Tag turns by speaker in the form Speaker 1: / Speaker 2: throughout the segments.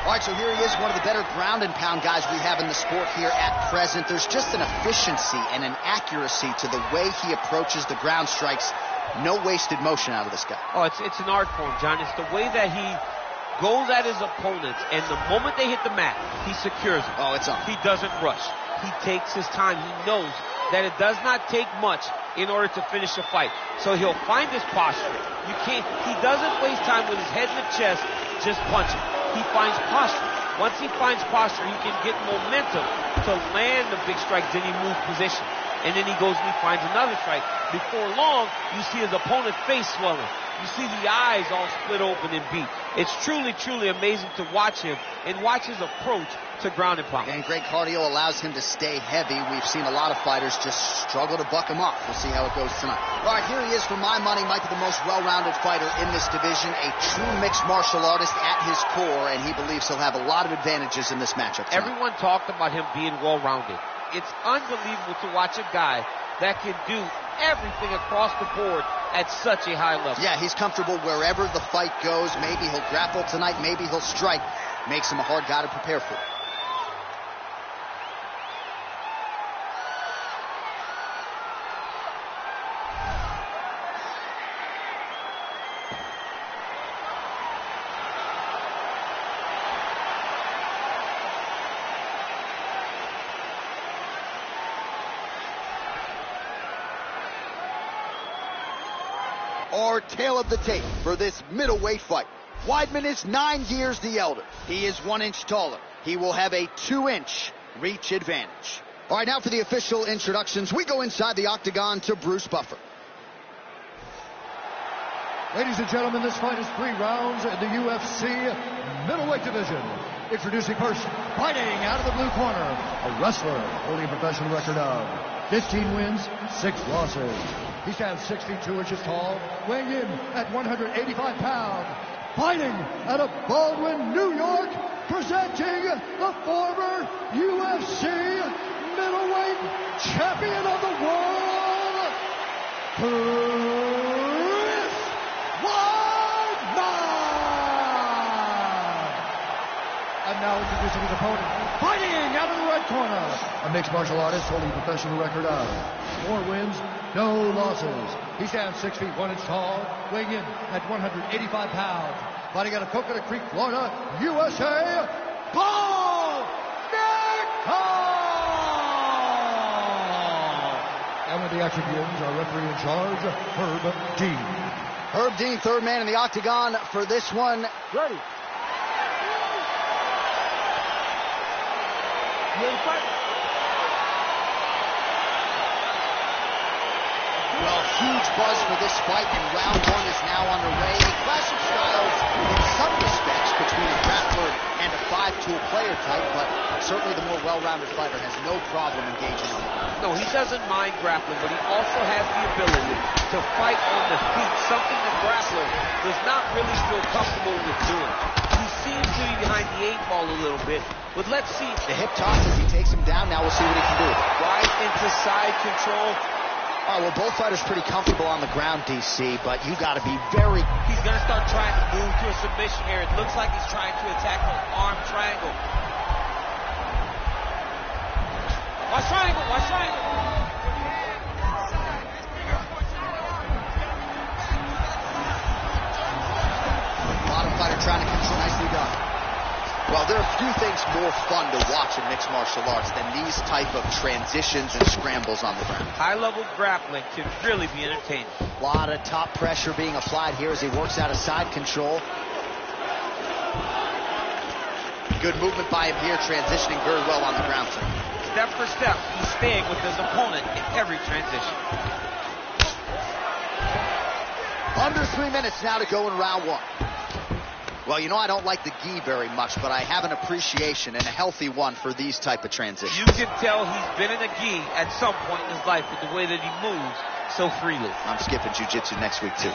Speaker 1: All right, so here he is, one of the better ground and pound guys we have in the sport here at present. There's just an efficiency and an accuracy to the way he approaches the ground strikes. No wasted motion out of this guy.
Speaker 2: Oh, it's an art form, John. It's the way that he goes at his opponents, and the moment they hit the mat, he secures it.
Speaker 1: Oh, it's on.
Speaker 2: He doesn't rush. He takes his time. He knows that it does not take much in order to finish a fight. So he'll find his posture. He doesn't waste time with his head in the chest just punching. He finds posture. Once he finds posture, he can get momentum to land the big strike, then he moves position. And then he goes and he finds another strike. Before long, you see his opponent's face swelling. You see the eyes all split open and beat. It's truly, truly amazing to watch him and watch his approach to ground and pound.
Speaker 1: And great cardio allows him to stay heavy. We've seen a lot of fighters just struggle to buck him off. We'll see how it goes tonight. All right, here he is for my money. Might be the most well-rounded fighter in this division, a true mixed martial artist at his core, and he believes he'll have a lot of advantages in this matchup tonight.
Speaker 2: Everyone talked about him being well-rounded. It's unbelievable to watch a guy that can do everything across the board at such a high level.
Speaker 1: Yeah, he's comfortable wherever the fight goes. Maybe he'll grapple tonight, maybe he'll strike. Makes him a hard guy to prepare for. Our tale of the tape for this middleweight fight. Weidman is 9 years the elder. He is 1 inch taller. He will have a 2-inch reach advantage. All right, now for the official introductions. We go inside the octagon to Bruce Buffer.
Speaker 3: Ladies and gentlemen, this fight is 3 rounds in the UFC middleweight division. Introducing first, fighting out of the blue corner, a wrestler holding a professional record of 15 wins, 6 losses. He stands 62 inches tall, weighing in at 185 pounds. Fighting out of Baldwin, New York, presenting the former UFC middleweight champion of the world, Chris Weidman! And now introducing his opponent, fighting out of the red corner, a mixed martial artist holding a professional record of 4 wins, no losses. He stands 6 feet 1 inch tall, weighing in at 185 pounds. Fighting out of Coconut Creek, Florida, USA, Paul Nicol! And with the action begins, our referee in charge, Herb Dean.
Speaker 1: Herb Dean, third man in the octagon for this one.
Speaker 3: Ready. You ready to fight?
Speaker 1: Well, huge buzz for this fight, and round 1 is now underway. A clash of styles in some respects between a grappler and a 5-tool player type, but certainly the more well-rounded fighter has no problem engaging on the ground.
Speaker 2: No, he doesn't mind grappling, but he also has the ability to fight on the feet, something the grappler does not really feel comfortable with doing. He seems to be behind the 8 ball a little bit, but let's see.
Speaker 1: The hip toss as he takes him down. Now we'll see what he can do.
Speaker 2: Right into side control.
Speaker 1: All right, well, both fighters pretty comfortable on the ground, DC, but you got to be very...
Speaker 2: He's going to start trying to move to a submission here. It looks like he's trying to attack the arm triangle. Watch triangle, watch triangle.
Speaker 1: Bottom fighter trying to control. Nicely done. Well, there are few things more fun to watch in mixed martial arts than these type of transitions and scrambles on the ground.
Speaker 2: High-level grappling can really be entertaining.
Speaker 1: A lot of top pressure being applied here as he works out of side control. Good movement by him here, transitioning very well on the ground.
Speaker 2: Step for step, he's staying with his opponent in every transition.
Speaker 1: Under 3 minutes now to go in round 1. Well, you know, I don't like the gi very much, but I have an appreciation and a healthy one for these type of transitions.
Speaker 2: You can tell he's been in a gi at some point in his life with the way that he moves so freely.
Speaker 1: I'm skipping jiu-jitsu next week, too.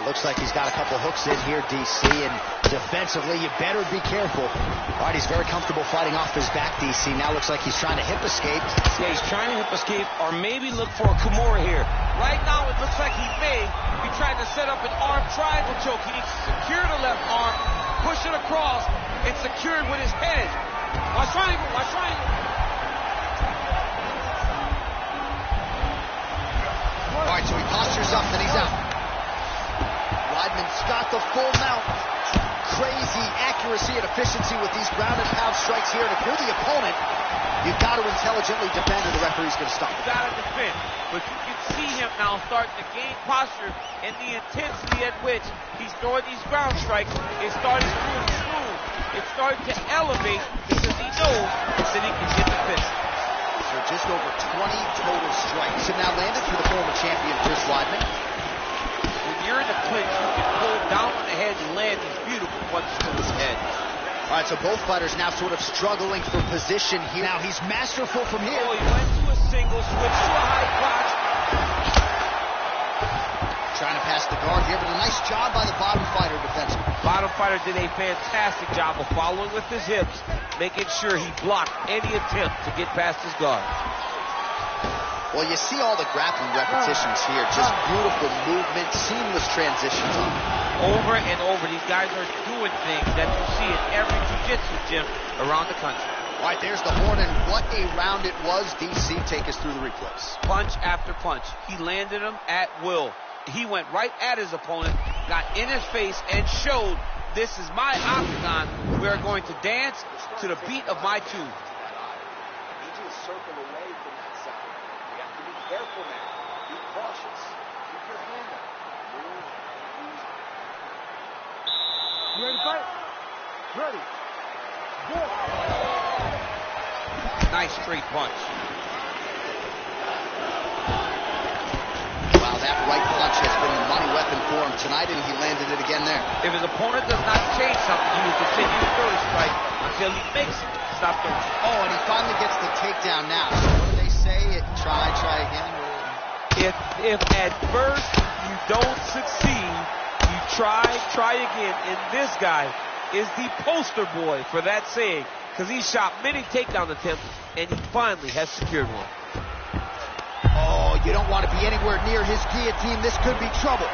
Speaker 1: Looks like he's got a couple hooks in here, DC, and defensively, you better be careful. All right, he's very comfortable fighting off his back, DC. Now looks like he's trying to hip escape.
Speaker 4: Yeah, he's trying to hip escape or maybe look for a Kimura here.
Speaker 2: Right now, it looks like he may be trying to set up an arm triangle choke. He needs to secure the left arm, push it across, and secured with his head. Watch triangle, watch triangle.
Speaker 1: All right, so he postures up, then he's out. Weidman's got the full mount. Crazy accuracy and efficiency with these ground and pound strikes here. And if you're the opponent, you've got to intelligently defend, or the referee's going to stop.
Speaker 2: You got to defend. But you can see him now starting to gain posture, and the intensity at which he's throwing these ground strikes is starting to improve. It's starting to elevate because he knows that he can get the fist.
Speaker 1: So just over 20 total strikes have now landed for the former champion, Chris Weidman.
Speaker 2: When you're in the clinch, you can pull down on the head and land these beautiful punches to his head.
Speaker 1: All right, so both fighters now sort of struggling for position here. Now he's masterful from here.
Speaker 2: Oh, he went to a single, switched to a high crotch.
Speaker 1: Trying to pass the guard here, but a nice job by the bottom fighter defensively.
Speaker 2: Bottom fighter did a fantastic job of following with his hips, making sure he blocked any attempt to get past his guard.
Speaker 1: Well, you see all the grappling repetitions here. Just beautiful movement, seamless transitions.
Speaker 2: Over and over, these guys are doing things that you see in every jiu-jitsu gym around the country.
Speaker 1: All right, there's the horn, and what a round it was. DC, take us through the replays.
Speaker 2: Punch after punch. He landed them at will. He went right at his opponent, got in his face, and showed, this is my octagon. We are going to dance to the beat of my tune.
Speaker 5: I need you to circle away from that side. You have to be careful now. Be cautious. Keep your hand up. Move easy.
Speaker 3: You ready to fight? Ready. Good.
Speaker 2: Nice straight punch.
Speaker 1: Wow, that right punch has been the money weapon for him tonight, and he landed it again there.
Speaker 2: If his opponent does not change something, he will continue to throw the strike until he makes it stop throwing.
Speaker 1: Oh, and he finally gets the takedown now. So what do they say? Try again?
Speaker 2: If at first you don't succeed, you try again. And this guy is the poster boy for that saying, because he shot many takedown attempts, and he finally has secured one.
Speaker 1: Oh, you don't want to be anywhere near his guillotine. This could be trouble.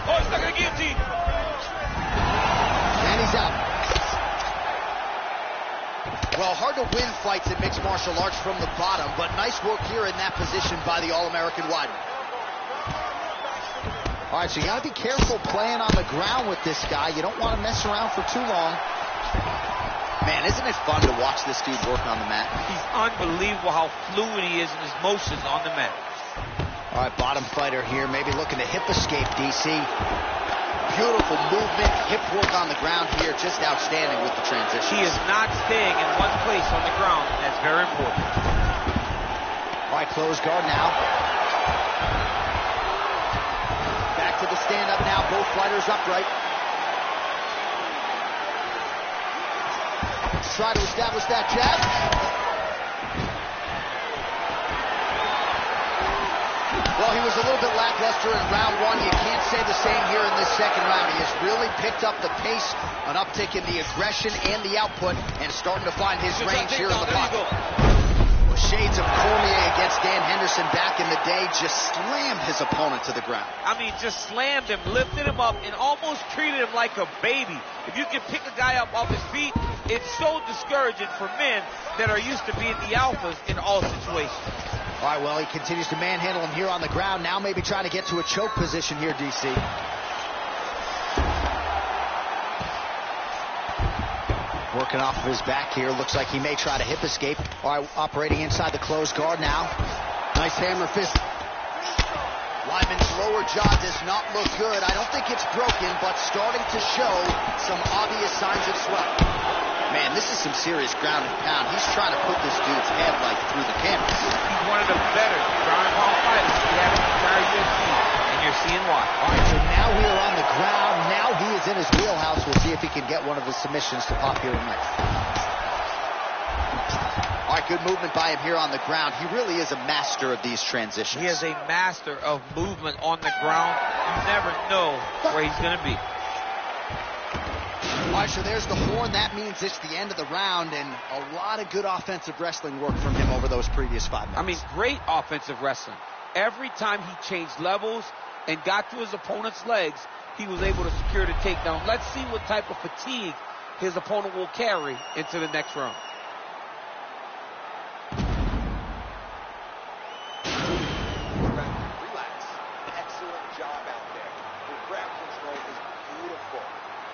Speaker 2: Oh, he's stuck in the guillotine.
Speaker 1: And he's out. Well, hard to win fights in mixed martial arts from the bottom, but nice work here in that position by the All-American Weidman. All right, so you got to be careful playing on the ground with this guy. You don't want to mess around for too long. Man, isn't it fun to watch this dude work on the mat?
Speaker 2: He's unbelievable how fluid he is in his motions on the mat.
Speaker 1: All right, bottom fighter here, maybe looking to hip escape, DC. Beautiful movement, hip work on the ground here, just outstanding with the transition.
Speaker 2: He is not staying in one place on the ground, and that's very important.
Speaker 1: All right, close guard now. Back to the stand-up now, both fighters upright. Try to establish that jab. Well, he was a little bit lackluster in round one. You can't say the same here in this second round. He has really picked up the pace, an uptick in the aggression and the output, and starting to find his range here in the pocket. Shades of Cormier against Dan Henderson back in the day, just slammed his opponent to the ground.
Speaker 2: I mean, just slammed him, lifted him up, and almost treated him like a baby. If you can pick a guy up off his feet, it's so discouraging for men that are used to being the alphas in all situations.
Speaker 1: All right, well, he continues to manhandle him here on the ground. Now maybe trying to get to a choke position here, DC. Working off of his back here. Looks like he may try to hip escape. All right, operating inside the closed guard now. Nice hammer fist. Weidman's lower jaw does not look good. I don't think it's broken, but starting to show some obvious signs of swelling. Man, this is some serious ground and pound. He's trying to put this dude's head like through the canvas.
Speaker 2: He's one of the better ground and pound fighters we have in the entire UFC, and you're seeing why.
Speaker 1: All right, so now we are on the ground. Now he is in his wheelhouse. We'll see if he can get one of his submissions to pop here next. All right, good movement by him here on the ground. He really is a master of these transitions.
Speaker 2: He is a master of movement on the ground. You never know where he's going to be.
Speaker 1: All right, so there's the horn. That means it's the end of the round, and a lot of good offensive wrestling work from him over those previous 5 minutes.
Speaker 2: I mean, great offensive wrestling. Every time he changed levels and got to his opponent's legs, he was able to secure the takedown. Let's see what type of fatigue his opponent will carry into the next round.
Speaker 5: Relax. Excellent job out there. The grab control is beautiful.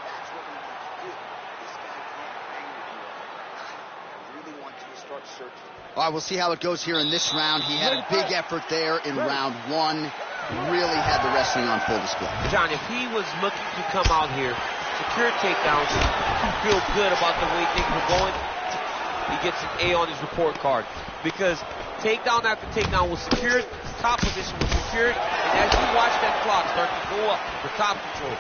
Speaker 5: That's what we need to do. This guy can't hang with you on the ground. I really want you to start searching.
Speaker 1: All right, we'll see how it goes here in this round. He had a big effort there in round one. Really had the wrestling on full display.
Speaker 2: John, if he was looking to come out here, secure takedowns, to feel good about the way things were going, he gets an A on his report card. Because takedown after takedown was secured, top position was secured, and as you watch that clock start to go up for top control,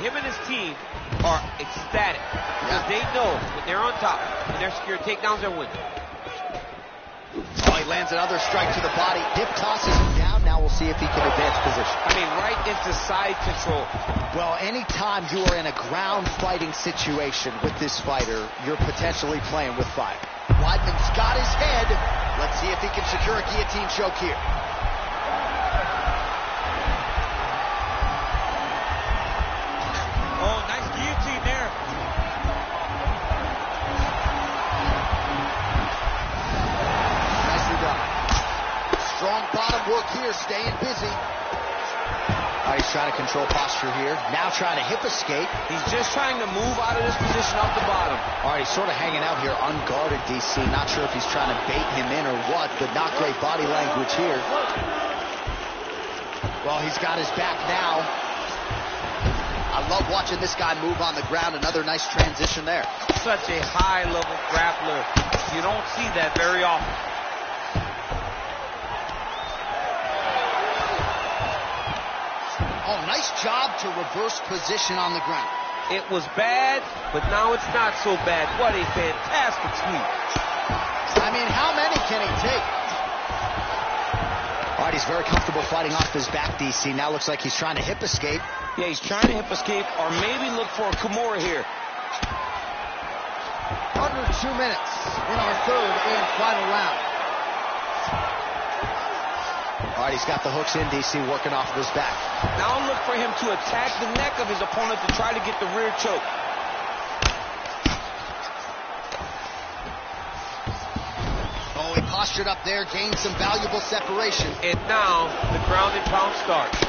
Speaker 2: him and his team are ecstatic. Because they know when they're on top, when they're secured takedowns, they're winning.
Speaker 1: Oh, he lands another strike to the body. Hip tosses him down. Now we'll see if he can advance position.
Speaker 2: I mean, right into side control.
Speaker 1: Well, anytime you are in a ground fighting situation with this fighter, you're potentially playing with fire. Weidman's got his head. Let's see if he can secure a guillotine choke here.
Speaker 2: Oh, nice guillotine there.
Speaker 1: Nicely done. Strong bottom work here, staying busy. Oh, he's trying to control posture here. Now trying to hip escape.
Speaker 4: He's just trying to move out of this position off the bottom.
Speaker 1: All right, he's sort of hanging out here unguarded, DC. Not sure if he's trying to bait him in or what, but not great body language here. Well, he's got his back now. I love watching this guy move on the ground. Another nice transition there.
Speaker 2: Such a high-level grappler. You don't see that very often.
Speaker 1: Oh, nice job to reverse position on the ground.
Speaker 2: It was bad, but now it's not so bad. What a fantastic sweep.
Speaker 1: I mean, how many can he take? All right, he's very comfortable fighting off his back, DC. Now looks like he's trying to hip escape.
Speaker 4: Yeah, he's trying to hip escape or maybe look for a Kimura here.
Speaker 1: Under 2 minutes in our third and final round. All right, he's got the hooks in, DC, working off of his back.
Speaker 4: Now look for him to attack the neck of his opponent to try to get the rear choke.
Speaker 1: Oh, he postured up there, gained some valuable separation.
Speaker 2: And now the ground and pound starts.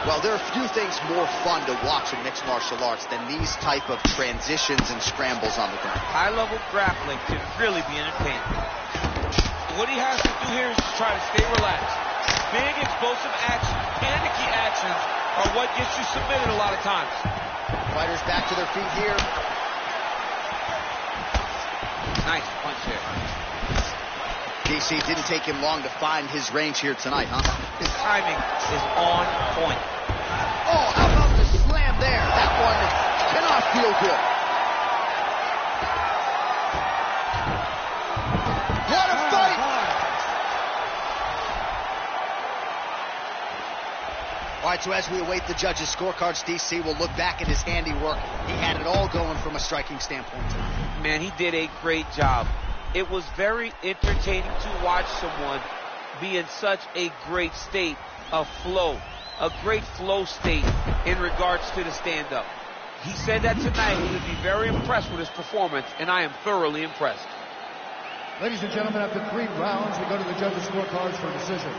Speaker 1: Well, there are few things more fun to watch in mixed martial arts than these type of transitions and scrambles on the ground.
Speaker 2: High-level grappling can really be entertaining. What he has to do here is try to stay relaxed. Big, explosive action, panicky actions are what gets you submitted a lot of times.
Speaker 1: Fighters back to their feet here.
Speaker 2: Nice punch here.
Speaker 1: DC didn't take him long to find his range here tonight, huh?
Speaker 2: His timing is on point.
Speaker 1: Oh, how about the slam there? That one cannot feel good. What a fight! All right, so as we await the judges' scorecards, DC will look back at his handiwork. He had it all going from a striking standpoint tonight.
Speaker 2: Man, he did a great job. It was very entertaining to watch someone be in such a great state of flow, a great flow state in regards to the stand-up. He said that tonight he would be very impressed with his performance, and I am thoroughly impressed.
Speaker 3: Ladies and gentlemen, after 3 rounds, we go to the judges' scorecards for decision.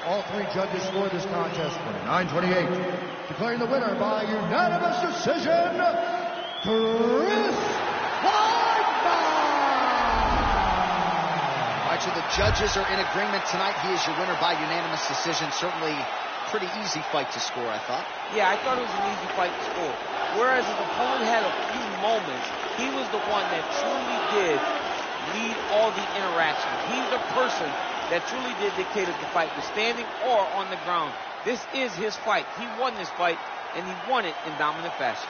Speaker 3: All 3 judges scored this contest 29-28. Declaring the winner by unanimous decision, Chris Weidman!
Speaker 1: All right, so the judges are in agreement tonight. He is your winner by unanimous decision. Certainly pretty easy fight to score, I thought.
Speaker 2: Yeah, I thought it was an easy fight to score. Whereas his opponent had a few moments, he was the one that truly did lead all the interactions. He's the person that truly did dictate if the fight was standing or on the ground. This is his fight. He won this fight, and he won it in dominant fashion.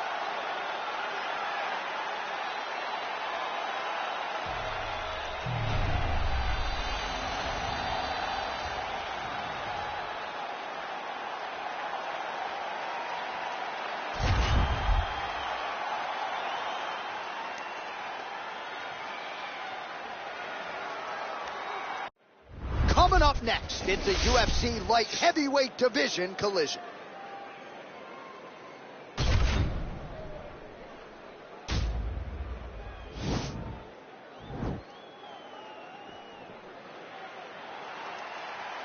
Speaker 1: Coming up next, it's a UFC light heavyweight division collision.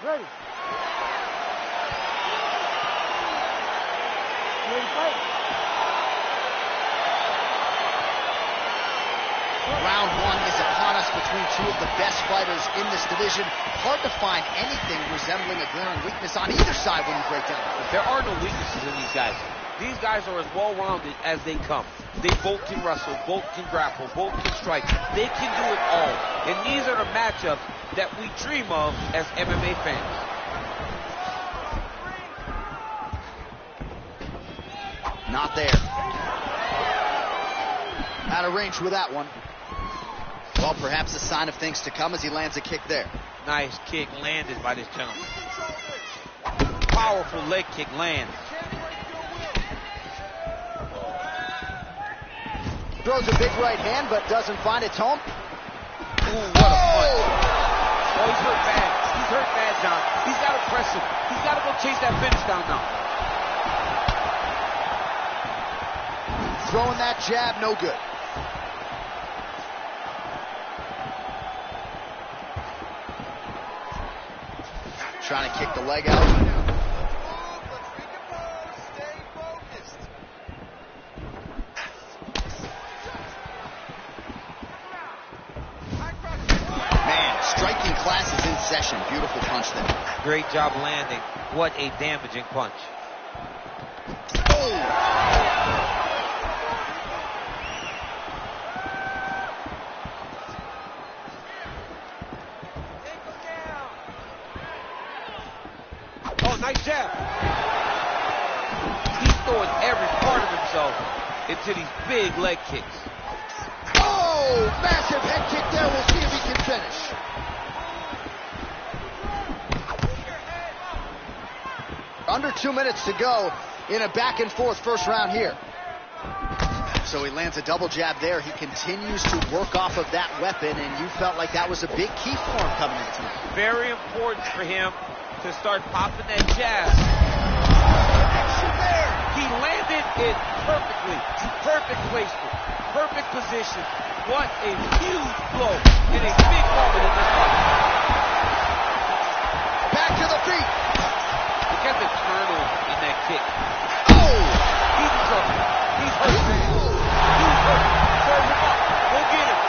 Speaker 6: Ready. Ready, fight.
Speaker 1: Round one is upon us between two of the best fighters in this division. Hard to find anything resembling a glaring weakness on either side when you break down.
Speaker 2: There are no weaknesses in these guys. These guys are as well-rounded as they come. They both can wrestle, both can grapple, both can strike. They can do it all. And these are the matchups that we dream of as MMA fans.
Speaker 1: Not there. Out of range with that one. Well, perhaps a sign of things to come as he lands a kick there.
Speaker 2: Nice kick landed by this gentleman. Powerful leg kick lands.
Speaker 1: Throws a big right hand, but doesn't find its home.
Speaker 2: Ooh, what a punch. Oh, he's hurt bad. He's hurt bad, John. He's got to press him. He's got to go chase that finish down now.
Speaker 1: Throwing that jab, no good. Trying to kick the leg out. Striking class is in session. Beautiful punch there.
Speaker 2: Great job landing. What a damaging punch.
Speaker 1: Oh!
Speaker 2: Oh, nice jab. He's throwing every part of himself into these big leg kicks.
Speaker 1: Oh, massive head kick there. We'll see if he can finish. Under 2 minutes to go in a back and forth first round here. So he lands a double jab there. He continues to work off of that weapon, and you felt like that was a big key for him coming into tonight.
Speaker 2: Very important for him to start popping that jab. He landed it perfectly. Perfect placement. Perfect position. What a huge blow in a big moment in this fight.
Speaker 1: Back to the feet.
Speaker 2: Look at the turnover in that kick.
Speaker 1: Oh!
Speaker 2: He's in trouble. He's hurt. He's hurt. Serve him up. Go get him.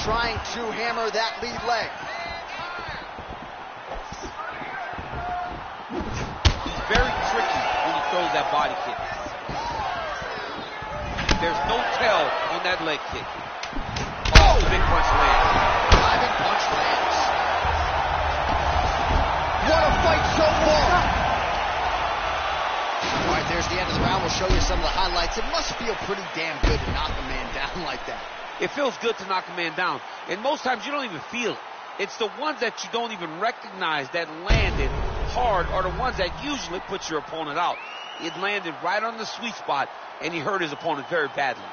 Speaker 1: Trying to hammer that lead leg.
Speaker 2: He's very tricky when he throws that body kick. There's no tell on that leg kick. Oh, big punch lands.
Speaker 1: Driving punch lands. What a fight so far. All right, there's the end of the round. We'll show you some of the highlights. It must feel pretty damn good to knock a man down like that.
Speaker 2: It feels good to knock a man down. And most times you don't even feel it. It's the ones that you don't even recognize that landed hard are the ones that usually put your opponent out. It landed right on the sweet spot, and he hurt his opponent very badly.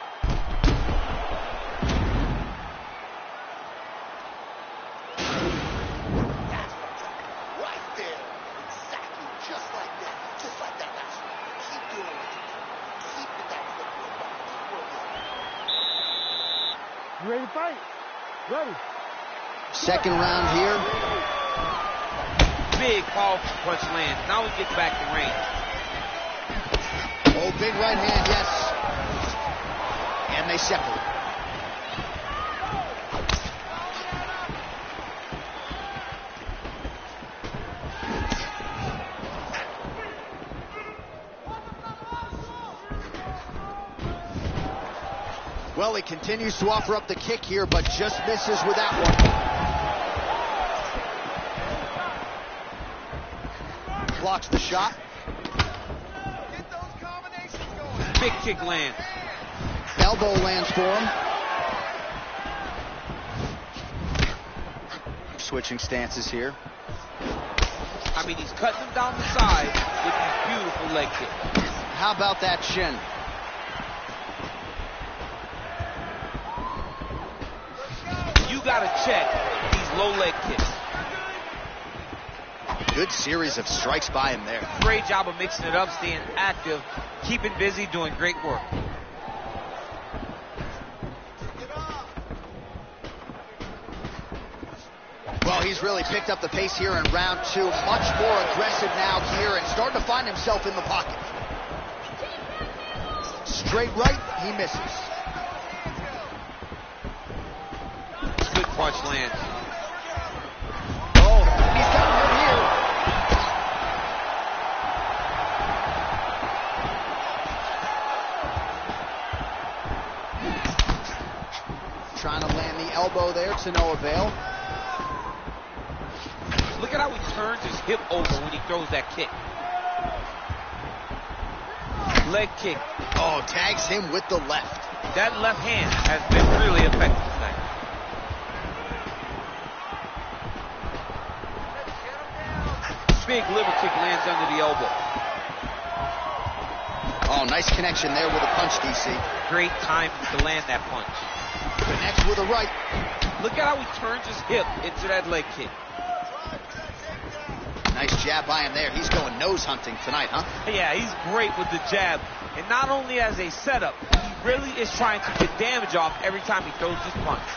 Speaker 1: Right there. Exactly. Just like that. Just like that last one. Keep doing it. Keep it that football.
Speaker 6: You ready to fight? Ready.
Speaker 1: Second round here.
Speaker 2: Big, powerful punch lands. Now he gets back to range.
Speaker 1: Oh, big right hand, yes. And they separate. Well, he continues to offer up the kick here, but just misses with that one. Blocks the shot.
Speaker 2: Big kick lands.
Speaker 1: Elbow lands for him. Switching stances here.
Speaker 2: I mean, he's cutting him down the side with these beautiful leg kicks.
Speaker 1: how about that shin?
Speaker 2: You got to check these low leg kicks.
Speaker 1: Good series of strikes by him there.
Speaker 2: Great job of mixing it up, staying active, keeping busy, doing great work.
Speaker 1: Well, he's really picked up the pace here in round 2. Much more aggressive now here and starting to find himself in the pocket. Straight right, he misses.
Speaker 2: Good punch lands.
Speaker 1: Oh, he's got him right here. Trying to land the elbow there to no avail.
Speaker 2: Look at how he turns his hip over when he throws that kick. Leg kick.
Speaker 1: Oh, tags him with the left.
Speaker 2: That left hand has been really effective tonight. Big liver kick lands under the elbow.
Speaker 1: Oh, nice connection there with a punch, DC.
Speaker 2: Great time to land that punch.
Speaker 1: Connects with a right.
Speaker 2: Look at how he turns his hip into that leg kick.
Speaker 1: Nice jab by him there. He's going nose hunting tonight, huh?
Speaker 2: Yeah, he's great with the jab. And not only as a setup, he really is trying to get damage off every time he throws his punch.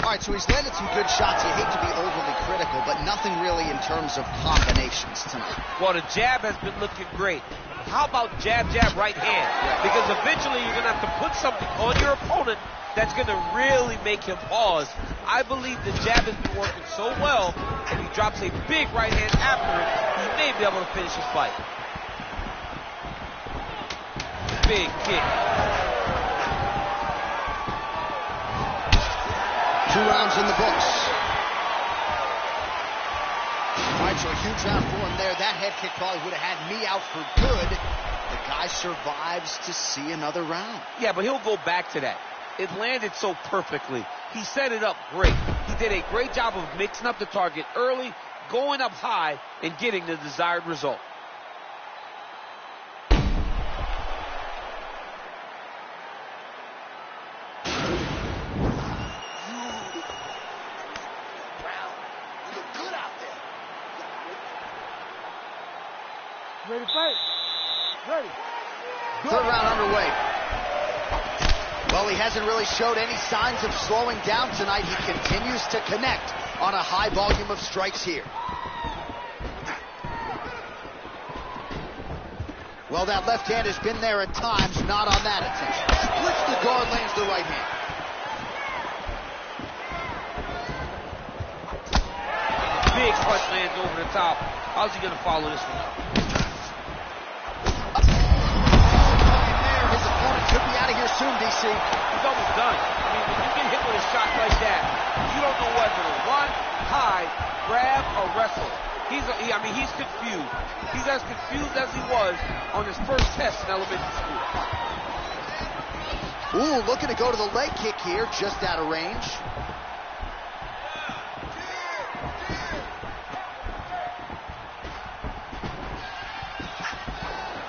Speaker 1: All right, so he's landed some good shots. You hate to be overly critical, but nothing really in terms of combinations tonight.
Speaker 2: Well, the jab has been looking great. How about jab, jab, right hand? Because eventually you're going to have to put something on your opponent that's going to really make him pause. I believe the jab has been working so well, if he drops a big right hand after it, he may be able to finish his fight. Big kick.
Speaker 1: 2 rounds in the books. All right, so a huge round for him there. That head kick probably would have had me out for good. The guy survives to see another round.
Speaker 2: Yeah, but he'll go back to that. It landed so perfectly. He set it up great. He did a great job of mixing up the target early, going up high, and getting the desired result.
Speaker 6: Ready to fight? Ready.
Speaker 1: Third round underway. Well, he hasn't really showed any signs of slowing down tonight. He continues to connect on a high volume of strikes here. Well, that left hand has been there at times, not on that attention. Splits the guard, lands the right hand.
Speaker 2: Big punch lands over the top. How's he going to follow this one up?
Speaker 1: His opponent could be out of here soon, DC.
Speaker 2: He's almost done. I mean, when you get hit with a shot like that, you don't know whether to run, hide, grab, or wrestle. He's confused. He's as confused as he was on his first test in elementary school.
Speaker 1: Ooh, looking to go to the leg kick here, just out of range.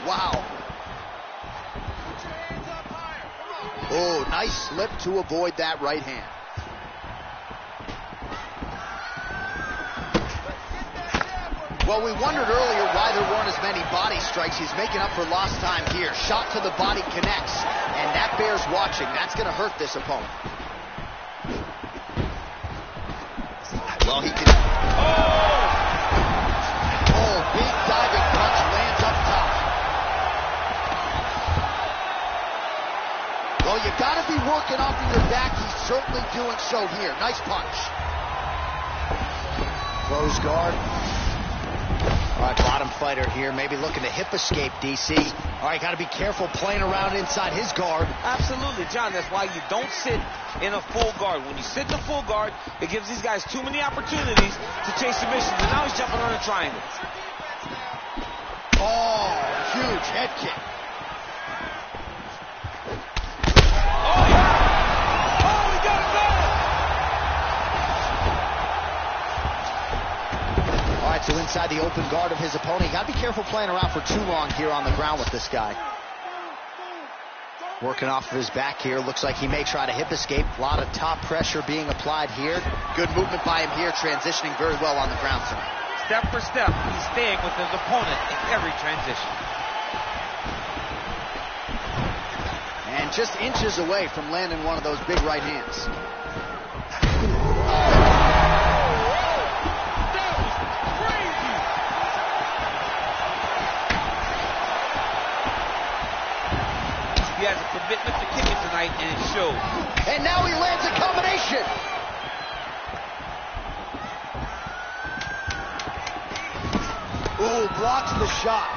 Speaker 1: Wow. Oh, nice slip to avoid that right hand. Well, we wondered earlier why there weren't as many body strikes. He's making up for lost time here. Shot to the body connects, and that bears watching. That's going to hurt this opponent. Well, he can... Oh, big diving punch lands up top. Well, you got to be working off of your back. He's certainly doing so here. Nice punch. Close guard. All right, bottom fighter here, maybe looking to hip escape, DC. All right, got to be careful playing around inside his guard.
Speaker 2: Absolutely, John. That's why you don't sit in a full guard. When you sit in a full guard, it gives these guys too many opportunities to chase submissions. And now he's jumping on a triangle.
Speaker 1: Oh, huge head kick.
Speaker 2: Oh, yeah! Oh, he got it back!
Speaker 1: All right, so inside the open guard of his opponent. You got to be careful playing around for too long here on the ground with this guy. Working off of his back here. Looks like he may try to hip escape. A lot of top pressure being applied here. Good movement by him here, transitioning very well on the ground tonight.
Speaker 2: Step for step, he's staying with his opponent in every transition.
Speaker 1: And just inches away from landing one of those big right hands.
Speaker 2: He has a commitment to kicking tonight, and it shows.
Speaker 1: And now he lands a combination. Ooh, blocks the shot.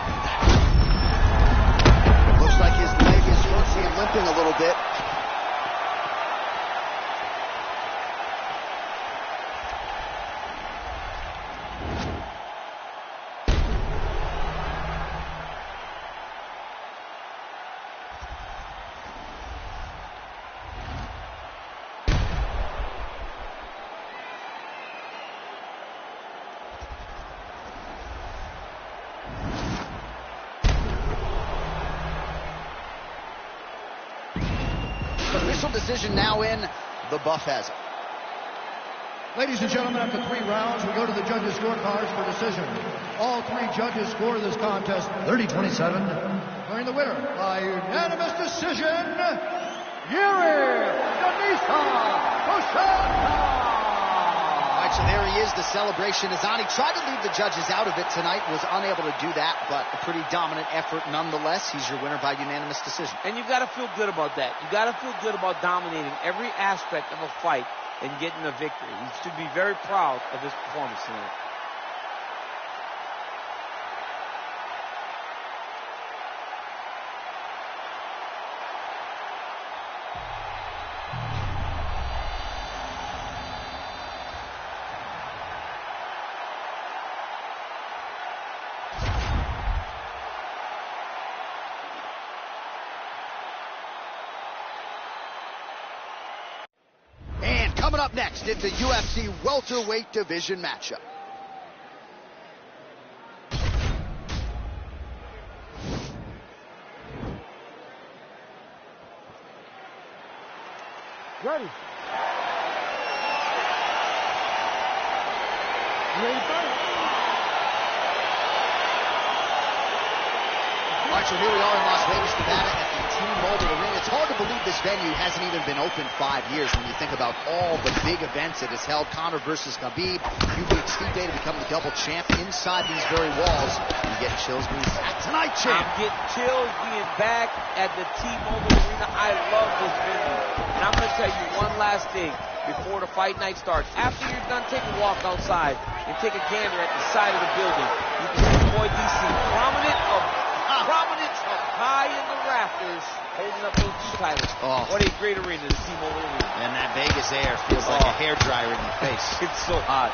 Speaker 1: Looks like his leg is hurting and limping a little bit. Official decision now in. The buff has it.
Speaker 3: Ladies and gentlemen, after 3 rounds, we go to the judges' scorecards for decision. All 3 judges score this contest 30-27. Declaring the winner by unanimous decision, Yuri Danisa.
Speaker 1: All right, so there he is. The celebration is on. He tried to leave the judges out of it tonight, was unable to do that, but a pretty dominant effort nonetheless. He's your winner by unanimous decision.
Speaker 2: And you've got to feel good about that. You've got to feel good about dominating every aspect of a fight and getting a victory. He should be very proud of his performance tonight.
Speaker 1: Coming up next, it's a UFC welterweight division matchup.
Speaker 6: Ready. Ready to fight?
Speaker 1: All right, so here we are in Las Vegas, Nevada at the T-Mobile Arena. It's hard to believe this venue hasn't even been open 5 years when you think about all the big events it has held. Conor versus Khabib. You beat Stipe to become the double champ inside these very walls. You get chills being back tonight, champ.
Speaker 2: I'm getting chills being back at the T-Mobile Arena. I love this venue. And I'm going to tell you one last thing before the fight night starts. After you're done, take a walk outside and take a gander at the side of the building. You can see boy DC prominent up high in the rafters, holding up those 2 titles.
Speaker 1: Oh.
Speaker 2: What a great arena, the T-Mobile Arena.
Speaker 1: And that Vegas air feels like a hairdryer in your face.
Speaker 2: It's so hot.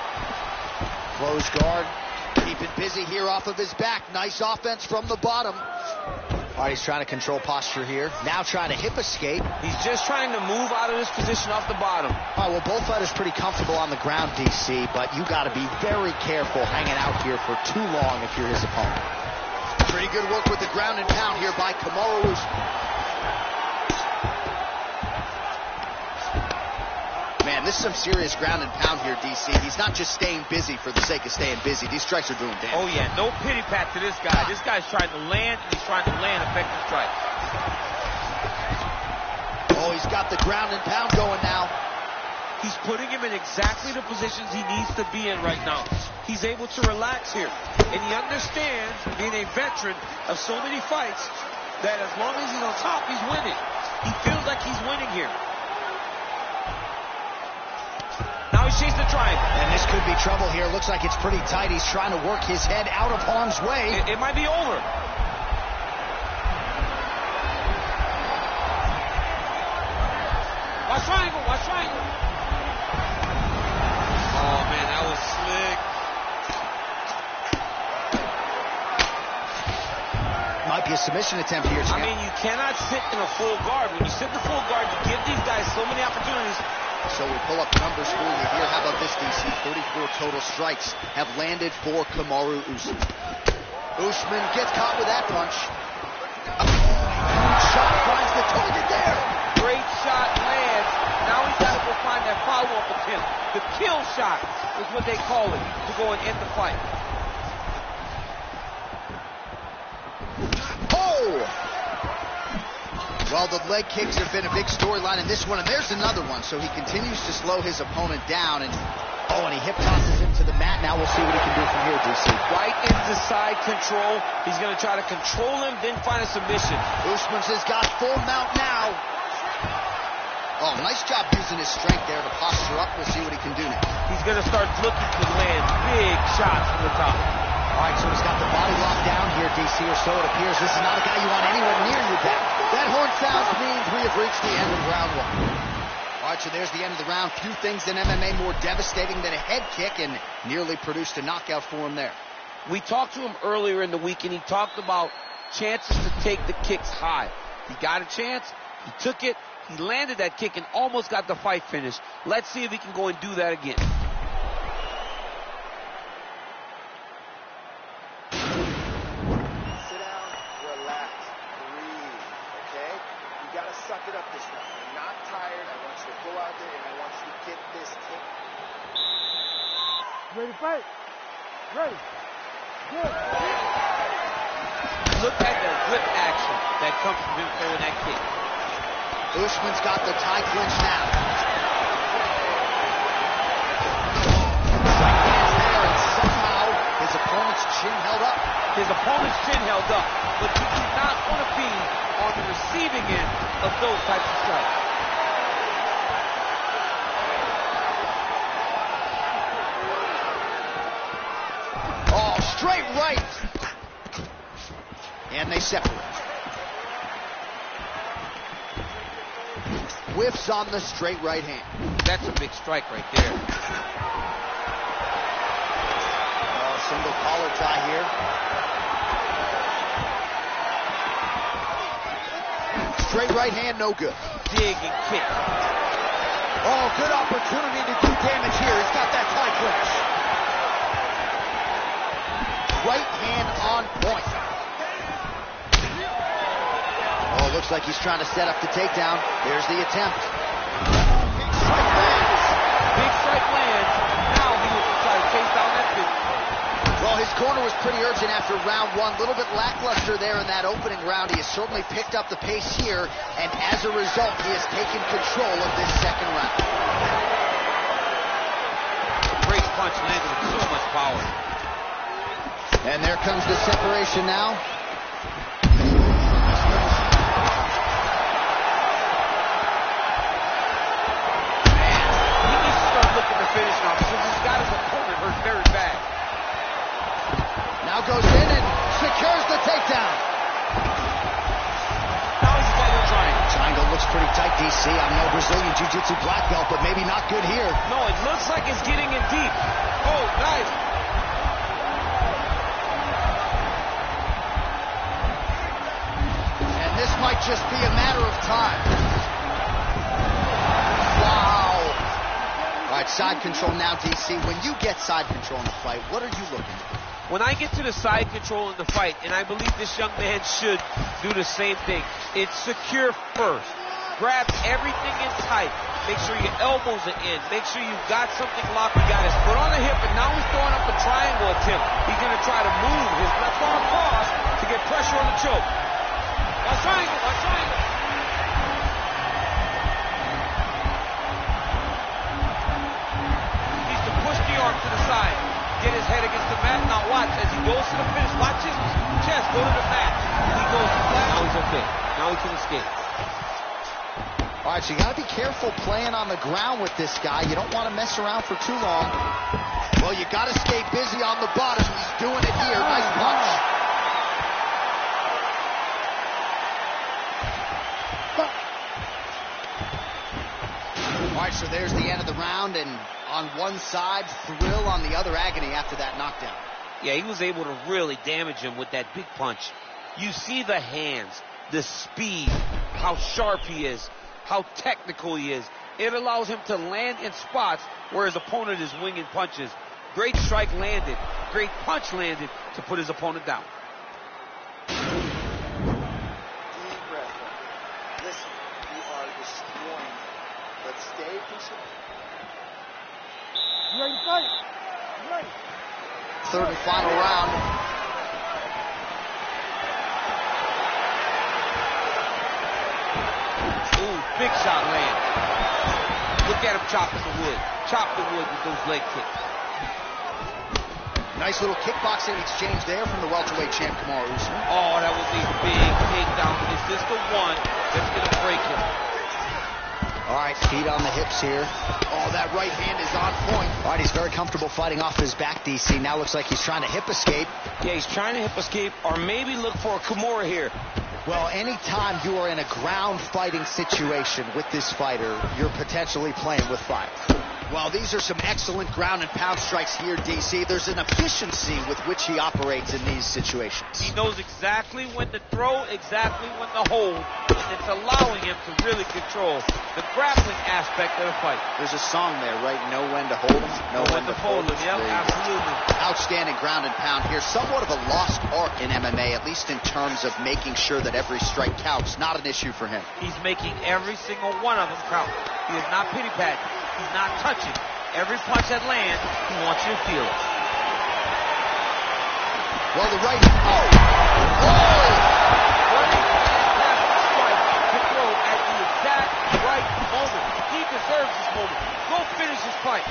Speaker 1: Close guard, keeping busy here off of his back. Nice offense from the bottom. All right, he's trying to control posture here. Now trying to hip escape.
Speaker 2: He's just trying to move out of this position off the bottom.
Speaker 1: All right, well, both fighters pretty comfortable on the ground, DC, but you got to be very careful hanging out here for too long if you're his opponent. Pretty good work with the ground and pound here by Kamaru Usman. Man, this is some serious ground and pound here, DC. He's not just staying busy for the sake of staying busy. These strikes are doing damage.
Speaker 2: Oh, yeah, no pity pat to this guy. This guy's trying to land, and he's trying to land effective strikes.
Speaker 1: Oh, he's got the ground and pound going now.
Speaker 2: He's putting him in exactly the positions he needs to be in right now. He's able to relax here. And he understands, being a veteran of so many fights, that as long as he's on top, he's winning. He feels like he's winning here. Now he's chasing the triangle.
Speaker 1: And this could be trouble here. Looks like it's pretty tight. He's trying to work his head out of harm's way.
Speaker 2: It might be over. Watch triangle, watch triangle. Oh, man, that was slick.
Speaker 1: Might be a submission attempt here, champ.
Speaker 2: I mean, you cannot sit in a full guard. When you sit in a full guard, you give these guys so many opportunities
Speaker 1: So we pull up the numbers for you here. How about this, DC? 34 total strikes have landed for Kamaru Usman. Usman gets caught with that punch. Shot finds the target there.
Speaker 2: Great shot lands. Now he's got to go find that follow-up attempt. The kill shot is what they call it, to go and end the fight.
Speaker 1: Oh! Well, the leg kicks have been a big storyline in this one, and there's another one. So he continues to slow his opponent down, and he hip tosses him to the mat. Now we'll see what he can do from here, DC.
Speaker 4: Right into side control. He's going to try to control him, then find a submission.
Speaker 1: Usman has got full mount now. Oh, nice job using his strength there to posture up. We'll see what he can do now.
Speaker 2: He's going to start looking to land big shots from the top.
Speaker 1: All right, so he's got the body locked down here, DC, or so it appears. This is not a guy you want anywhere near your back. That horn sound means we have reached the end of round one. All right, so there's the end of the round. Few things in MMA more devastating than a head kick, and nearly produced a knockout for him there.
Speaker 2: We talked to him earlier in the week, and he talked about chances to take the kicks high. He got a chance, he took it, he landed that kick, and almost got the fight finished. Let's see if he can go and do that again.
Speaker 5: Suck it up this round. You're not tired. I want you to go out there and I want you to get this kick.
Speaker 6: Ready to fight? Ready. Good.
Speaker 2: Look at the whip action that comes from him throwing that kick.
Speaker 1: Usman's got the tie clinch now. Right hands there, and somehow his opponent's chin held up.
Speaker 2: His opponent's chin held up, but you do not want to be on the receiving end of those types of strikes.
Speaker 1: Oh, straight right. And they separate. Whiffs on the straight right hand.
Speaker 2: That's a big strike right there.
Speaker 1: Single collar tie here. Straight right hand, no good.
Speaker 2: Dig and kick.
Speaker 1: Oh, good opportunity to do damage here. He's got that tie clinch. Right hand on point. Oh, looks like he's trying to set up the takedown. There's the attempt. Big strike lands.
Speaker 2: Big strike lands. Now he will try to chase down that kick.
Speaker 1: Well, his corner was pretty urgent after round one. A little bit lackluster there in that opening round. He has certainly picked up the pace here, and as a result, he has taken control of this second round.
Speaker 2: Great punch landed with so much power.
Speaker 1: And there comes the separation now.
Speaker 2: He needs to start looking to finish now because he's got his opponent hurt very bad.
Speaker 1: Now goes in and secures the takedown.
Speaker 2: Now he's got a triangle.
Speaker 1: Triangle looks pretty tight, DC. I'm no Brazilian Jiu-Jitsu black belt, but maybe not good here.
Speaker 2: No, it looks like it's getting in deep. Oh, nice.
Speaker 1: And this might just be a matter of time. Wow. All right, side control now, DC. When you get side control in a fight, what are you looking for?
Speaker 2: When I get to the side control in the fight, and I believe this young man should do the same thing, it's secure first. Grab everything in tight. Make sure your elbows are in. Make sure you've got something locked. You got his foot on the hip, and now he's throwing up a triangle attempt. He's going to try to move his left arm across to get pressure on the choke. Watch triangle, watch triangle. He needs to push the arm to the side. Get his head against the mat. Now watch as he goes to the finish. Watch his chest go to the mat. He goes flat. Now he's okay. Now he can escape.
Speaker 1: All right, so you got to be careful playing on the ground with this guy. You don't want to mess around for too long. Well, you got to stay busy on the bottom. He's doing it here. Nice punch. All right, so there's the end of the round, and on one side, thrill, on the other, agony after that knockdown.
Speaker 2: Yeah, he was able to really damage him with that big punch. You see the hands, the speed, how sharp he is, how technical he is. It allows him to land in spots where his opponent is winging punches. Great strike landed, great punch landed to put his opponent down.
Speaker 5: Deep breath. Listen, you are destroying him. But stay patient.
Speaker 6: You ready to fight? You ready?
Speaker 1: Third and final round.
Speaker 2: Ooh, big shot land. Look at him chopping the wood. Chop the wood with those leg kicks.
Speaker 1: Nice little kickboxing exchange there from the welterweight champ Kamaru Usman.
Speaker 2: Oh, that was a big takedown. Is this the one that's going to break him?
Speaker 1: All right, feet on the hips here. Oh, that right hand is on point. All right, he's very comfortable fighting off his back, DC. Now looks like he's trying to hip escape.
Speaker 4: Yeah, he's trying to hip escape or maybe look for a Kimura here.
Speaker 1: Well, anytime you are in a ground fighting situation with this fighter, you're potentially playing with fire. Well, these are some excellent ground and pound strikes here, DC. There's an efficiency with which he operates in these situations.
Speaker 2: He knows exactly when to throw, exactly when to hold, and it's allowing him to really control the grappling aspect of the fight.
Speaker 1: There's a song there, right? Know when to hold him, know when to fold him.
Speaker 2: Yep, absolutely.
Speaker 1: Outstanding ground and pound here. Somewhat of a lost art in MMA, at least in terms of making sure that every strike counts. Not an issue for him.
Speaker 2: He's making every single one of them count. He is not pity-patting. He's not touching. Every punch that lands, he wants you to feel it.
Speaker 1: Well, the right... Oh!
Speaker 2: What a fantastic strike to throw at the exact right moment. He deserves this moment. Go finish his fight.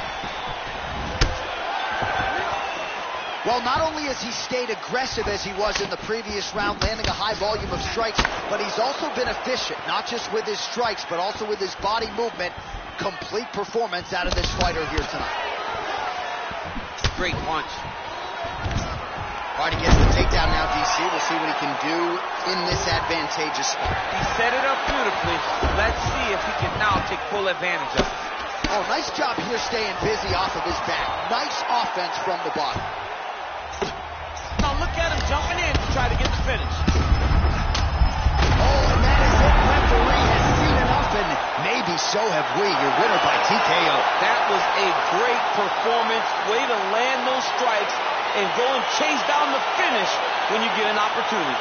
Speaker 1: Well, not only has he stayed aggressive as he was in the previous round, landing a high volume of strikes, but he's also been efficient, not just with his strikes, but also with his body movement. Complete performance out of this fighter here tonight.
Speaker 2: Great punch.
Speaker 1: All right, he gets the takedown now, DC. We'll see what he can do in this advantageous spot.
Speaker 2: He set it up beautifully. Let's see if he can now take full advantage of it.
Speaker 1: Oh, nice job here staying busy off of his back. Nice offense from the bottom.
Speaker 2: Now look at him jumping in to try to get the finish.
Speaker 1: Oh, and that is it. Referee has seen enough, and maybe so have we. Your winner by TKO.
Speaker 2: That was a great performance. Way to land those strikes and go and chase down the finish when you get an opportunity.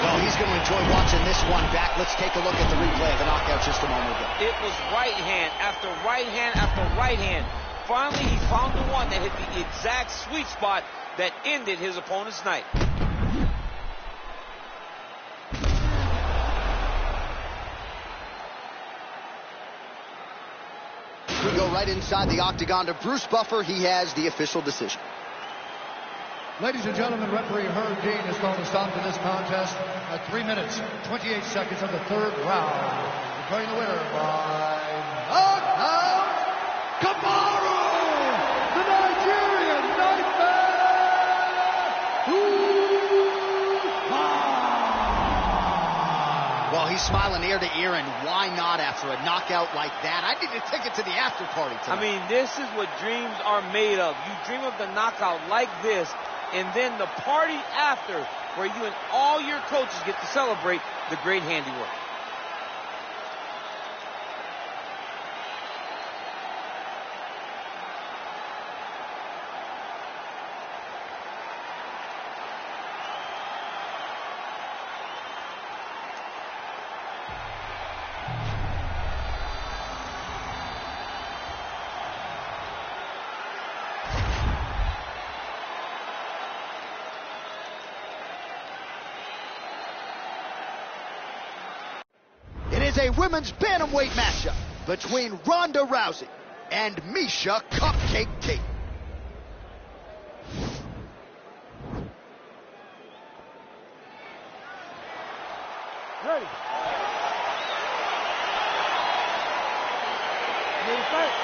Speaker 1: Well, he's going to enjoy watching this one back. Let's take a look at the replay of the knockout just a moment ago.
Speaker 2: It was right hand after right hand after right hand. Finally, he found the one that hit the exact sweet spot that ended his opponent's night.
Speaker 1: We go right inside the octagon to Bruce Buffer. He has the official decision.
Speaker 3: Ladies and gentlemen, referee Herb Dean has called a stop to this contest at 3 minutes, 28 seconds of the third round. Declaring the winner by knockout, Kamaru, the Nigerian Nightmare.
Speaker 1: Well, he's smiling ear to ear, and why not after a knockout like that? I need a ticket to the after party tonight.
Speaker 2: I mean, this is what dreams are made of. You dream of the knockout like this, and then the party after, where you and all your coaches get to celebrate the great handiwork.
Speaker 1: A women's bantamweight matchup between Ronda Rousey and Miesha Cupcake Tate.
Speaker 6: Ready. Ready to fight.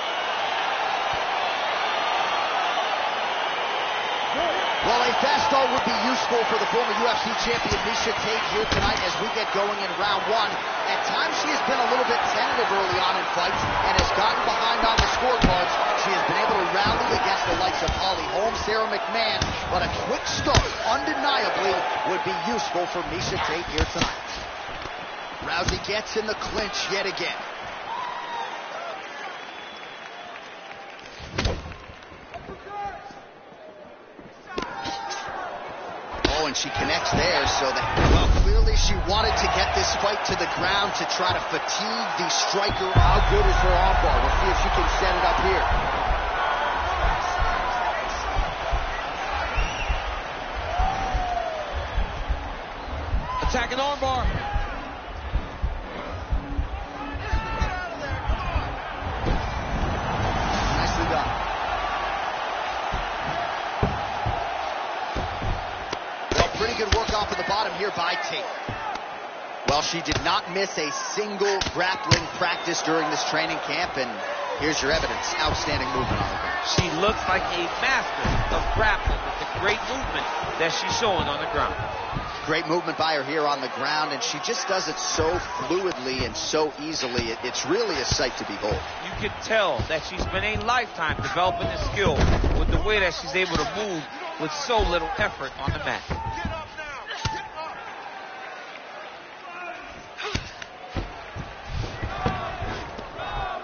Speaker 1: Well, a fast start armbar would be useful for the former UFC champion Miesha Tate here tonight as we get going in round one. At times she has been a little bit tentative early on in fights and has gotten behind on the scorecards. She has been able to rally against the likes of Holly Holm, Sarah McMahon, but a quick start undeniably would be useful for Miesha Tate here tonight. Rousey gets in the clinch yet again. Oh, and she connects there, so that, well, clearly she wanted to get this fight to the ground to try to fatigue the striker. How good is her armbar? We'll see if she can set it up here.
Speaker 4: Attacking armbar.
Speaker 1: Nicely done. Pretty good work off of the bottom here by Tate. Well, she did not miss a single grappling practice during this training camp, and here's your evidence. Outstanding movement on the ground.
Speaker 2: She looks like a master of grappling with the great movement that she's showing on the ground.
Speaker 1: Great movement by her here on the ground, and she just does it so fluidly and so easily. It's really a sight to behold.
Speaker 2: You can tell that she's spent a lifetime developing this skill with the way that she's able to move with so little effort on the mat.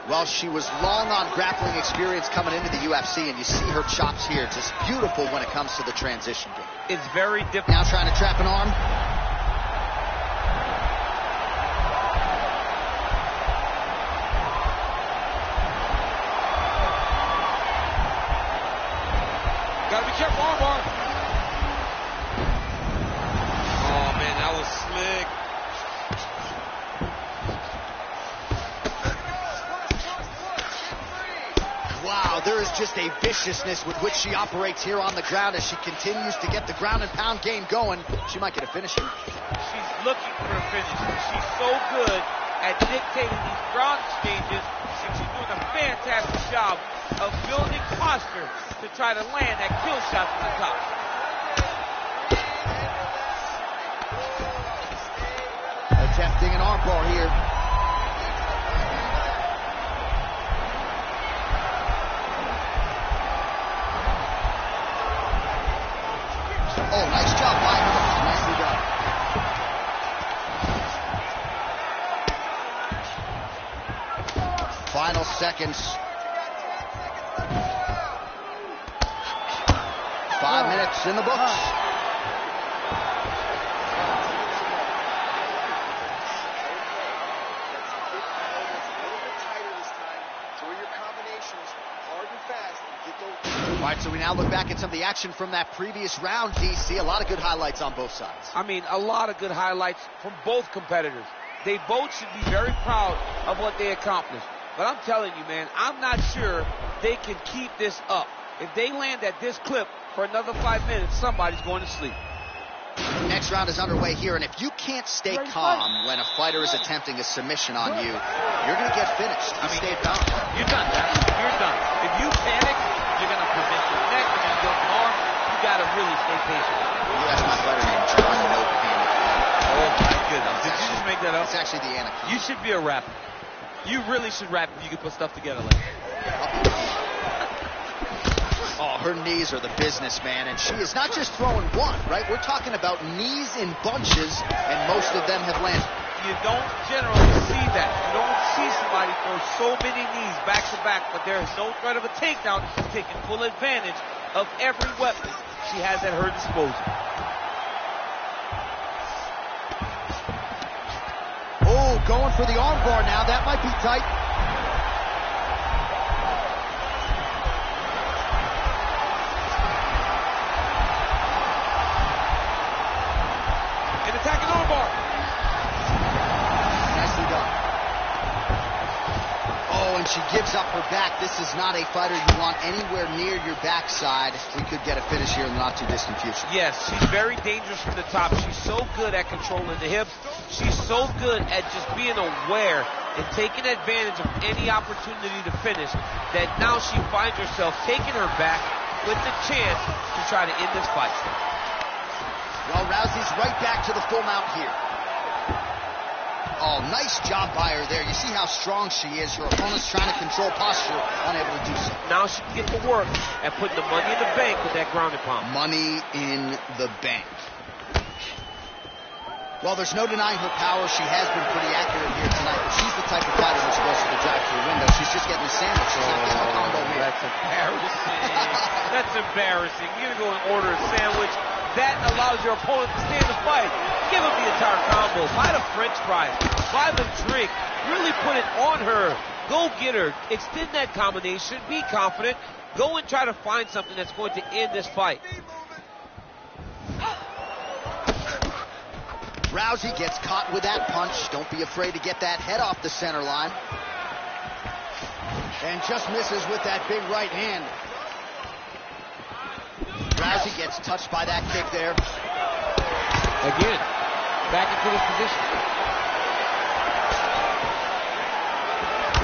Speaker 1: Well, she was long on grappling experience coming into the UFC, and you see her chops here, just beautiful when it comes to the transition game.
Speaker 2: It's very difficult.
Speaker 1: Now trying to trap an arm.
Speaker 4: Gotta be careful, armbar. Oh, man, that was slick.
Speaker 1: Wow, there is just a viciousness with which she operates here on the ground as she continues to get the ground and pound game going. She might get a finish here.
Speaker 2: She's looking for a finish. She's so good at dictating these ground exchanges, and she's doing a fantastic job of building posture to try to land that kill shot from the top.
Speaker 1: Attempting an armbar here. Oh, nice job by her. Nicely done. Final seconds. 5 minutes in the books. All right, so we now look back at some of the action from that previous round, DC. A lot of good highlights on both sides.
Speaker 2: I mean, a lot of good highlights from both competitors. They both should be very proud of what they accomplished. But I'm telling you, man, I'm not sure they can keep this up. If they land at this clip for another 5 minutes, somebody's going to sleep.
Speaker 1: Next round is underway here, and if you can't stay calm when a fighter is attempting a submission on you, you're going to get finished. I mean, stay calm.
Speaker 2: You're done, man. You're done. If you panic, you're going to prevent your neck, you're going to go arm. You got to really stay patient.
Speaker 1: You asked my fighter name, John No Panic.
Speaker 2: Oh, my goodness. Did you just make that up?
Speaker 1: It's actually the Anaconda.
Speaker 2: You should be a rapper. You really should rap if you could put stuff together like that.
Speaker 1: Oh, her knees are the business, man, and she is not just throwing one, right? We're talking about knees in bunches, and most of them have landed.
Speaker 2: You don't generally see that. You don't see somebody throw so many knees back to back, but there is no threat of a takedown. She's taking full advantage of every weapon she has at her disposal.
Speaker 1: Oh, going for the armbar now. That might be tight.
Speaker 4: And attacking armbar.
Speaker 1: Nicely done. Oh, and she gives up her back. This is not a fighter you want anywhere near your backside. We could get a finish here in the not-too-distant future.
Speaker 2: Yes, she's very dangerous from the top. She's so good at controlling the hips. She's so good at just being aware and taking advantage of any opportunity to finish that now she finds herself taking her back with the chance to try to end this fight.
Speaker 1: Well, Rousey's right back to the full mount here. Oh, nice job by her there. You see how strong she is. Her opponent's trying to control posture, unable to do so.
Speaker 2: Now she can get to work and put the money in the bank with that ground and pound.
Speaker 1: Money in the bank. Well, there's no denying her power. She has been pretty accurate here tonight. But she's the type of fighter who's supposed to drive through a window. She's just getting a sandwich. She's not getting a combo meal.
Speaker 2: That's embarrassing. That's embarrassing. You're going to go and order a sandwich. That allows your opponent to stay in the fight. Give him the entire combo. Buy the French fries. Buy the drink. Really put it on her. Go get her. Extend that combination. Be confident. Go and try to find something that's going to end this fight.
Speaker 1: Rousey gets caught with that punch. Don't be afraid to get that head off the center line. And just misses with that big right hand. Rousey gets touched by that kick there.
Speaker 2: Again, back into this position.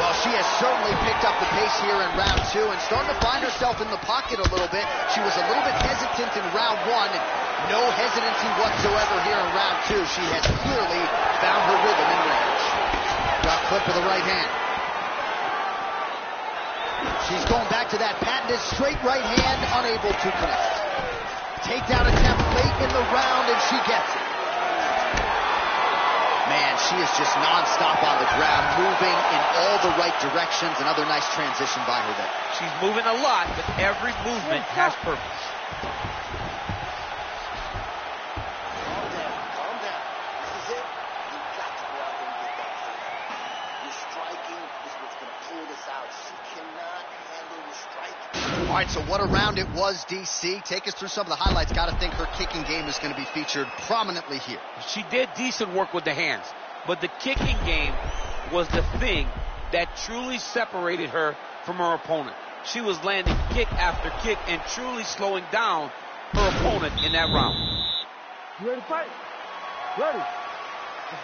Speaker 1: Well, she has certainly picked up the pace here in round 2 and starting to find herself in the pocket a little bit. She was a little bit hesitant in round 1. No hesitancy whatsoever here in round 2. She has clearly found her rhythm in range. Got clip with the right hand. She's going back to that patented straight right hand, unable to connect. Takedown attempt late in the round, and she gets it. Man, she is just nonstop on the ground, moving in all the right directions. Another nice transition by her there.
Speaker 2: She's moving a lot, but every movement has purpose.
Speaker 5: Calm down. This is it. You've got to go out there and get that takedown. Your striking is what's going to pull this out. She cannot handle your striking.
Speaker 1: All right, so what a round it was, DC. Take us through some of the highlights. Got to think her kicking game is going to be featured prominently here.
Speaker 2: She did decent work with the hands, but the kicking game was the thing that truly separated her from her opponent. She was landing kick after kick and truly slowing down her opponent in that round.
Speaker 6: You ready to fight? Ready.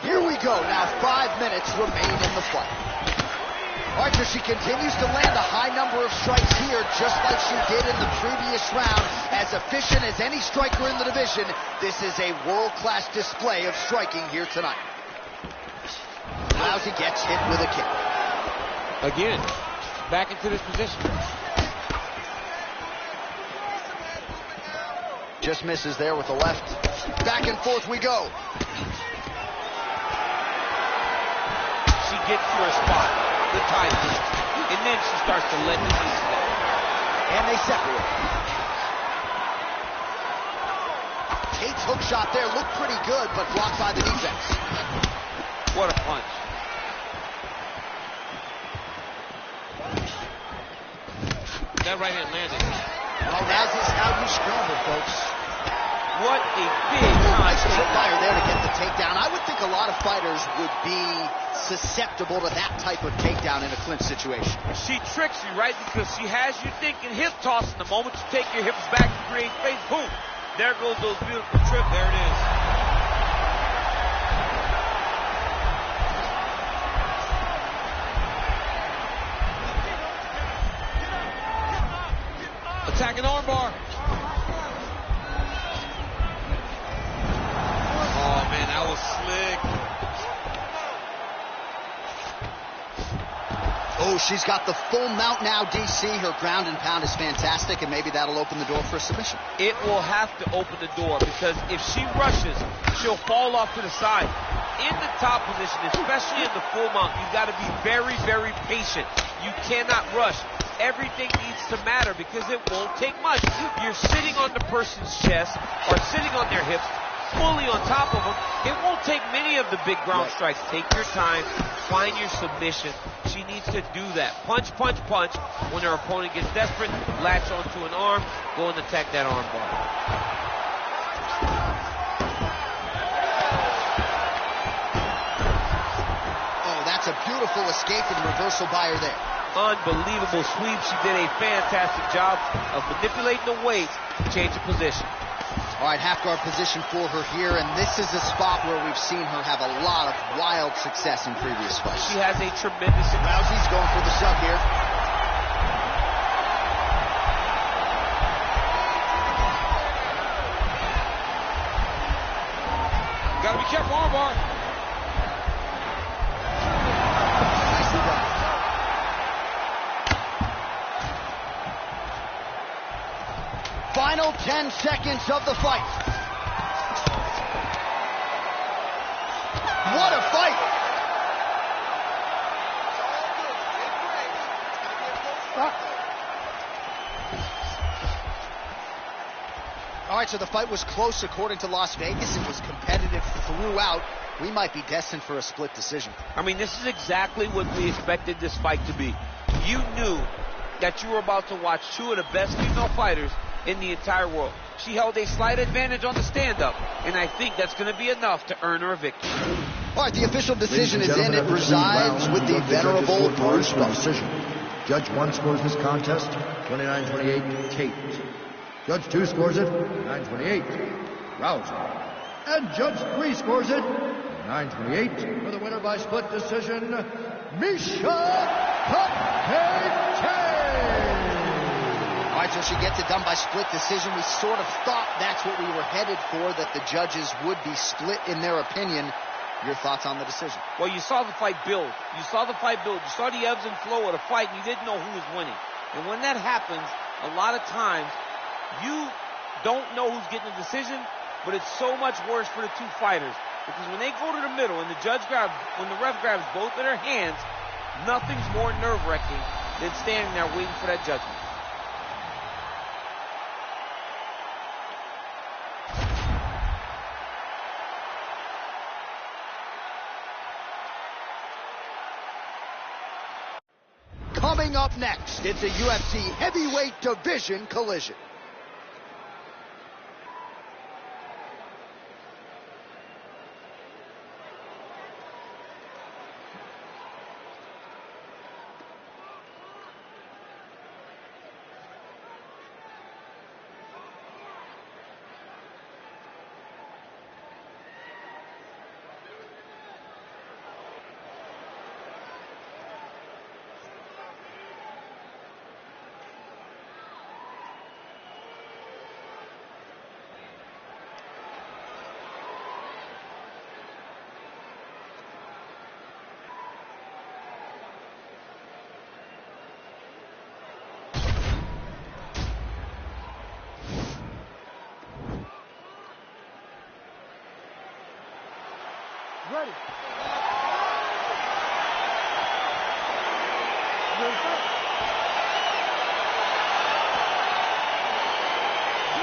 Speaker 1: Here we go. Now 5 minutes remain in the fight. Archer, she continues to land a high number of strikes here, just like she did in the previous round. As efficient as any striker in the division, this is a world-class display of striking here tonight. Rousey gets hit with a kick.
Speaker 2: Again, back into this position.
Speaker 1: Just misses there with the left. Back and forth we go.
Speaker 2: She gets to her spot. The time, and then she starts to let the knees down.
Speaker 1: And they separate. Kate's hook shot there looked pretty good, but blocked by the defense.
Speaker 2: What a punch. That right hand landed.
Speaker 1: Well, that is how you scramble, folks.
Speaker 2: What a big
Speaker 1: Nice
Speaker 2: punch.
Speaker 1: hit by her there to get the takedown. I would think a lot of fighters would be susceptible to that type of takedown in a clinch situation.
Speaker 2: She tricks you, right? Because she has you thinking hip toss, and the moment you take your hips back and create space, boom, there goes those beautiful trips. There it is. Attacking armbar. Oh, man, that was slick.
Speaker 1: Oh, she's got the full mount now, DC. Her ground and pound is fantastic, and maybe that'll open the door for a submission.
Speaker 2: It will have to open the door, because if she rushes, she'll fall off to the side. In the top position, especially in the full mount, you've got to be very, very patient. You cannot rush. Everything needs to matter, because it won't take much. You're sitting on the person's chest or sitting on their hips, fully on top of them. It won't take many of the big ground strikes. Take your time, find your submission. She needs to do that. Punch, punch, punch. When her opponent gets desperate, latch onto an arm, go and attack that arm bar.
Speaker 1: Oh, that's a beautiful escape and reversal by her there.
Speaker 2: Unbelievable sweep. She did a fantastic job of manipulating the weight to change the position.
Speaker 1: All right, half guard position for her here, and this is a spot where we've seen her have a lot of wild success in previous fights.
Speaker 2: She has a tremendous...
Speaker 1: Rousey's going for the sub here.
Speaker 4: Gotta be careful, armbar.
Speaker 1: Nicely done. Final 10 seconds of the fight. What a fight! All right, so the fight was close according to Las Vegas. It was competitive throughout. We might be destined for a split decision.
Speaker 2: I mean, this is exactly what we expected this fight to be. You knew that you were about to watch two of the best female fighters in the entire world. She held a slight advantage on the stand-up, and I think that's going to be enough to earn her a victory.
Speaker 1: All right, the official decision is in. It resides with the venerable Bruce Buffer.
Speaker 3: Judge 1 scores this contest 29-28 Tate. Judge 2 scores it 9-28 Rouser. And Judge 3 scores it 9-28 for the winner by split decision, Miesha Tate.
Speaker 1: All right, so she gets it done by split decision. We sort of thought that's what we were headed for, that the judges would be split in their opinion. Your thoughts on the decision?
Speaker 2: Well, you saw the fight build. You saw the fight build. You saw the ebbs and flow of the fight, and you didn't know who was winning. And when that happens, a lot of times, you don't know who's getting the decision, but it's so much worse for the two fighters. Because when they go to the middle and when the ref grabs both of their hands, nothing's more nerve-wracking than standing there waiting for that judgment.
Speaker 1: Coming up next, it's a UFC heavyweight division collision.
Speaker 6: Ready.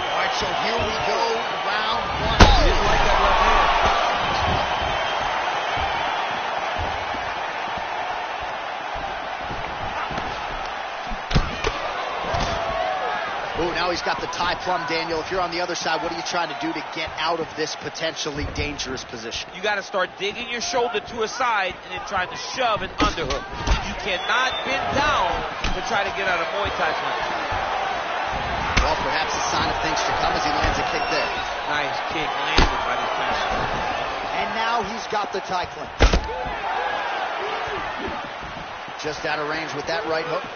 Speaker 1: All right, so here we go, round one.
Speaker 2: Didn't like that left hand.
Speaker 1: Oh, now he's got the tie plum, Daniel. If you're on the other side, what are you trying to do to get out of this potentially dangerous position?
Speaker 2: You got to start digging your shoulder to a side and then trying to shove and underhook. You cannot bend down to try to get out of Muay Thai punch.
Speaker 1: Well, perhaps a sign of things to come as he lands a kick there.
Speaker 2: Nice kick landed by the fence.
Speaker 1: And now he's got the tie clinch. Just out of range with that right hook.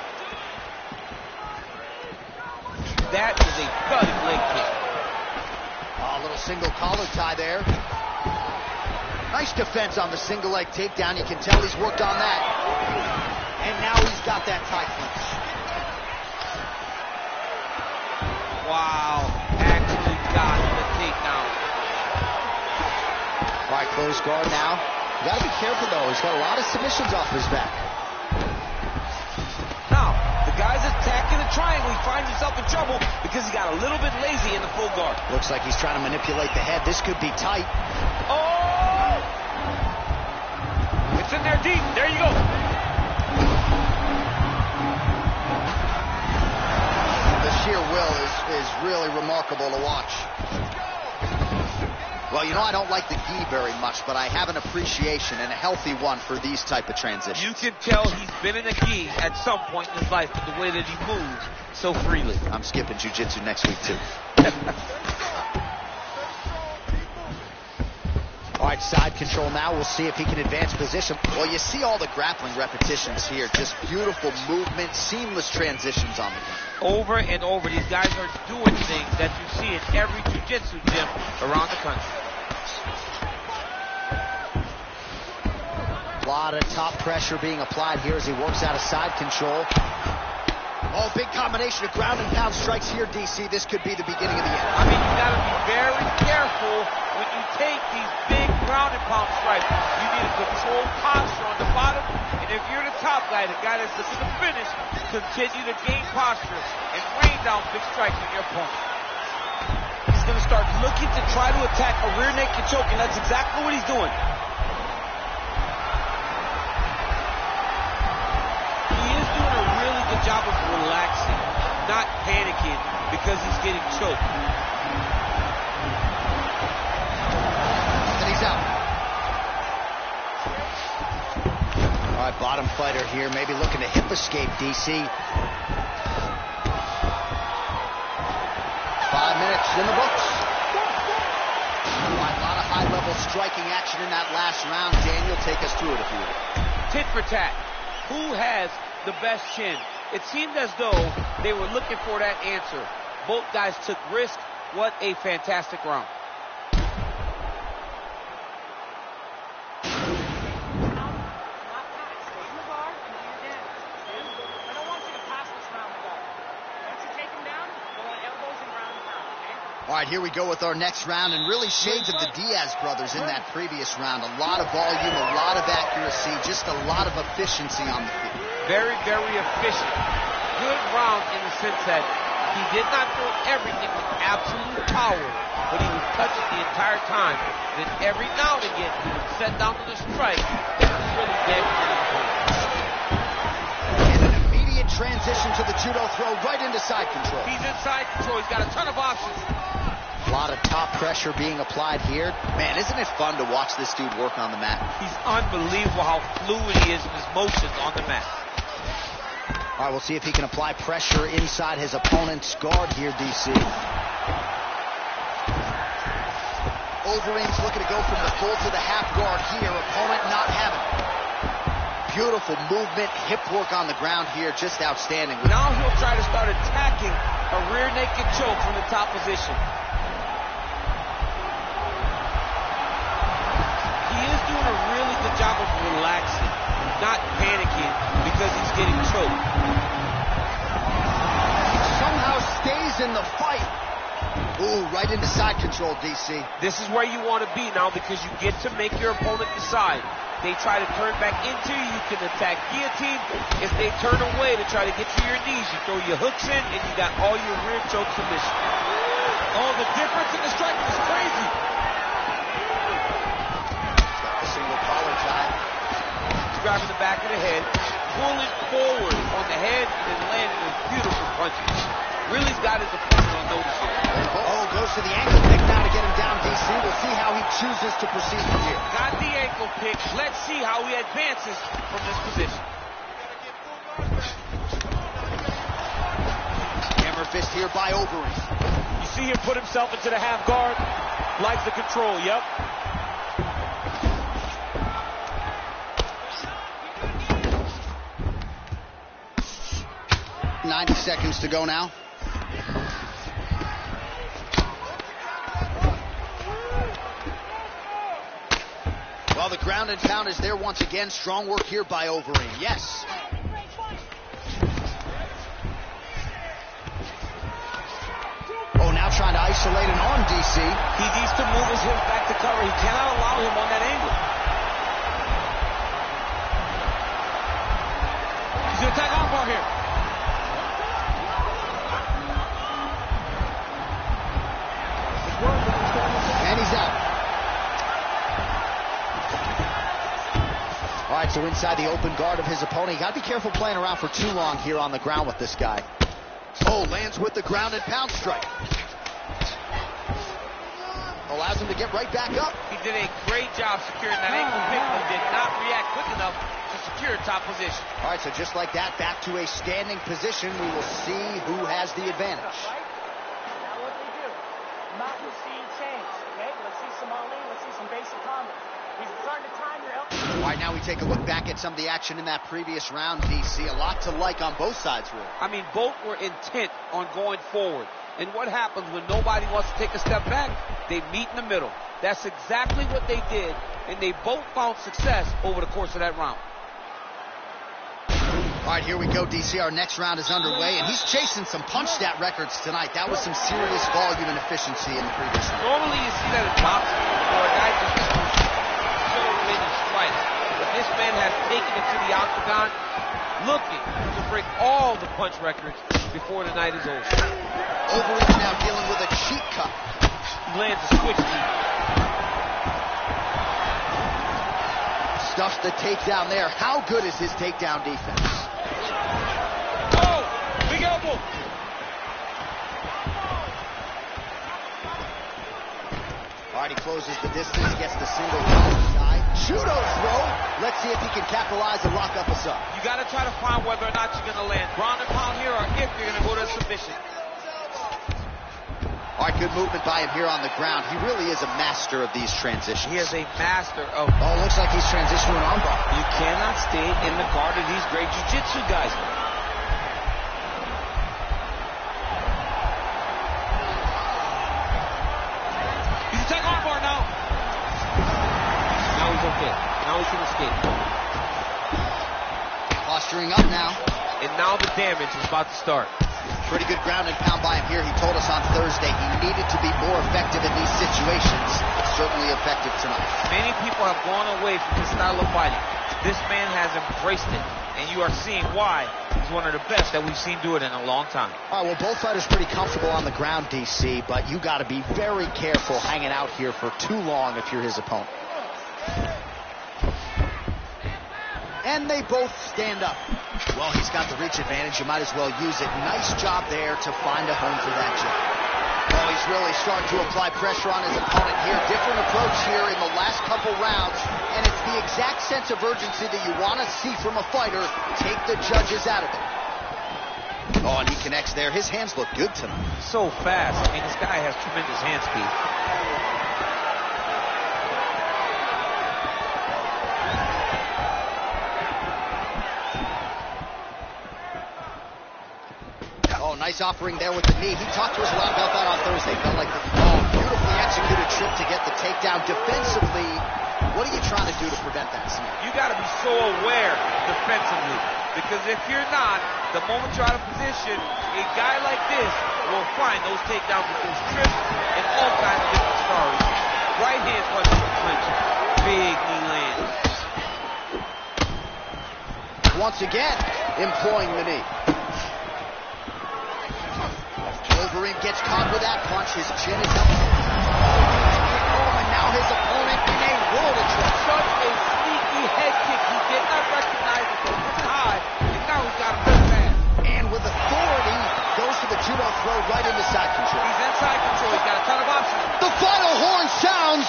Speaker 2: That is a thudding leg kick.
Speaker 1: Oh, a little single collar tie there. Nice defense on the single leg takedown. You can tell he's worked on that. And now he's got that tie clinch.
Speaker 2: Wow, actually got the takedown.
Speaker 1: All right, close guard now. You got to be careful, though. He's got a lot of submissions off his back.
Speaker 4: Now, the guy's attacking the triangle. He finds himself in trouble because he got a little bit lazy in the full guard.
Speaker 1: Looks like he's trying to manipulate the head. This could be tight.
Speaker 2: Oh! It's in there deep. There you go.
Speaker 1: The sheer will is really remarkable to watch. Well, you know, I don't like the gi very much, but I have an appreciation, and a healthy one, for these type of transitions.
Speaker 2: You can tell he's been in a gi at some point in his life with the way that he moves so freely.
Speaker 1: I'm skipping jiu-jitsu next week, too. All right, side control now. We'll see if he can advance position. Well, you see all the grappling repetitions here. Just beautiful movement, seamless transitions on the ground.
Speaker 2: Over and over, these guys are doing things that you see in every jiu-jitsu gym around the country.
Speaker 1: lot of top pressure being applied here as he works out of side control. Oh, big combination of ground and pound strikes here, DC. This could be the beginning of the end.
Speaker 2: I mean, you got to be very careful when you take these big ground and pound strikes. You need a controlled posture on the bottom, and if you're the top guy, the guy that's looking to finish, continue to gain posture and rain down big strikes on your opponent.
Speaker 4: He's going to start looking to try to attack a rear naked choke, and that's exactly what he's doing. He is doing a really good job of relaxing, not panicking because he's getting choked.
Speaker 1: And he's out. All right, bottom fighter here, maybe looking to hip escape, DC. 5 minutes in the books. All right, a lot of high-level striking action in that last round. Daniel, take us through it if you would.
Speaker 2: Tit for tat. Who has the best chin? It seemed as though they were looking for that answer. Both guys took risk. What a fantastic round.
Speaker 1: All right, here we go with our next round, and really shades of the Diaz brothers in that previous round. A lot of volume, a lot of accuracy, just a lot of efficiency on the field.
Speaker 2: Very, very efficient. Good round in the sense that he did not throw everything with absolute power, but he was touching the entire time. Then every now and again, he would set down to the strike that was really dead.
Speaker 1: And an immediate transition to the judo throw right into side control.
Speaker 2: He's in side control. He's got a ton of options.
Speaker 1: A lot of top pressure being applied here. Man, isn't it fun to watch this dude work on the mat?
Speaker 2: He's unbelievable how fluid he is in his motions on the mat.
Speaker 1: All right, we'll see if he can apply pressure inside his opponent's guard here, DC. Overeem's looking to go from the full to the half guard here. Opponent not having it. Beautiful movement, hip work on the ground here, just outstanding.
Speaker 2: Now he'll try to start attacking a rear naked choke from the top position. He is doing a really good job of relaxing, not panicking because he's getting choked.
Speaker 1: He somehow stays in the fight. Ooh, right into side control, DC.
Speaker 2: This is where you want to be now because you get to make your opponent decide. They try to turn back into you, you can attack guillotine. If they turn away to try to get to your knees, you throw your hooks in and you got all your rear choke submission.
Speaker 4: Oh, the difference in the striking is crazy.
Speaker 1: Got the single collar tie.
Speaker 2: He's grabbing the back of the head, pulling forward on the head, and then landing with beautiful punches. Really's got his opponent on notice here.
Speaker 1: Oh, goes to the ankle pick now to get him down, DC. We'll see how he chooses to proceed from here.
Speaker 2: Got the ankle pick. Let's see how he advances from this position.
Speaker 1: Hammer fist here by Overeem.
Speaker 4: You see him put himself into the half guard. Likes the control, yep.
Speaker 1: .90 seconds to go now. Well, the ground and pound is there once again. Strong work here by Overeem. Yes. Oh, now trying to isolate an arm, DC.
Speaker 4: He needs to move his hips back to cover. He cannot allow him on that angle. He's going to attack armbar here.
Speaker 1: And he's out. All right, so inside the open guard of his opponent. You got to be careful playing around for too long here on the ground with this guy. Oh, lands with the ground and pound strike. Allows him to get right back up.
Speaker 2: He did a great job securing that ankle pick, but did not react quick enough to secure top position.
Speaker 1: All right, so just like that, back to a standing position. We will see who has the advantage.
Speaker 6: Now what they do, mountain scene change, okay? Let's see some Ali, let's see some basic combat. He's starting to time your elbow.
Speaker 1: All right, now we take a look back at some of the action in that previous round, DC. A lot to like on both sides, really.
Speaker 2: I mean, both were intent on going forward. And what happens when nobody wants to take a step back? They meet in the middle. That's exactly what they did
Speaker 4: and they both found success over the course of that round.
Speaker 1: All right, here we go, DC. Our next round is underway, and he's chasing some punch stat records tonight. That was some serious volume and efficiency in the previous round.
Speaker 4: Normally you see that in boxing, where a guy just shows maybe strike. But this man has taken it to the octagon, looking to break all the punch records before the night is over.
Speaker 1: Overeem now dealing with a cheek cut.
Speaker 4: He lands a switch knee.
Speaker 1: Stuffs the takedown there. How good is his takedown defense?
Speaker 4: Oh, big elbow.
Speaker 1: All right, he closes the distance, gets the single side. Judo throw. Let's see if he can capitalize and lock up a sub.
Speaker 4: You got to try to find whether or not you're going to land ground and pound here or if you're going to go to submission.
Speaker 1: All right, good movement by him here on the ground. He really is a master of these transitions.
Speaker 4: He is a master of...
Speaker 1: Oh, looks like he's transitioning an armbar.
Speaker 4: You cannot stay in the guard of these great jiu-jitsu guys. He's attacking armbar now. Now he's okay. Now he can escape.
Speaker 1: Posturing up now.
Speaker 4: And now the damage is about to start.
Speaker 1: Pretty good ground and pound by him here. He told us on Thursday he needed to be more effective in these situations. Certainly effective tonight.
Speaker 4: Many people have gone away from this style of fighting. This man has embraced it, and you are seeing why he's one of the best that we've seen do it in a long time.
Speaker 1: All right, well, both fighters pretty comfortable on the ground, DC, but you got to be very careful hanging out here for too long if you're his opponent. And they both stand up. Well, he's got the reach advantage. You might as well use it. Nice job there to find a home for that jab. Oh, he's really starting to apply pressure on his opponent here. Different approach here in the last couple rounds. And it's the exact sense of urgency that you want to see from a fighter. Take the judges out of it. Oh, and he connects there. His hands look good tonight.
Speaker 4: So fast. I mean, this guy has tremendous hand speed.
Speaker 1: Nice offering there with the knee. He talked to us a lot about that on Thursday. Felt like beautifully executed trip to get the takedown. Defensively, what are you trying to do to prevent that?
Speaker 4: You got to be so aware defensively, because if you're not, the moment you're out of position, a guy like this will find those takedowns with those trips and all kinds of different stories. Right hand punch to the clinch. Big knee lands.
Speaker 1: Once again, employing the knee. Overeem gets caught with that punch. His chin is up. And now his opponent in a world of trouble.
Speaker 4: Such a sneaky head kick. He did not recognize it from high, and now he's got him very bad.
Speaker 1: And with authority, goes to the judo throw right into side control.
Speaker 4: He's in side control. He's got a ton of options.
Speaker 1: The final horn sounds.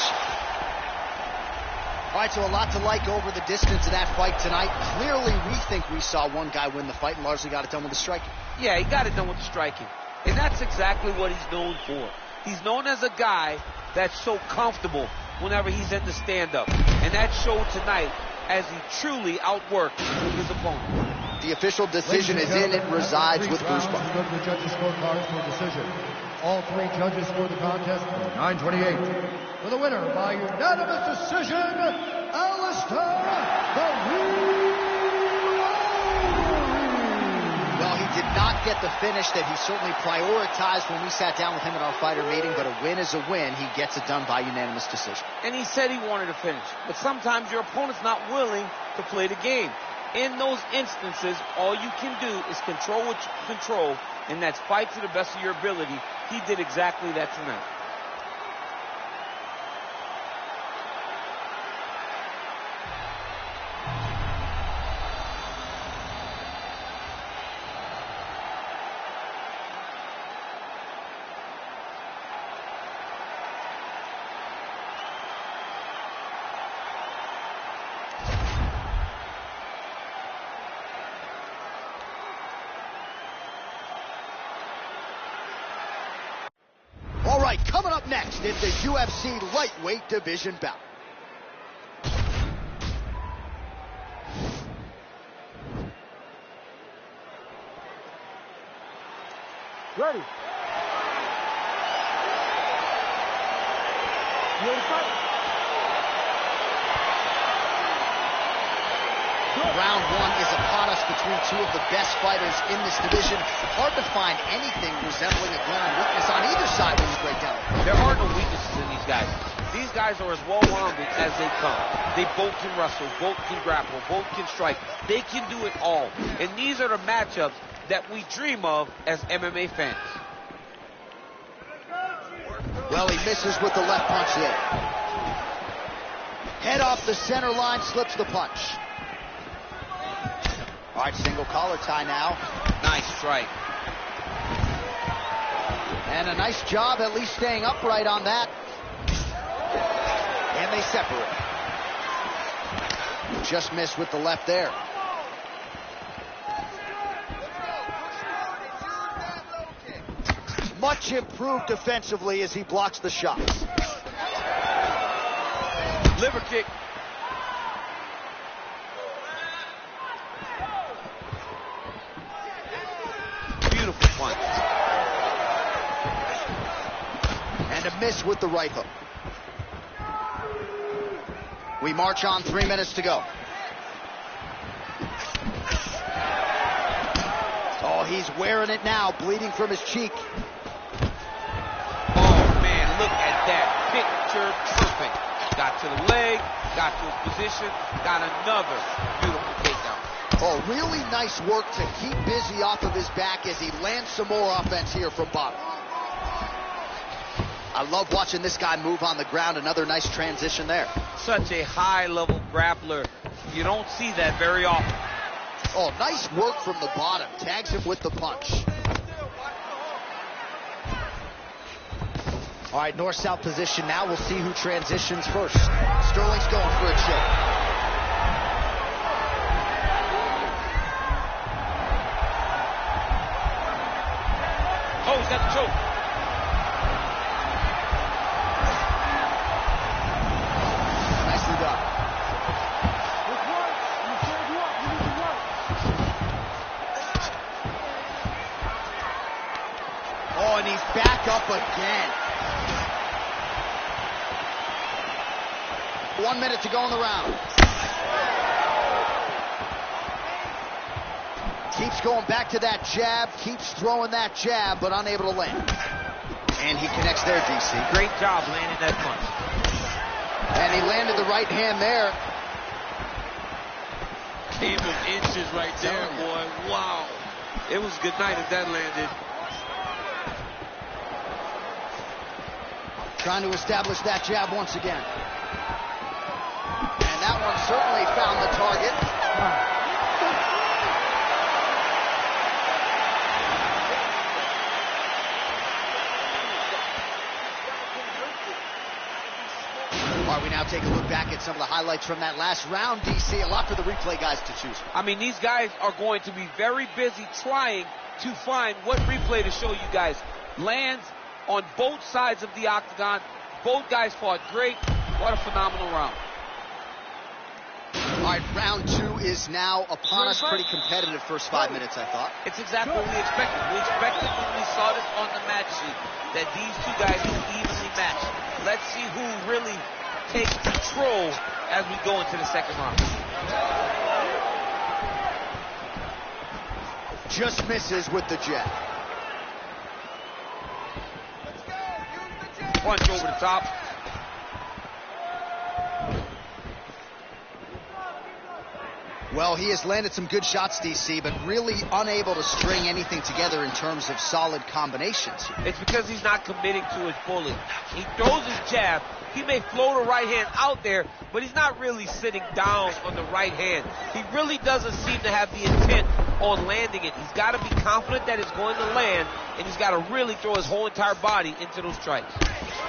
Speaker 1: All right, so a lot to like over the distance of that fight tonight. Clearly, we think we saw one guy win the fight and largely got it done with the striking.
Speaker 4: Yeah, he got it done with the striking. And that's exactly what he's known for. He's known as a guy that's so comfortable whenever he's in the stand-up. And that showed tonight as he truly outworked his opponent.
Speaker 1: The official decision is in. It resides with Bruce Buffer.
Speaker 3: Go to the judges' scorecards for decision. All three judges scored the contest 9-28. For the winner by unanimous decision, Alistair "The
Speaker 1: Well, he did not get the finish that he certainly prioritized when we sat down with him at our fighter meeting, but a win is a win. He gets it done by unanimous decision.
Speaker 4: And he said he wanted to finish. But sometimes your opponent's not willing to play the game. In those instances, all you can do is control what you can control, and that's fight to the best of your ability. He did exactly that tonight.
Speaker 1: All right, coming up next is the UFC lightweight division bout.
Speaker 6: Ready. You ready to fight?
Speaker 1: Round one is upon us between two of the best fighters in this division. Hard to find anything resembling a glaring weakness on either side when you break down.
Speaker 2: There are no weaknesses in these guys. These guys are as well-rounded as they come. They both can wrestle, both can grapple, both can strike. They can do it all. And these are the matchups that we dream of as MMA fans.
Speaker 1: Well, he misses with the left punch there. Head off the center line, slips the punch. All right, single collar tie now.
Speaker 2: Nice strike.
Speaker 1: And a nice job at least staying upright on that. And they separate. Just missed with the left there. Much improved defensively as he blocks the shots.
Speaker 2: Liver kick. Beautiful punch.
Speaker 1: And a miss with the right hook. We march on, 3 minutes to go. Oh, he's wearing it now, bleeding from his cheek.
Speaker 2: Oh, man, look at that. Picture perfect. Got to the leg, got to his position, got another beautiful takedown.
Speaker 1: Oh, really nice work to keep busy off of his back as he lands some more offense here from bottom. I love watching this guy move on the ground. Another nice transition there.
Speaker 2: Such a high-level grappler. You don't see that very often.
Speaker 1: Oh, nice work from the bottom. Tags him with the punch. All right, north-south position now. We'll see who transitions first. Sterling's going for a choke.
Speaker 2: Oh, he's got the choke.
Speaker 1: Nicely done. Oh, and he's back up again. 1 minute to go in the round. Keeps going back to that jab, keeps throwing that jab, but unable to land. And he connects there, DC.
Speaker 2: Great job landing that punch.
Speaker 1: And he landed the right hand there.
Speaker 2: Game of inches right there, boy. Wow. It was a good night if that landed.
Speaker 1: Trying to establish that jab once again. And that one certainly found the target. All right, we now take a look back at some of the highlights from that last round, DC. A lot for the replay guys to choose from.
Speaker 2: I mean, these guys are going to be very busy trying to find what replay to show you guys. Lands on both sides of the octagon. Both guys fought great. What a phenomenal round.
Speaker 1: All right, round two is now upon us. Pretty competitive first 5 minutes, I thought.
Speaker 2: It's exactly what we expected. We expected when we saw this on the match sheet that these two guys would evenly match. Let's see who really takes control as we go into the second round.
Speaker 1: Just misses with the jab.
Speaker 2: Punch over the top.
Speaker 1: Well, he has landed some good shots, DC, but really unable to string anything together in terms of solid combinations.
Speaker 2: It's because he's not committing to it fully. He throws his jab. He may float a right hand out there, but he's not really sitting down on the right hand. He really doesn't seem to have the intent on landing it. He's got to be confident that it's going to land, and he's got to really throw his whole entire body into those strikes.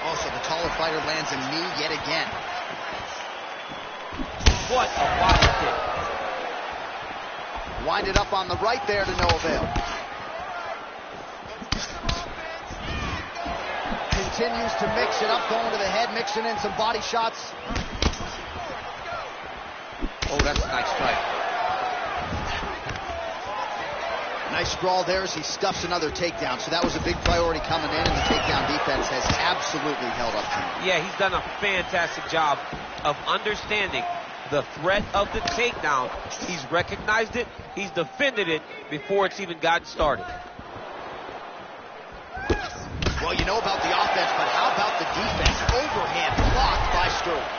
Speaker 1: Also, the taller fighter lands a knee yet again.
Speaker 2: What a body kick.
Speaker 1: Winded up on the right there to no avail. Continues to mix it up, going to the head, mixing in some body shots.
Speaker 2: Oh, that's a nice strike.
Speaker 1: Nice sprawl there as he stuffs another takedown. So that was a big priority coming in, and the takedown defense has absolutely held up to him.
Speaker 2: Yeah, he's done a fantastic job of understanding the threat of the takedown. He's recognized it. He's defended it before it's even gotten started.
Speaker 1: Well, you know about the offense, but how about the defense? Overhand blocked by Sterling.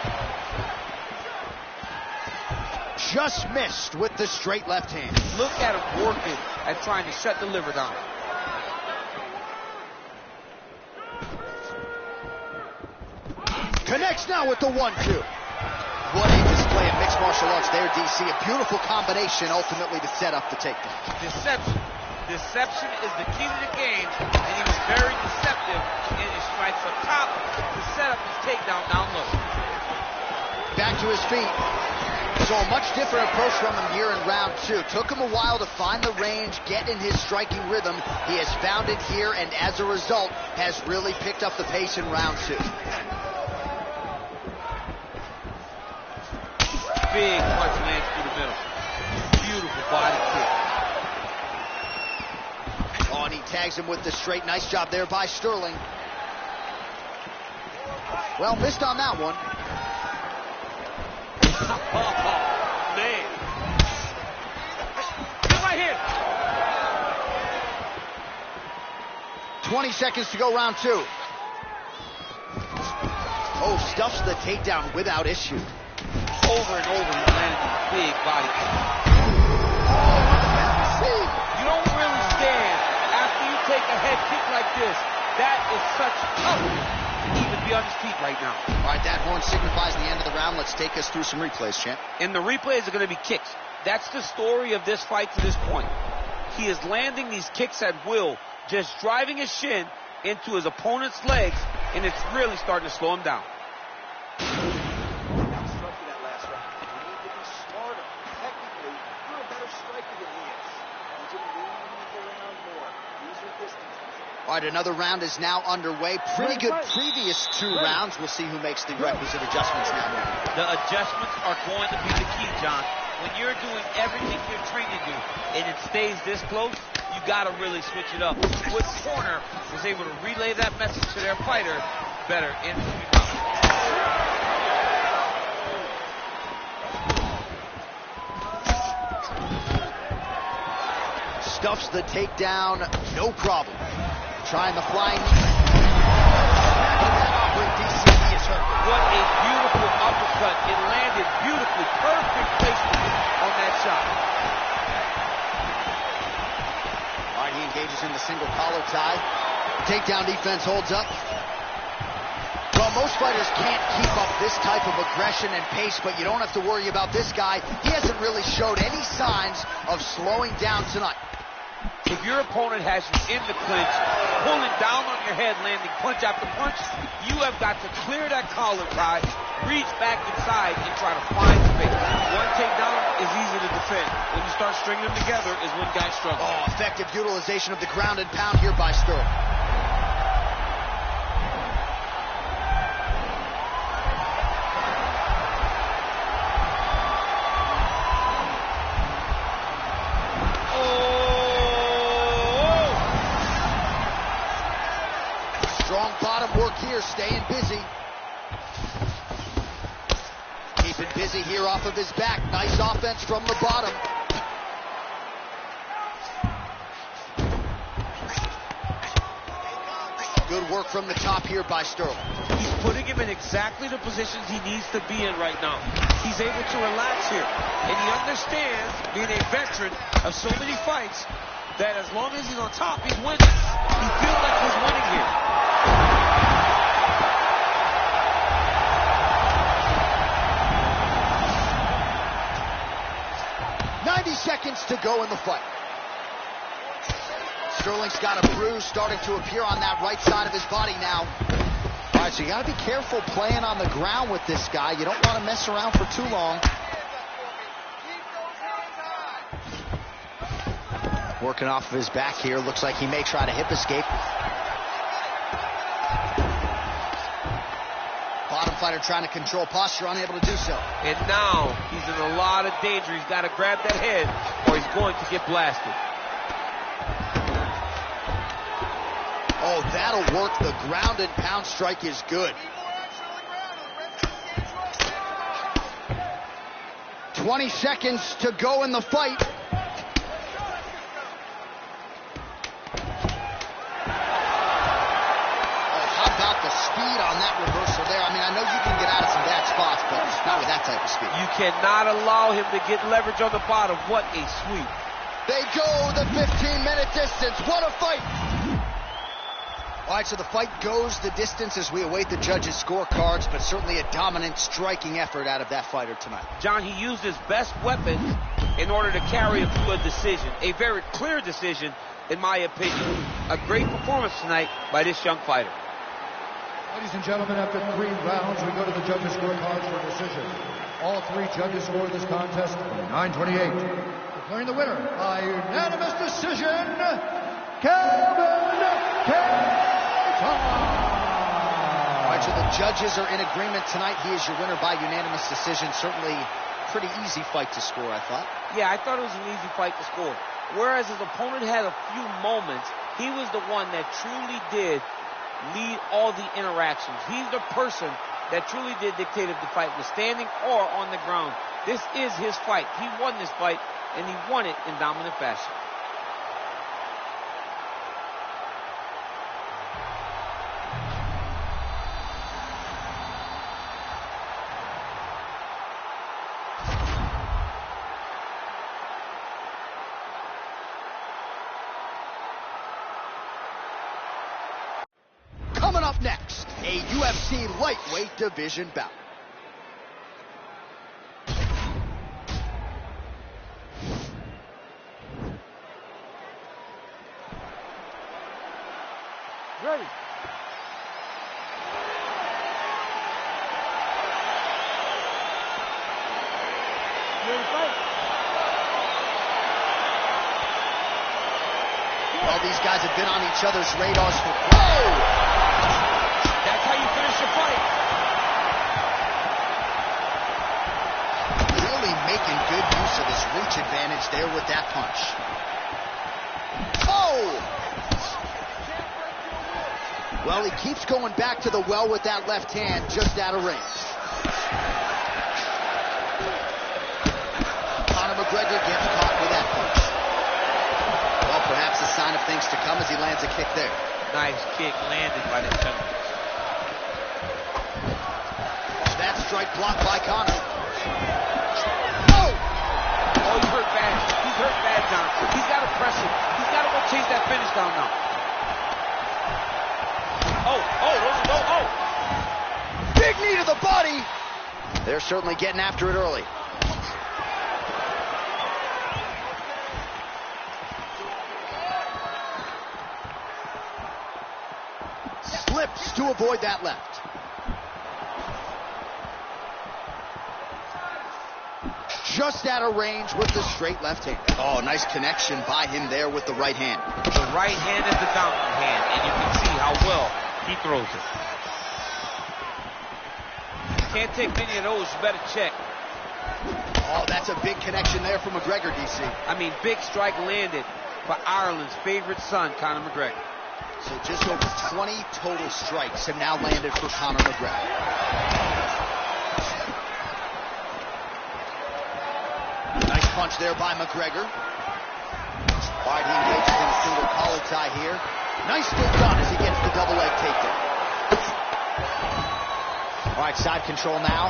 Speaker 1: Just missed with the straight left hand.
Speaker 2: Look at him working at trying to shut the liver down.
Speaker 1: Connects now with the 1-2. What a display of mixed martial arts there, DC. A beautiful combination ultimately to set up the takedown.
Speaker 4: Deception. Deception is the key to the game, and he was very deceptive in his strikes up top to set up his takedown down low.
Speaker 1: Back to his feet. So a much different approach from him here in round 2. Took him a while to find the range, get in his striking rhythm. He has found it here, and as a result, has really picked up the pace in round 2.
Speaker 2: Big punch lands through the middle. Beautiful body kick.
Speaker 1: Oh, and he tags him with the straight. Nice job there by Sterling. Well, missed on that one.
Speaker 2: Oh, man. Get right here.
Speaker 1: 20 seconds to go, round 2. Oh, stuffs the takedown without issue.
Speaker 2: Over and over, he's landing these big body kicks. You don't really stand after you take a head kick like this. That is such tough to even be on his feet right now.
Speaker 1: All right, that horn signifies the end of the round. Let's take us through some replays, champ.
Speaker 2: And the replays are going to be kicks. That's the story of this fight to this point. He is landing these kicks at will, just driving his shin into his opponent's legs, and it's really starting to slow him down. All right, another round is now underway. Pretty good previous 2 rounds. We'll see who makes the requisite adjustments now. The adjustments are going to be the key, John. When you're doing everything you're trained to do and it stays this close, you got to really switch it up. Which corner was able to relay that message to their fighter better in the round.
Speaker 1: Stuffs the takedown, no problem. Trying the flying knee.
Speaker 2: What a beautiful uppercut. It landed beautifully. Perfect placement on that shot.
Speaker 1: All right, he engages in the single collar tie. Takedown defense holds up. Well, most fighters can't keep up this type of aggression and pace, but you don't have to worry about this guy. He hasn't really showed any signs of slowing down tonight.
Speaker 2: If your opponent has you in the clinch, pulling down on your head, landing punch after punch, you have got to clear that collar tie, reach back inside, and try to find space. One takedown is easy to defend. When you start stringing them together is when guys struggle.
Speaker 1: Oh, effective utilization of the ground and pound here by Sterling. Strong bottom work here, staying busy. Keeping busy here off of his back. Nice offense from the bottom. Good work from the top here by Sterling.
Speaker 2: He's putting him in exactly the positions he needs to be in right now. He's able to relax here. And he understands, being a veteran of so many fights, that as long as he's on top, he's winning. He feels like he's winning here.
Speaker 1: 90 seconds to go in the fight. Sterling's got a bruise starting to appear on that right side of his body now. All right, so you got to be careful playing on the ground with this guy. You don't want to mess around for too long. Working off of his back here. Looks like he may try to hip escape. Bottom fighter trying to control posture, unable to do so.
Speaker 2: And now he's in a lot of danger. He's got to grab that head or he's going to get blasted.
Speaker 1: Oh, that'll work. The ground and pound strike is good. 20 seconds to go in the fight. How about the speed on that reversal there? I mean, I know you can get out of some bad spots, but not with that type of speed.
Speaker 2: You cannot allow him to get leverage on the bottom. What a sweep.
Speaker 1: They go the 15-minute distance. What a fight. All right, so the fight goes the distance as we await the judges' scorecards, but certainly a dominant striking effort out of that fighter tonight.
Speaker 2: John, he used his best weapons in order to carry him to a decision. A very clear decision, in my opinion. A great performance tonight by this young fighter.
Speaker 3: Ladies and gentlemen, after 3 rounds, we go to the judges' scorecards for decision. All 3 judges scored this contest 9-28. Declaring the winner by unanimous decision, Calvin Cater.
Speaker 1: All right, so the judges are in agreement tonight. He is your winner by unanimous decision. Certainly pretty easy fight to score, I thought.
Speaker 2: Yeah, I thought it was an easy fight to score. Whereas his opponent had a few moments, he was the one that truly did lead all the interactions. He's the person that truly did dictate if the fight was standing or on the ground. This is his fight. He won this fight, and he won it in dominant fashion.
Speaker 1: Coming up next, a UFC lightweight division bout.
Speaker 6: Ready. Ready to fight?
Speaker 1: Well, these guys have been on each other's radars for... Whoa!
Speaker 2: That's how you finish the fight.
Speaker 1: Really making good use of his reach advantage there with that punch. Oh! Well, he keeps going back to the well with that left hand, just out of range. Conor McGregor gets caught with that punch. Well, perhaps a sign of things to come as he lands a kick there.
Speaker 2: Nice kick landed by the gentleman.
Speaker 1: That strike blocked by Conor. Oh!
Speaker 2: Oh, he's hurt bad. He's hurt bad, John. He's got to press him. He's got to go chase that finish down now.
Speaker 1: Big knee to the body. They're certainly getting after it early. Slips to avoid that left. Just out of range with the straight left hand. Oh, nice connection by him there with the right hand.
Speaker 2: The right hand is the dominant hand, and you can see how well he throws it. Can't take many of those, you better check.
Speaker 1: Oh, that's a big connection there from McGregor, DC.
Speaker 2: I mean, big strike landed by Ireland's favorite son, Conor McGregor.
Speaker 1: So just over 20 total strikes have now landed for Conor McGregor. Nice punch there by McGregor. All right, he engages in a single collar tie here. Nicely done as he gets the double leg takedown. All right, side control now.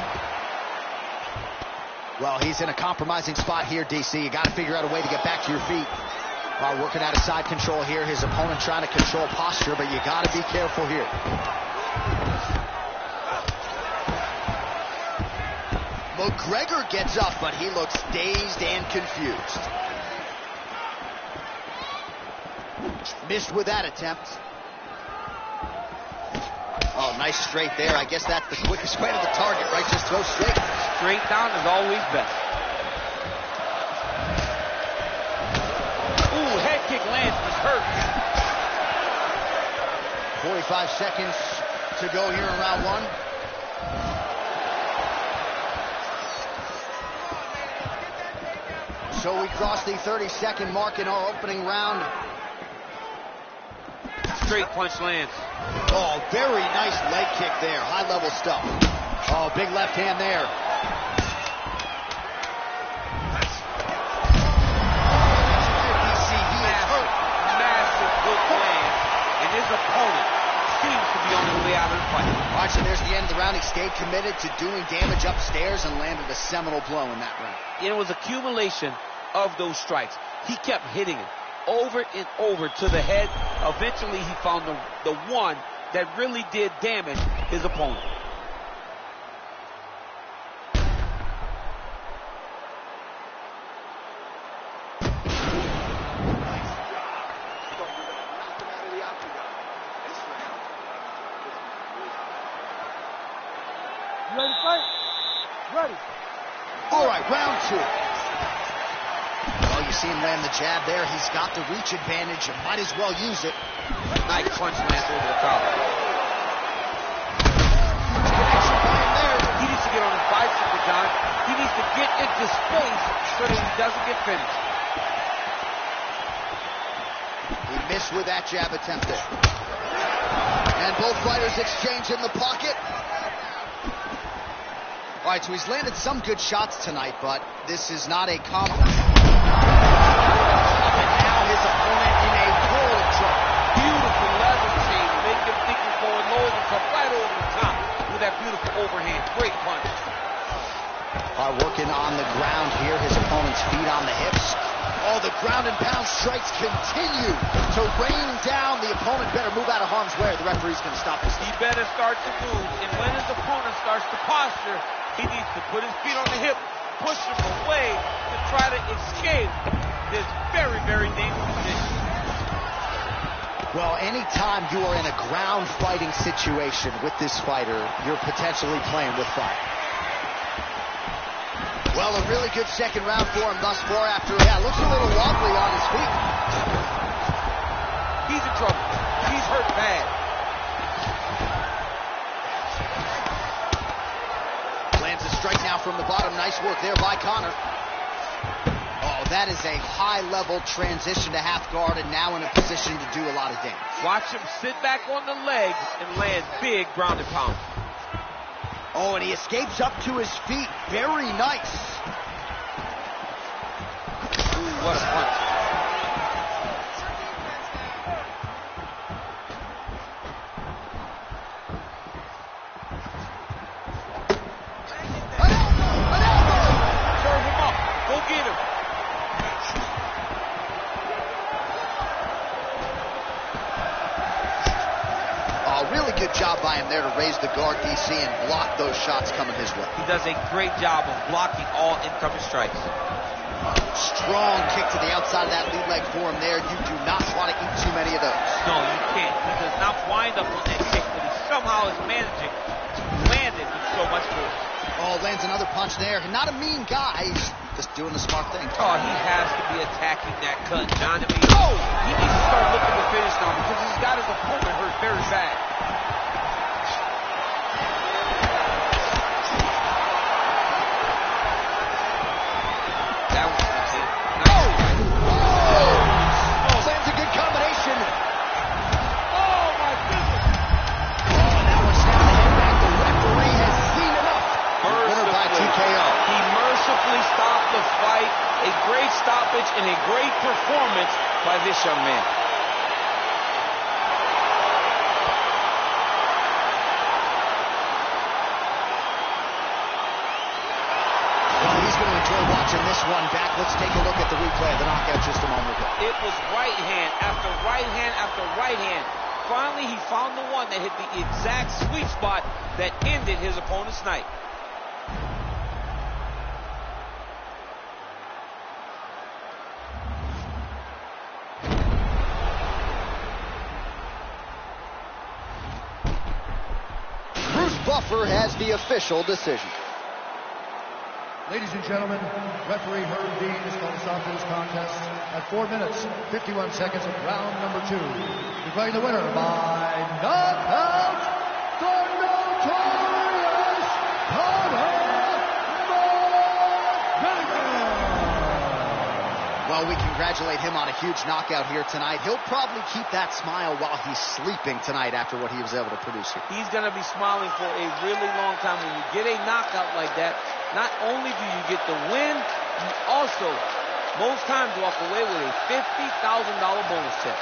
Speaker 1: Well, he's in a compromising spot here, DC. You got to figure out a way to get back to your feet. While working out of side control here, his opponent trying to control posture, but you got to be careful here. McGregor gets up, but he looks dazed and confused. Missed with that attempt. Oh, nice straight there. I guess that's the quickest way to the target, right? Just throw straight.
Speaker 2: Straight down is always best. Ooh, head kick lands, was hurt.
Speaker 1: 45 seconds to go here in round one. So we cross the 30-second mark in our opening round.
Speaker 2: Straight punch lands.
Speaker 1: Oh, very nice leg kick there. High-level stuff. Oh, big left hand there. stayed committed to doing damage upstairs and landed a seminal blow in that round.
Speaker 2: It was accumulation of those strikes. He kept hitting it over and over to the head. Eventually, he found the one that really did damage his opponent.
Speaker 6: Ready to fight? Ready.
Speaker 1: All right, round two. Well, you see him land the jab there. He's got the reach advantage. You might as well use it.
Speaker 2: Nice punch lands over the top. He needs to get on his bicycle, John. He needs to get into space so that he doesn't get finished.
Speaker 1: He missed with that jab attempt there. And both fighters exchange in the pocket. All right, so he's landed some good shots tonight, but this is not a common. And now his opponent in a world of trouble.
Speaker 2: Beautiful leather chain. Make him think he's going low and come right over the top with that beautiful overhand. Great punch.
Speaker 1: Working on the ground here, his opponent's feet on the hips. Oh, the ground and pound strikes continue to rain down. The opponent better move out of harm's way. The referee's going to stop this.
Speaker 2: He better start to move, and when his opponent starts to posture, he needs to put his feet on the hip, push him away to try to escape this very, very dangerous position.
Speaker 1: Well, anytime you are in a ground fighting situation with this fighter, you're potentially playing with fire. Well, a really good second round for him thus far after, looks a little wobbly on his feet.
Speaker 2: He's in trouble. He's hurt bad.
Speaker 1: Lands a strike now from the bottom. Nice work there by Conor. Oh, that is a high-level transition to half guard and now in a position to do a lot of damage.
Speaker 2: Watch him sit back on the leg and land big ground and pound.
Speaker 1: Oh, and he escapes up to his feet. Very nice.
Speaker 2: Ooh, what a punch.
Speaker 1: An elbow!
Speaker 2: Serve him up. Go get him.
Speaker 1: Really good job by him there to raise the guard, DC, and block those shots coming his way.
Speaker 2: He does a great job of blocking all incoming strikes.
Speaker 1: Strong kick to the outside of that lead leg for him there. You do not want to eat too many of those.
Speaker 2: No, you can't. He does not wind up on that kick, but he somehow is managing to land it with so much force.
Speaker 1: Oh, lands another punch there. Not a mean guy. He's just doing the smart thing.
Speaker 2: Oh, he has to be attacking that cut, John. He needs to start looking to finish now because he's got his opponent hurt very bad.
Speaker 1: Lands a good combination.
Speaker 2: Oh, my goodness.
Speaker 1: Oh, that one's down the head back. The referee has seen enough. Winner by TKO.
Speaker 2: He mercifully stopped the fight. A great stoppage and a great performance by this young man.
Speaker 1: Well, he's going to enjoy watching this one back. Let's take a look at the replay of the knockout just a moment ago.
Speaker 2: It was right hand after right hand after right hand. Finally, he found the one that hit the exact sweet spot that ended his opponent's night.
Speaker 1: Bruce Buffer has the official decision.
Speaker 3: Ladies and gentlemen, referee Herb Dean is going to stop this contest at 4 minutes, 51 seconds of round number 2. Declaring the winner by knockout, the notorious Conor McGregor.
Speaker 1: Well, we congratulate him on a huge knockout here tonight. He'll probably keep that smile while he's sleeping tonight after what he was able to produce here.
Speaker 2: He's going to be smiling for a really long time. When you get a knockout like that, not only do you get the win, you also, most times, walk away with a $50,000 bonus check.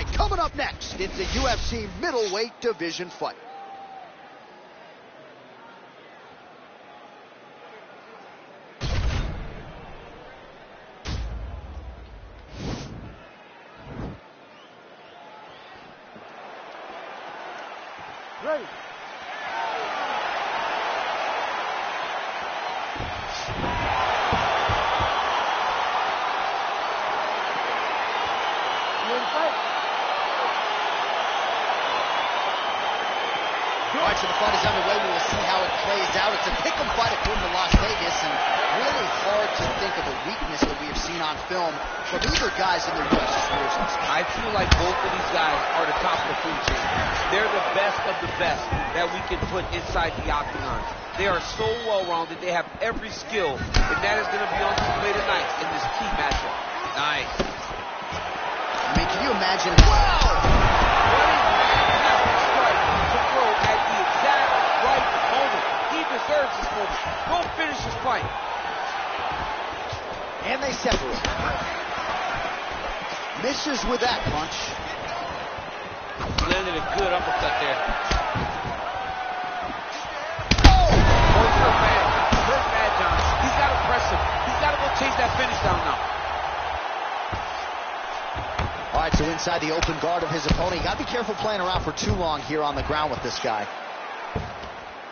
Speaker 1: right, coming up next, it's a UFC middleweight division fight.
Speaker 3: Ready.
Speaker 1: All right, so the fight is underway. We will see how it plays out. It's a pick'em fight according to Las Vegas, and really hard to think of a weakness that we have seen on film from either guys in their UFC careers.
Speaker 2: I feel like both of these guys are the top of the food chain. They're the best of the best that we can put inside the octagon. They are so well-rounded. They have every skill, and that is going to be on display tonight in this key matchup. Nice.
Speaker 1: I mean, can you imagine?
Speaker 2: Wow! At the exact right moment. He deserves this moment. Go finish this fight.
Speaker 1: And they separate. Misses with that punch.
Speaker 2: Landed a good uppercut there.
Speaker 1: Oh!
Speaker 2: Hurt bad. Hurt bad, John. He's got to press him. He's got to go chase that finish down now.
Speaker 1: All right, so inside the open guard of his opponent. You got to be careful playing around for too long here on the ground with this guy.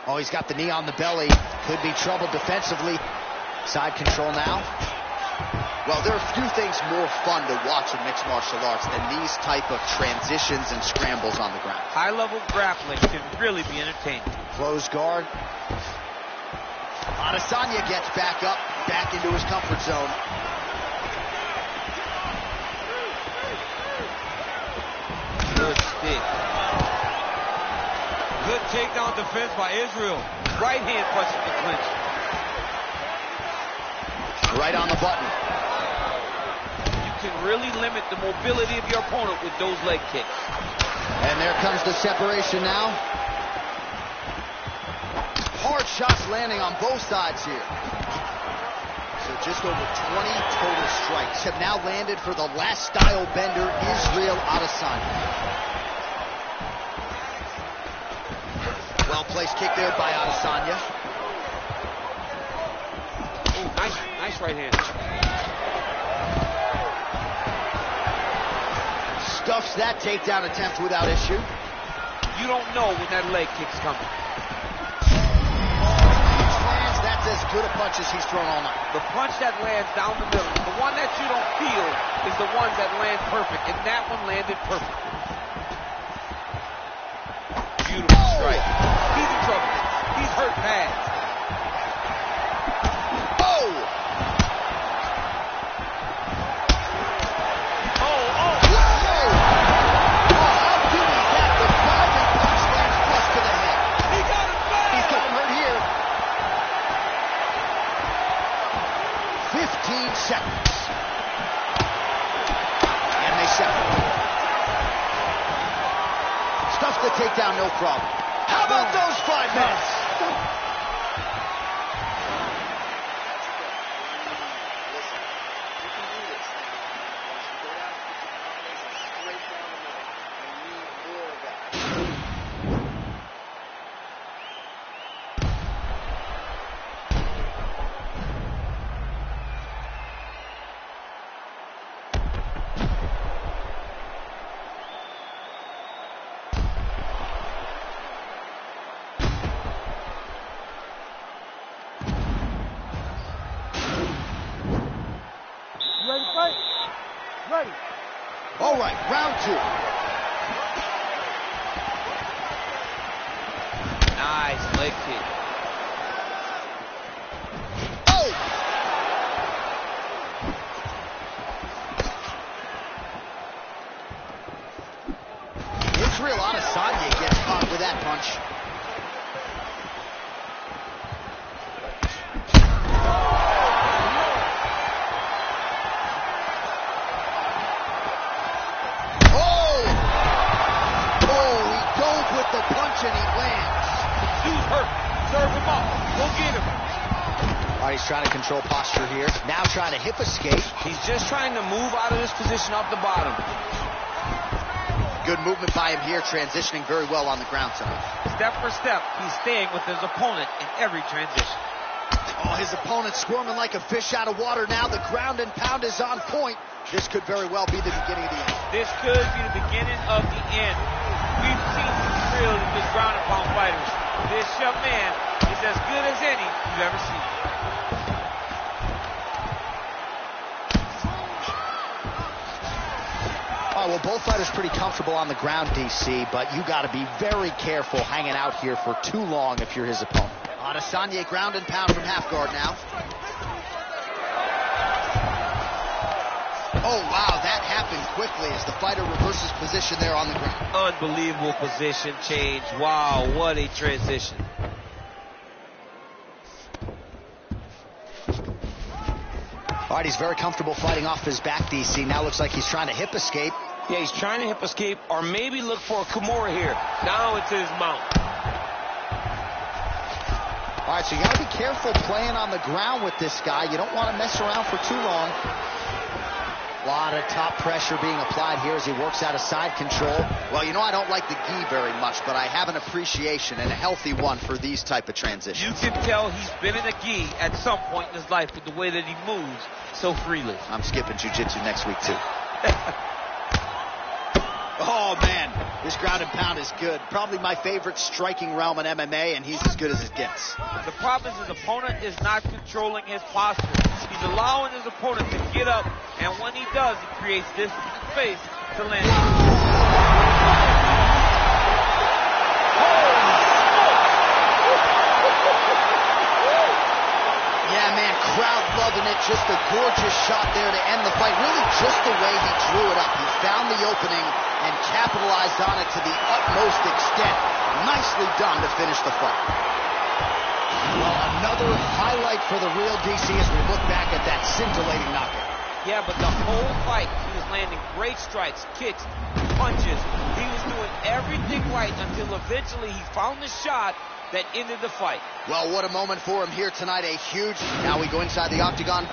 Speaker 1: Oh, he's got the knee on the belly. Could be trouble defensively. Side control now. Well, there are few things more fun to watch in mixed martial arts than these type of transitions and scrambles on the ground.
Speaker 2: High-level grappling can really be entertaining.
Speaker 1: Close guard. Adesanya gets back up, back into his comfort zone.
Speaker 2: Good stick.
Speaker 4: Good takedown defense by Israel.
Speaker 2: Right hand punches the clinch.
Speaker 1: Right on the button.
Speaker 2: You can really limit the mobility of your opponent with those leg kicks.
Speaker 1: And there comes the separation now. Hard shots landing on both sides here. So just over 20 total strikes have now landed for the last style bender, Israel Adesanya. Well-placed kick there by Adesanya.
Speaker 2: Ooh, nice right hand.
Speaker 1: Stuffs that takedown attempt without issue.
Speaker 2: You don't know when that leg kick's coming.
Speaker 1: Lands, that's as good a punch as he's thrown all night.
Speaker 2: The punch that lands down the middle, the one that you don't feel, is the one that lands perfect, and that one landed perfect. Beautiful strike. He's in trouble. He's hurt bad.
Speaker 1: Oh!
Speaker 2: Oh!
Speaker 1: Whoa! Oh, how good is that? The driving punch lands flush to the head.
Speaker 2: He got him back!
Speaker 1: He's getting hurt here. 15 seconds. And they separate. Stuffs the takedown, no problem. How about those 5 minutes?
Speaker 5: Listen, you can do this. Once you go down, combination straight down the middle. You need more of that.
Speaker 3: Ready to fight? Ready.
Speaker 1: All right, round 2.
Speaker 2: Nice leg kick.
Speaker 1: Oh! Israel Adesanya gets caught with that punch. The punch and he lands.
Speaker 2: Dude's hurt. Serve him up. Go get him.
Speaker 1: All right, he's trying to control posture here. Now trying to hip escape.
Speaker 2: He's just trying to move out of this position off the bottom.
Speaker 1: Good movement by him here, transitioning very well on the ground tonight.
Speaker 2: Step for step, he's staying with his opponent in every transition.
Speaker 1: Oh, his opponent squirming like a fish out of water now. The ground and pound is on point. This could very well be the beginning of the end.
Speaker 2: This could be the beginning of the end. We've seen some real good ground and pound fighters. This young man is as good as any you've ever seen.
Speaker 1: Oh, well, both fighters pretty comfortable on the ground, DC, but you got to be very careful hanging out here for too long if you're his opponent. Adesanya ground and pound from half guard now. Oh, wow, that happened quickly as the fighter reverses position there on the ground.
Speaker 2: Unbelievable position change. Wow, what a transition.
Speaker 1: All right, he's very comfortable fighting off his back, DC. Now looks like he's trying to hip escape.
Speaker 7: Yeah, he's trying to hip escape or maybe look for a Kimura here. Now into his mount.
Speaker 1: All right, so you got to be careful playing on the ground with this guy. You don't want to mess around for too long. A lot of top pressure being applied here as he works out of side control. Well, you know I don't like the gi very much, but I have an appreciation and a healthy one for these type of transitions.
Speaker 2: You can tell he's been in a gi at some point in his life with the way that he moves so freely.
Speaker 1: I'm skipping jiu-jitsu next week, too. Oh, man, this ground and pound is good. Probably my favorite striking realm in MMA, and he's as good as it gets.
Speaker 2: The problem is his opponent is not controlling his posture. He's allowing his opponent to get up, and when he does, he creates this space to land.
Speaker 1: Yeah, man, crowd loving it. Just a gorgeous shot there to end the fight. Really just the way he drew it up. He found the opening and capitalized on it to the utmost extent. Nicely done to finish the fight. Well, another highlight for the real DC as we look back at that scintillating knockout.
Speaker 2: Yeah, but the whole fight, he was landing great strikes, kicks, punches. He was doing everything right until eventually he found the shot that ended the fight.
Speaker 1: Well, what a moment for him here tonight. A huge... Now we go inside the octagon.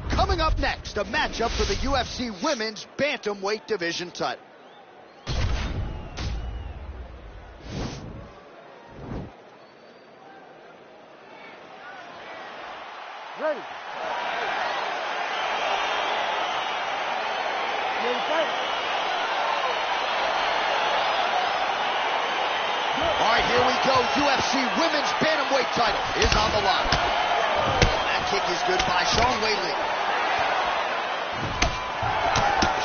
Speaker 1: Coming up next, a matchup for the UFC Women's Bantamweight Division title.
Speaker 6: Ready. Ready to fight.
Speaker 1: All right, here we go. UFC Women's Bantamweight title is on the line. That kick is good by Zhang Weili.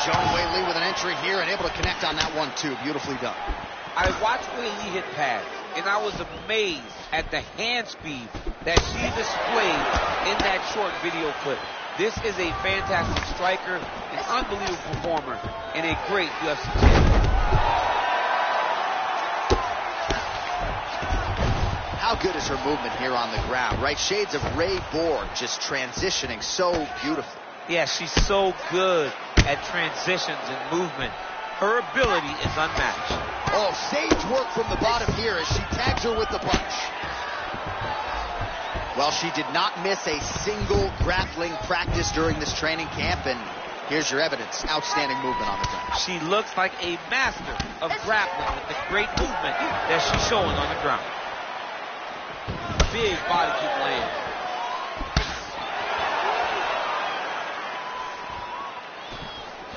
Speaker 1: Zhang Weili with an entry here and able to connect on that one, too. Beautifully done.
Speaker 2: I watched Weili hit pads, and I was amazed at the hand speed that she displayed in that short video clip. This is a fantastic striker, an unbelievable performer, and a great UFC champion.
Speaker 1: How good is her movement here on the ground, right? Shades of Ray Borg, just transitioning so beautifully.
Speaker 2: Yeah, she's so good at transitions and movement. Her ability is unmatched.
Speaker 1: Oh, sage work from the bottom here as she tags her with the punch. Well, she did not miss a single grappling practice during this training camp, and here's your evidence. Outstanding movement on the ground.
Speaker 2: She looks like a master of grappling with the great movement that she's showing on the ground. Big body kick land.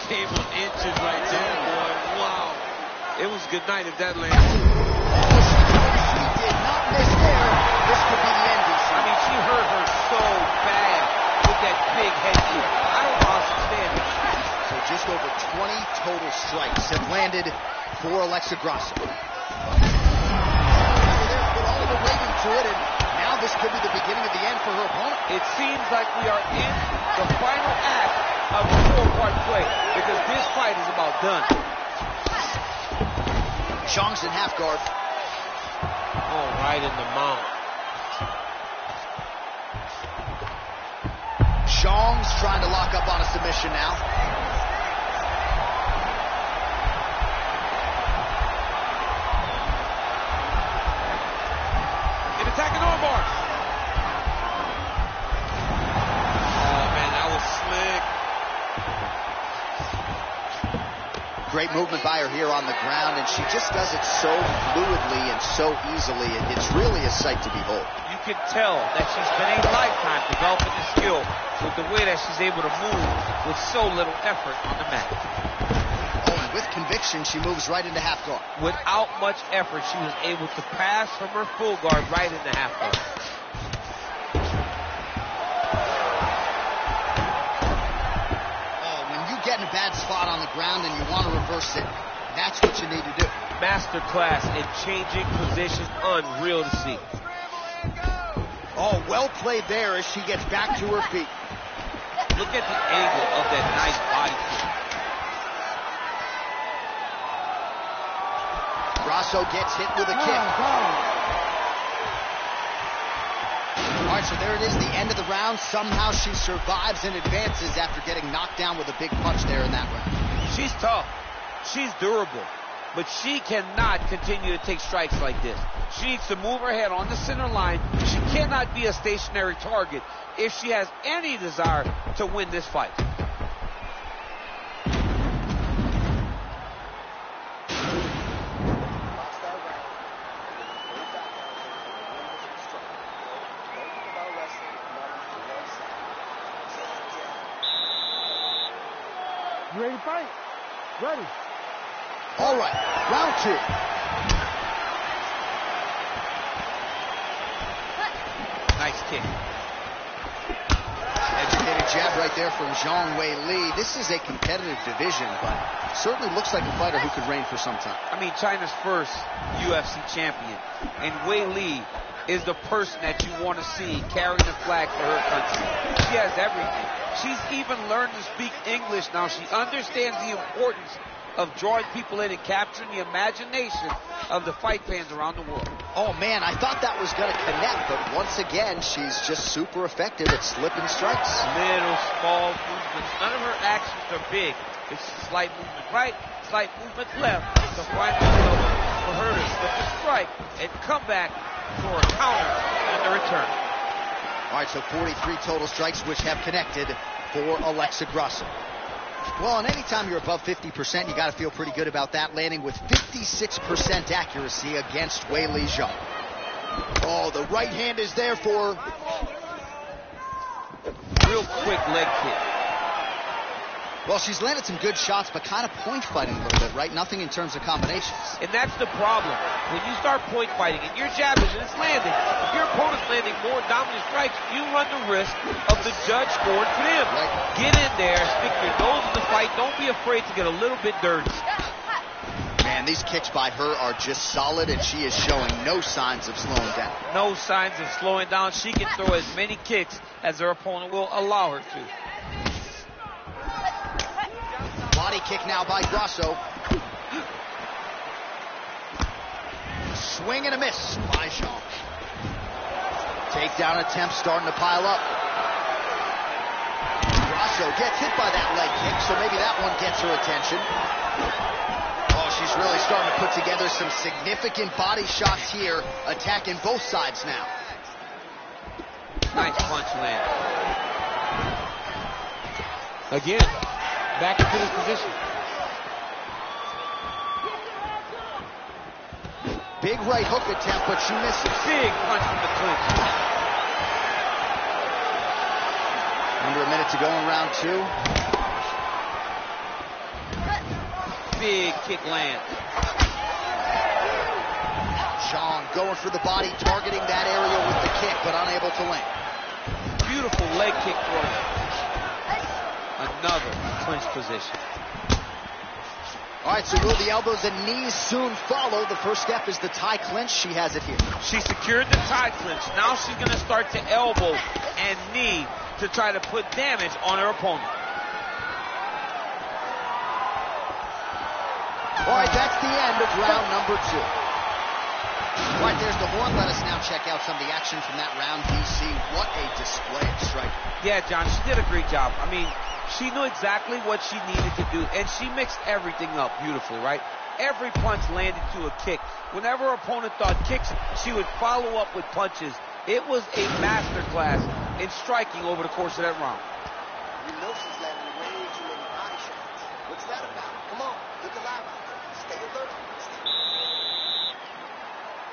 Speaker 2: Came on inches right there, boy. Wow. It was good night if that landed.
Speaker 1: She did not miss there. This could be the end, DC.
Speaker 2: I mean, she hurt her so bad with that big head kick. I don't know how she's standing.
Speaker 1: So just over 20 total strikes have landed for Alexa Grasso. Put all the weight into it, and now this could be the beginning of the end for her opponent.
Speaker 2: It seems like we are in the final act of the four-part play because this fight is about done.
Speaker 1: Zhang's in half guard.
Speaker 2: Oh, right in the mount.
Speaker 1: Zhang's trying to lock up on a submission now.
Speaker 4: In attacking armbar. Oh, man, that was slick.
Speaker 1: Great movement by her here on the ground, and she just does it so fluidly and so easily. It's really a sight to behold.
Speaker 2: You can tell that she's been a lifetime developing the skill with the way that she's able to move with so little effort on the mat.
Speaker 1: Oh, and with conviction, she moves right into half guard.
Speaker 2: Without much effort, she was able to pass from her full guard right into half guard.
Speaker 1: Oh, when you get in a bad spot on the ground and you want to reverse it, that's what you need to do.
Speaker 2: Masterclass in changing positions, unreal to see.
Speaker 1: Oh, well played there as she gets back to her feet.
Speaker 2: Look at the angle of that nice body kick.
Speaker 1: Grasso gets hit with a kick. All right, so there it is, the end of the round. Somehow she survives and advances after getting knocked down with a big punch there in that round.
Speaker 2: She's tough. She's durable. But she cannot continue to take strikes like this. She needs to move her head on the center line. She cannot be a stationary target if she has any desire to win this fight.
Speaker 6: You ready to fight? Ready.
Speaker 1: All right, round two.
Speaker 2: Nice kick.
Speaker 1: Educated jab right there from Zhang Weili. This is a competitive division, but certainly looks like a fighter who could reign for some time.
Speaker 2: I mean, China's first UFC champion. And Weili is the person that you want to see carrying the flag for her country. She has everything. She's even learned to speak English now. She understands the importance of drawing people in and capturing the imagination of the fight fans around the world.
Speaker 1: Oh, man, I thought that was going to connect, but once again, she's just super effective at slipping strikes.
Speaker 2: Little, small movements. None of her actions are big. It's slight movement right, slight movement left to find herself for her to slip a strike and come back for a counter and the return.
Speaker 1: All right, so 43 total strikes which have connected for Alexa Grasso. Well, and anytime you're above 50%, you got to feel pretty good about that, landing with 56% accuracy against Weili Zhang. Oh, the right hand is there for her.
Speaker 2: Real quick leg kick.
Speaker 1: Well, she's landed some good shots, but kind of point fighting a little bit, right? Nothing in terms of combinations.
Speaker 2: And that's the problem. When you start point fighting and you're jabbing and it's landing, if your opponent's landing more dominant strikes, you run the risk of the judge scoring for them.
Speaker 1: Right.
Speaker 2: Get in there, stick your nose in the fight. Don't be afraid to get a little bit dirty.
Speaker 1: Man, these kicks by her are just solid, and she is showing no signs of slowing down.
Speaker 2: No signs of slowing down. She can throw as many kicks as her opponent will allow her to.
Speaker 1: Body kick now by Grasso. Swing and a miss by Zhang. Takedown attempt starting to pile up. Grasso gets hit by that leg kick, so maybe that one gets her attention. Oh, she's really starting to put together some significant body shots here, attacking both sides now.
Speaker 2: Nice punch land. Again, back into this position.
Speaker 1: Big right hook attempt, but she misses.
Speaker 2: Big punch from the clinch.
Speaker 1: Under a minute to go in round two.
Speaker 2: Big kick land.
Speaker 1: Zhang going for the body, targeting that area with the kick, but unable to land.
Speaker 2: Beautiful leg kick throw. Another clinch position.
Speaker 1: All right, so will the elbows and knees soon follow? The first step is the tie clinch. She has it here.
Speaker 2: She secured the tie clinch. Now she's going to start to elbow and knee to try to put damage on her opponent.
Speaker 1: All right, that's the end of round number two. All right, there's the horn. Let us now check out some of the action from that round, DC. What a display of striking.
Speaker 2: Yeah, John, she did a great job. I mean, she knew exactly what she needed to do, and she mixed everything up beautifully, right? Every punch landed to a kick. Whenever her opponent thought kicks, she would follow up with punches. It was a masterclass in striking over the course of that round.
Speaker 5: You know she's landing way too many body shots. What's that about? Come on, look alive out there. Stay alert.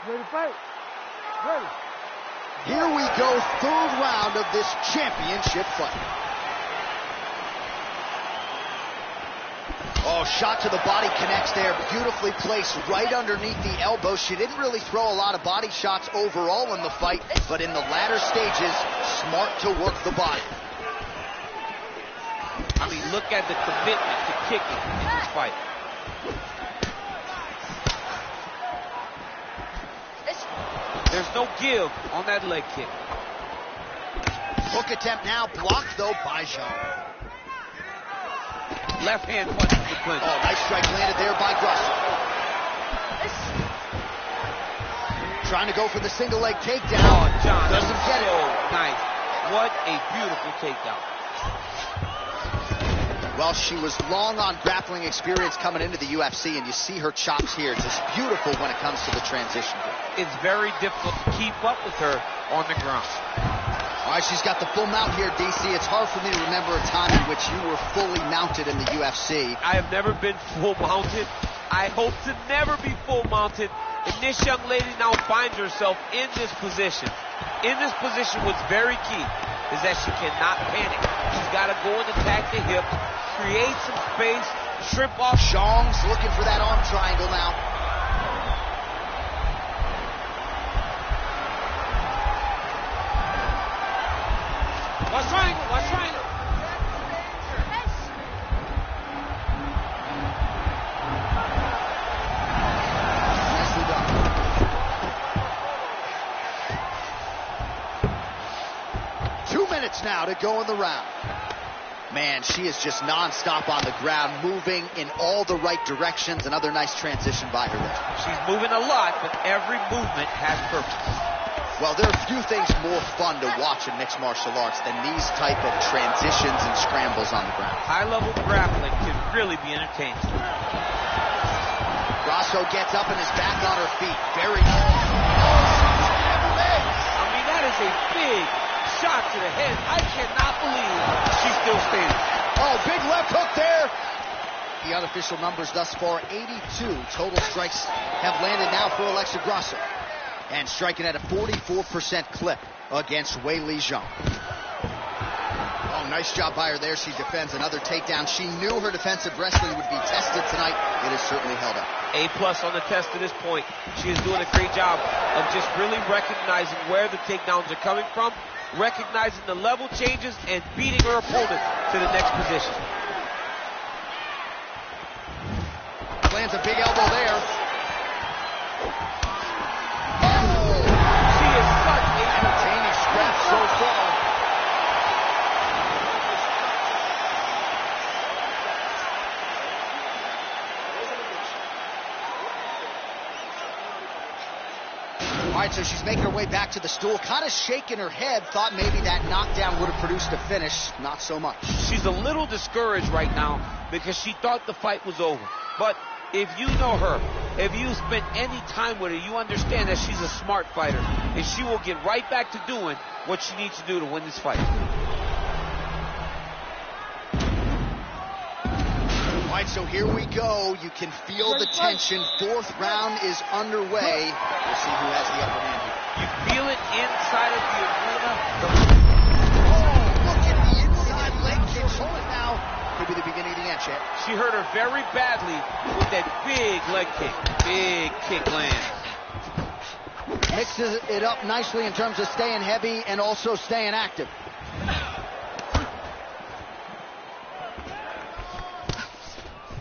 Speaker 6: Ready to fight? Ready.
Speaker 1: Here we go, third round of this championship fight. Oh, shot to the body connects there. Beautifully placed right underneath the elbow. She didn't really throw a lot of body shots overall in the fight, but in the latter stages, smart to work the body.
Speaker 2: I mean, look at the commitment to kicking in this fight. There's no give on that leg kick.
Speaker 1: Hook attempt now, blocked though by Jean.
Speaker 2: Left hand punch to the clinch.
Speaker 1: Oh, nice strike landed there by Grusser. Trying to go for the single leg takedown.
Speaker 2: Oh, John,
Speaker 1: doesn't get it.
Speaker 2: Nice. What a beautiful takedown.
Speaker 1: Well, she was long on grappling experience coming into the UFC, and you see her chops here. Just beautiful when it comes to the transition.
Speaker 2: It's very difficult to keep up with her on the ground.
Speaker 1: All right, she's got the full mount here, DC. It's hard for me to remember a time in which you were fully mounted in the UFC.
Speaker 2: I have never been full mounted. I hope to never be full mounted. And this young lady now finds herself in this position. In this position, what's very key is that she cannot panic. She's got to go and attack the hip, create some space, strip off.
Speaker 1: Zhang's looking for that arm triangle now.
Speaker 2: Watch triangle, watch triangle.
Speaker 1: Nicely done. Now to go in the round. Man, she is just non-stop on the ground, moving in all the right directions. Another nice transition by her there.
Speaker 2: She's moving a lot, but every movement has purpose.
Speaker 1: Well, there are few things more fun to watch in mixed martial arts than these type of transitions and scrambles on the ground.
Speaker 2: High-level grappling can really be entertaining.
Speaker 1: Grasso gets up and is back on her feet. Very
Speaker 2: I mean, that is a big shot to the head. I cannot believe she's still standing.
Speaker 1: Oh, big left hook there. The unofficial numbers thus far, 82 total strikes have landed now for Alexa Grasso. And striking at a 44% clip against Weili Zhang. Oh, nice job by her there. She defends another takedown. She knew her defensive wrestling would be tested tonight. It has certainly held up.
Speaker 2: A+ on the test to this point. She is doing a great job of just really recognizing where the takedowns are coming from, recognizing the level changes, and beating her opponent to the next position.
Speaker 1: Lands a big elbow there.
Speaker 2: She is such a
Speaker 1: entertaining scrap so far. All right, so she's making her way back to the stool, kind of shaking her head, thought maybe that knockdown would have produced a finish. Not so much.
Speaker 2: She's a little discouraged right now because she thought the fight was over. But if you know her, if you spent any time with her, you understand that she's a smart fighter, and she will get right back to doing what she needs to do to win this fight.
Speaker 1: All right, so here we go. You can feel the tension. Fourth round is underway. We'll see who has the upper hand here.
Speaker 2: You feel it inside of the arena.
Speaker 1: Oh, look at the inside leg kick. Hold it now. Could be the beginning of the end, Chad.
Speaker 2: She hurt her very badly with that big leg kick. Big kick lands.
Speaker 1: Mixes it up nicely in terms of staying heavy and also staying active.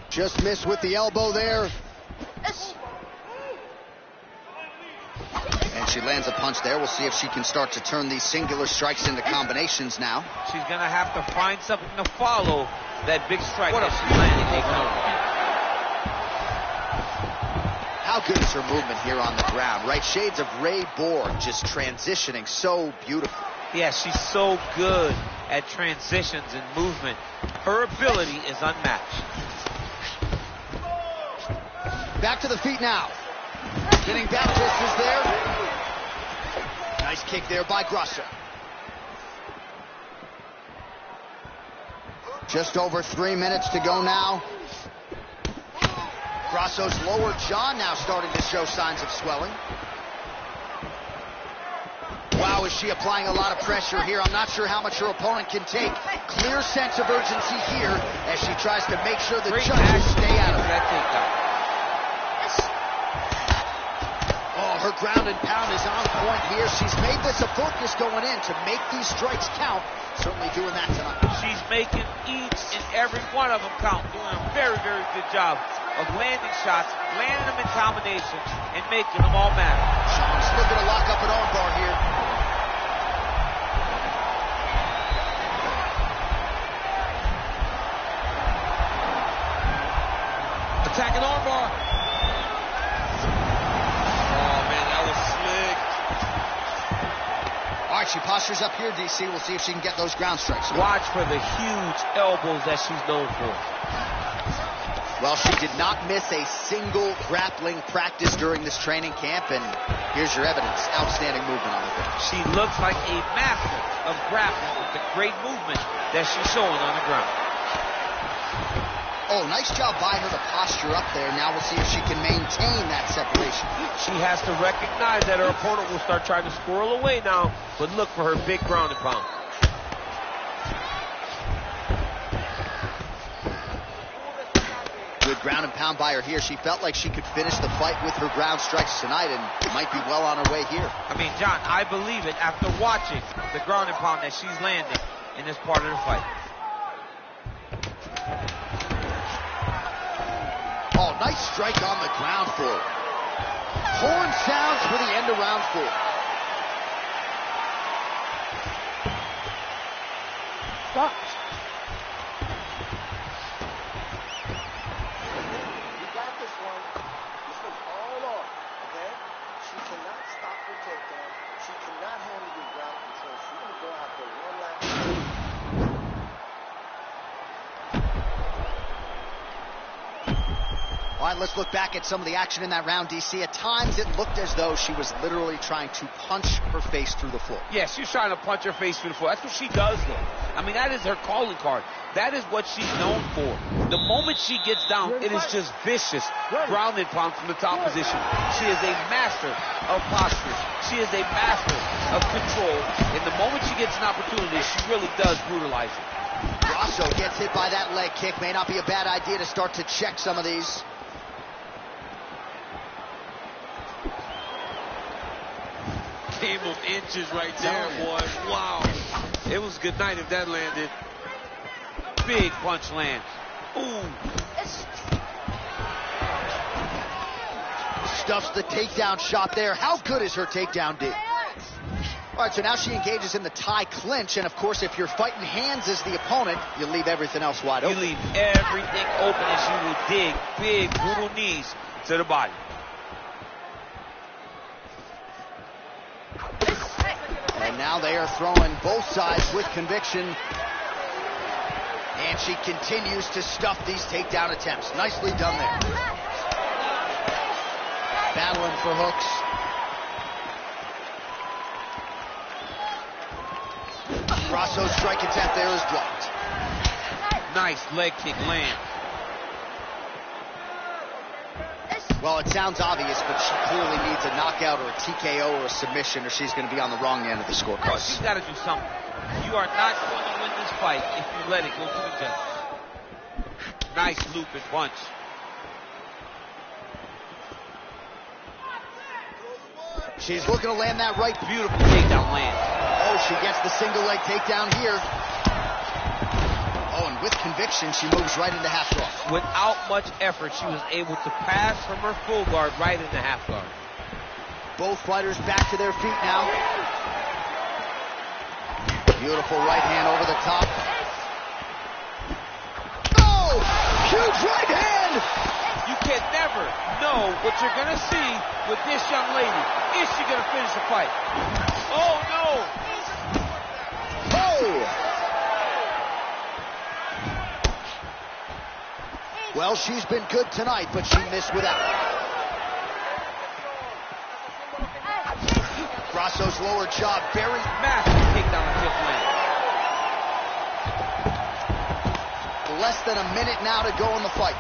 Speaker 1: Just missed with the elbow there. And she lands a punch there. We'll see if she can start to turn these singular strikes into combinations now.
Speaker 2: She's going to have to find something to follow that big strike that she's landing.
Speaker 1: How good is her movement here on the ground, right? Shades of Ray Borg, just transitioning so beautifully.
Speaker 2: Yeah, she's so good at transitions and movement. Her ability is unmatched.
Speaker 1: Back to the feet now. Getting Baptiste is there. Nice kick there by Grasso. Just over 3 minutes to go now. Grasso's lower jaw now starting to show signs of swelling. Wow, is she applying a lot of pressure here? I'm not sure how much her opponent can take. Clear sense of urgency here as she tries to make sure the judges stay out of it.
Speaker 2: That takedown.
Speaker 1: Oh, her ground and pound is on point here. She's made this a focus going in to make these strikes count. Certainly doing that tonight.
Speaker 4: She's making each and every one of them count. Doing a very, very good job of landing shots, landing them in combination, and making them all matter.
Speaker 1: Sean's looking to lock up an armbar here.
Speaker 4: Attacking armbar. Oh, man, that was slick.
Speaker 1: All right, she postures up here, DC. We'll see if she can get those ground strikes.
Speaker 2: Watch for the huge elbows that she's known for.
Speaker 1: Well, she did not miss a single grappling practice during this training camp, and here's your evidence. Outstanding movement on the bench.
Speaker 2: She looks like a master of grappling with the great movement that she's showing on the ground.
Speaker 1: Oh, nice job by her to posture up there. Now we'll see if she can maintain that separation.
Speaker 2: She has to recognize that her opponent will start trying to squirrel away now, but look for her big ground and pound.
Speaker 1: Good ground and pound by her here. She felt like she could finish the fight with her ground strikes tonight and might be well on her way here.
Speaker 2: I mean, John, I believe it after watching the ground and pound that she's landing in this part of the fight.
Speaker 1: Oh, nice strike on the ground for her. Horn sounds for the end of round 4.
Speaker 6: Stop.
Speaker 5: You got this one. This one's all on, okay? She cannot stop your takedown. She cannot handle your ground control. She's going to go out for one last.
Speaker 1: All right, let's look back at some of the action in that round, DC. At times, it looked as though she was literally trying to punch her face through the floor.
Speaker 2: Yeah, she's trying to punch her face through the floor. That's what she does, though. I mean, that is her calling card. That is what she's known for. The moment she gets down, it is just vicious. Ground and pound from the top position. She is a master of posture. She is a master of control. And the moment she gets an opportunity, she really does brutalize it.
Speaker 1: Grasso gets hit by that leg kick. May not be a bad idea to start to check some of these.
Speaker 4: Game of inches right there, boy. Wow. It was good night if that landed.
Speaker 2: Big punch lands. Ooh.
Speaker 1: Stuffs the takedown shot there. How good is her takedown, D? All right, so now she engages in the tie clinch, and of course, if you're fighting hands as the opponent, you leave everything else wide open.
Speaker 2: You leave everything open as you will dig big, brutal knees to the body.
Speaker 1: And now they are throwing both sides with conviction. And she continues to stuff these takedown attempts. Nicely done there. Battling for hooks. Grasso's strike attempt there is blocked.
Speaker 2: Nice leg kick land.
Speaker 1: Well, it sounds obvious, but she clearly needs a knockout or a TKO or a submission, or she's going to be on the wrong end of the scorecard.
Speaker 2: She's got to do something. You are not going to win this fight if you let it go to the judge. Nice loop and punch.
Speaker 1: She's looking to land that right.
Speaker 2: Beautiful takedown land.
Speaker 1: Oh, she gets the single leg takedown here. Oh, and with conviction, she moves right into half guard.
Speaker 2: Without much effort, she was able to pass from her full guard right into half guard.
Speaker 1: Both fighters back to their feet now. Beautiful right hand over the top. Oh, huge right hand!
Speaker 4: You can never know
Speaker 2: what you're going to see with this young lady, is she going to finish the fight? Oh, no!
Speaker 1: Oh! Well, she's been good tonight, but she missed without. Grasso's lower jaw buried.
Speaker 2: Massive takedown on fifth land.
Speaker 1: Less than a minute now to go in the fight.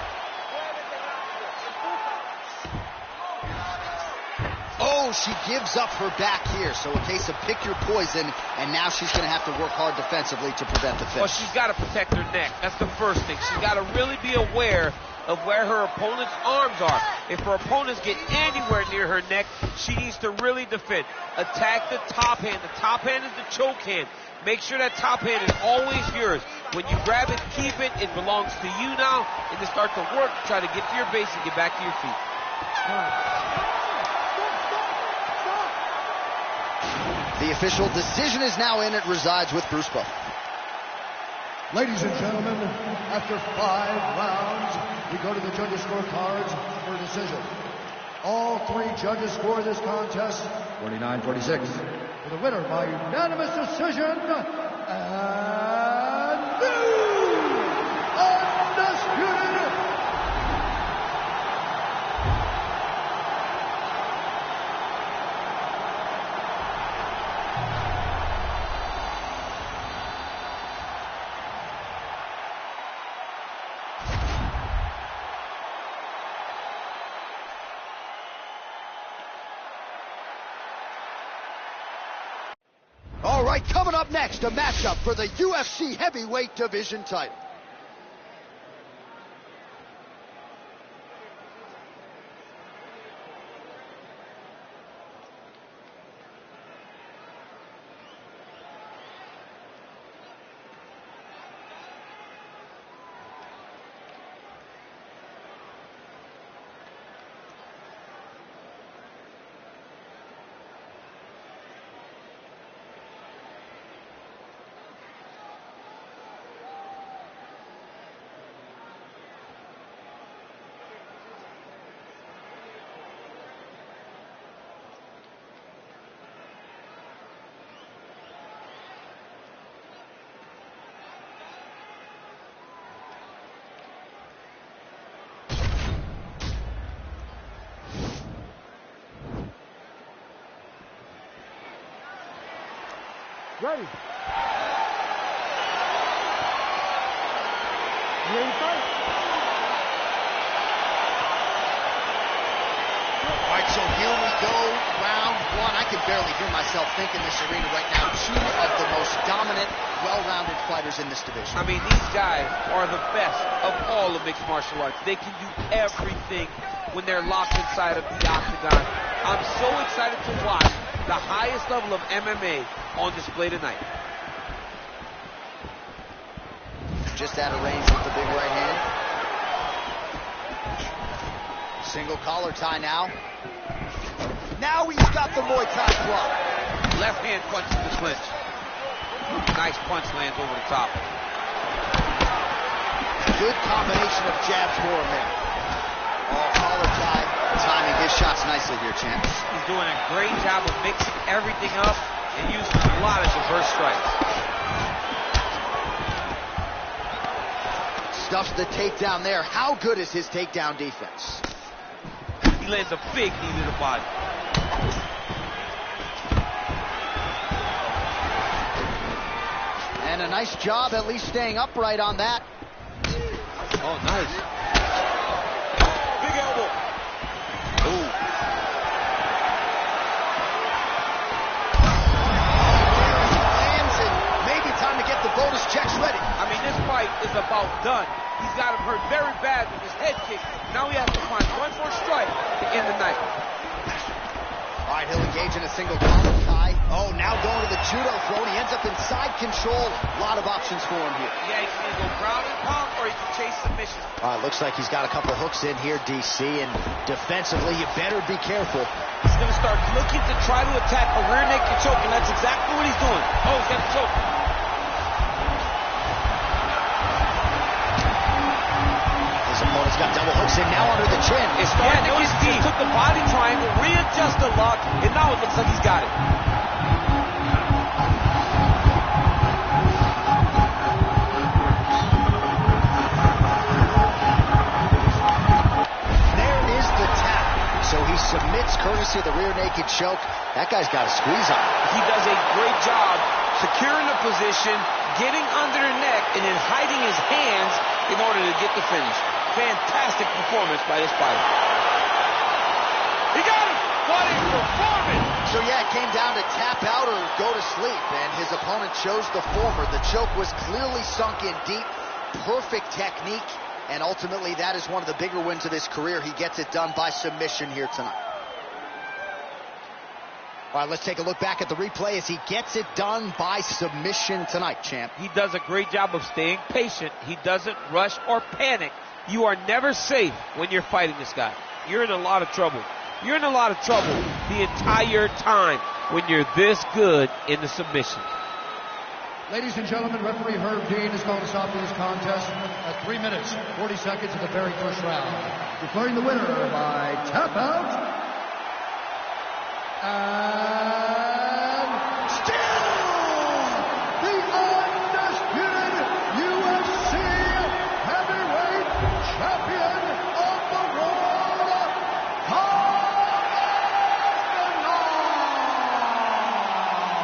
Speaker 1: Oh, she gives up her back here. So a case of pick your poison, and now she's going to have to work hard defensively to prevent the finish.
Speaker 2: Well, she's got to protect her neck. That's the first thing. She's got to really be aware of where her opponent's arms are. If her opponents get anywhere near her neck, she needs to really defend. Attack the top hand. The top hand is the choke hand. Make sure that top hand is always yours. When you grab it, keep it. It belongs to you now. And then start to work, try to get to your base and get back to your feet.
Speaker 1: The official decision is now in. It resides with Bruce Buffer.
Speaker 3: Ladies and gentlemen, after 5 rounds, we go to the judges' scorecards for a decision. All 3 judges score this contest 49-46. For the winner by unanimous decision, and new undisputed
Speaker 1: All right, coming up next, a matchup for the UFC heavyweight division title.
Speaker 6: Ready. You ready to fight?
Speaker 1: All right, so here we go, round 1. I can barely hear myself think in this arena right now. 2 of the most dominant, well-rounded fighters in this division.
Speaker 2: I mean, these guys are the best of all of mixed martial arts. They can do everything when they're locked inside of the octagon. I'm so excited to watch the highest level of MMA on display tonight.
Speaker 1: Just out of range with the big right hand. Single collar tie now. Now he's got the Muay Thai block.
Speaker 2: Left hand punch to the clinch. Nice punch lands over the top.
Speaker 1: Good combination of jabs for him there. Oh, collar tie. Timing his shots nicely here, champ.
Speaker 2: He's doing a great job of mixing everything up and using a lot of diverse strikes.
Speaker 1: Stuffs the takedown there. How good is his takedown defense?
Speaker 2: He lands a big knee to the body.
Speaker 1: And a nice job at least staying upright on that.
Speaker 2: Oh, nice.
Speaker 5: Big elbow.
Speaker 1: Ooh. Lands, and maybe time to get the bonus checks ready.
Speaker 2: I mean, this fight is about done. He's got him hurt very bad with his head kick. Now he has to find one more strike to end the night.
Speaker 1: All right, he'll engage in a single collar tie. Oh, now going to the judo throw, and he ends up inside control. A lot of options for him here.
Speaker 2: Yeah, he can either go ground and pound or he can chase submissions.
Speaker 1: All right, looks like he's got a couple hooks in here, DC, and defensively, you better be careful.
Speaker 7: He's going to start looking to try to attack a rear naked choke, and that's exactly what he's doing.
Speaker 2: Oh, he's got the choke.
Speaker 1: His opponent's got double hooks kicks, and now under the chin.
Speaker 7: It's starting to get deep. Took the body triangle, readjust the lock, and now it looks like he's got it.
Speaker 1: There is the tap. So he submits courtesy of the rear naked choke. That guy's got a squeeze on him.
Speaker 7: He does a great job securing the position, getting under the neck, and then hiding his hands in order to get the finish. Fantastic performance by this fighter.
Speaker 4: He got him! What a performance!
Speaker 1: So yeah, it came down to tap out or go to sleep, and his opponent chose the former. The choke was clearly sunk in deep, perfect technique, and ultimately that is one of the bigger wins of his career. He gets it done by submission here tonight. All right, let's take a look back at the replay as he gets it done by submission tonight, champ.
Speaker 2: He does a great job of staying patient. He doesn't rush or panic. You are never safe when you're fighting this guy. You're in a lot of trouble. You're in a lot of trouble the entire time when you're this good in the submission.
Speaker 3: Ladies and gentlemen, referee Herb Dean is going to stop this contest at 3 minutes, 40 seconds of the very first round. Declaring the winner by tap out. And still the undisputed UFC heavyweight champion of the world,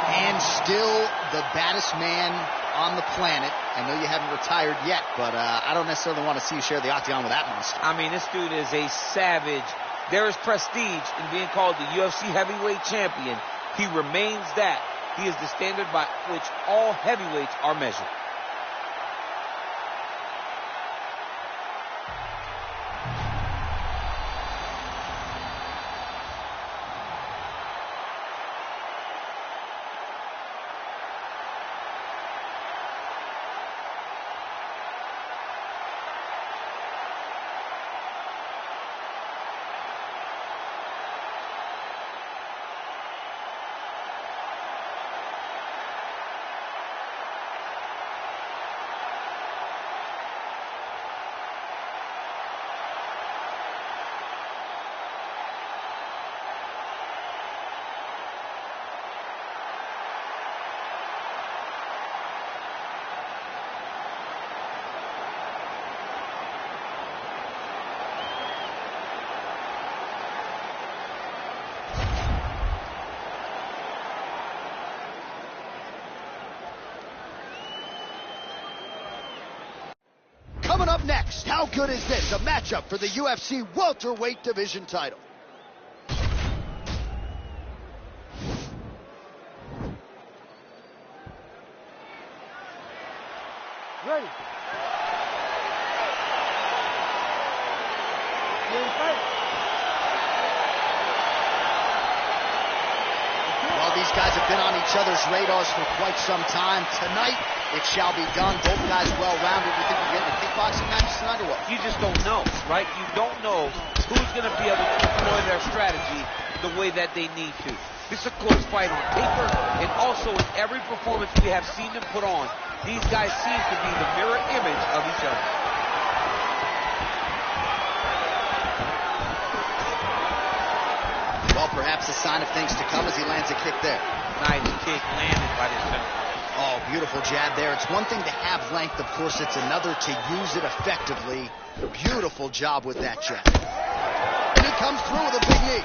Speaker 1: And still the baddest man on the planet. I know you haven't retired yet, but I don't necessarily want to see you share the octagon with that monster.
Speaker 2: I mean, this dude is a savage. There is prestige in being called the UFC heavyweight champion. He remains that. He is the standard by which all heavyweights are measured.
Speaker 1: Coming up next, how good is this? A matchup for the UFC welterweight division title.
Speaker 6: Ready.
Speaker 1: Well, these guys have been on each other's radars for quite some time. Tonight, it shall be done. Both guys well-rounded. You think we're getting a kickboxing match tonight or what?
Speaker 2: You just don't know, right? You don't know who's going to be able to employ their strategy the way that they need to. This is a close fight on paper, and also in every performance we have seen them put on, these guys seem to be the mirror image of each other.
Speaker 1: Well, perhaps a sign of things to come as he lands a kick there.
Speaker 2: Nice kick landed by this man.
Speaker 1: Oh, beautiful jab there. It's one thing to have length, of course. It's another to use it effectively. Beautiful job with that jab. And he comes through with a big knee.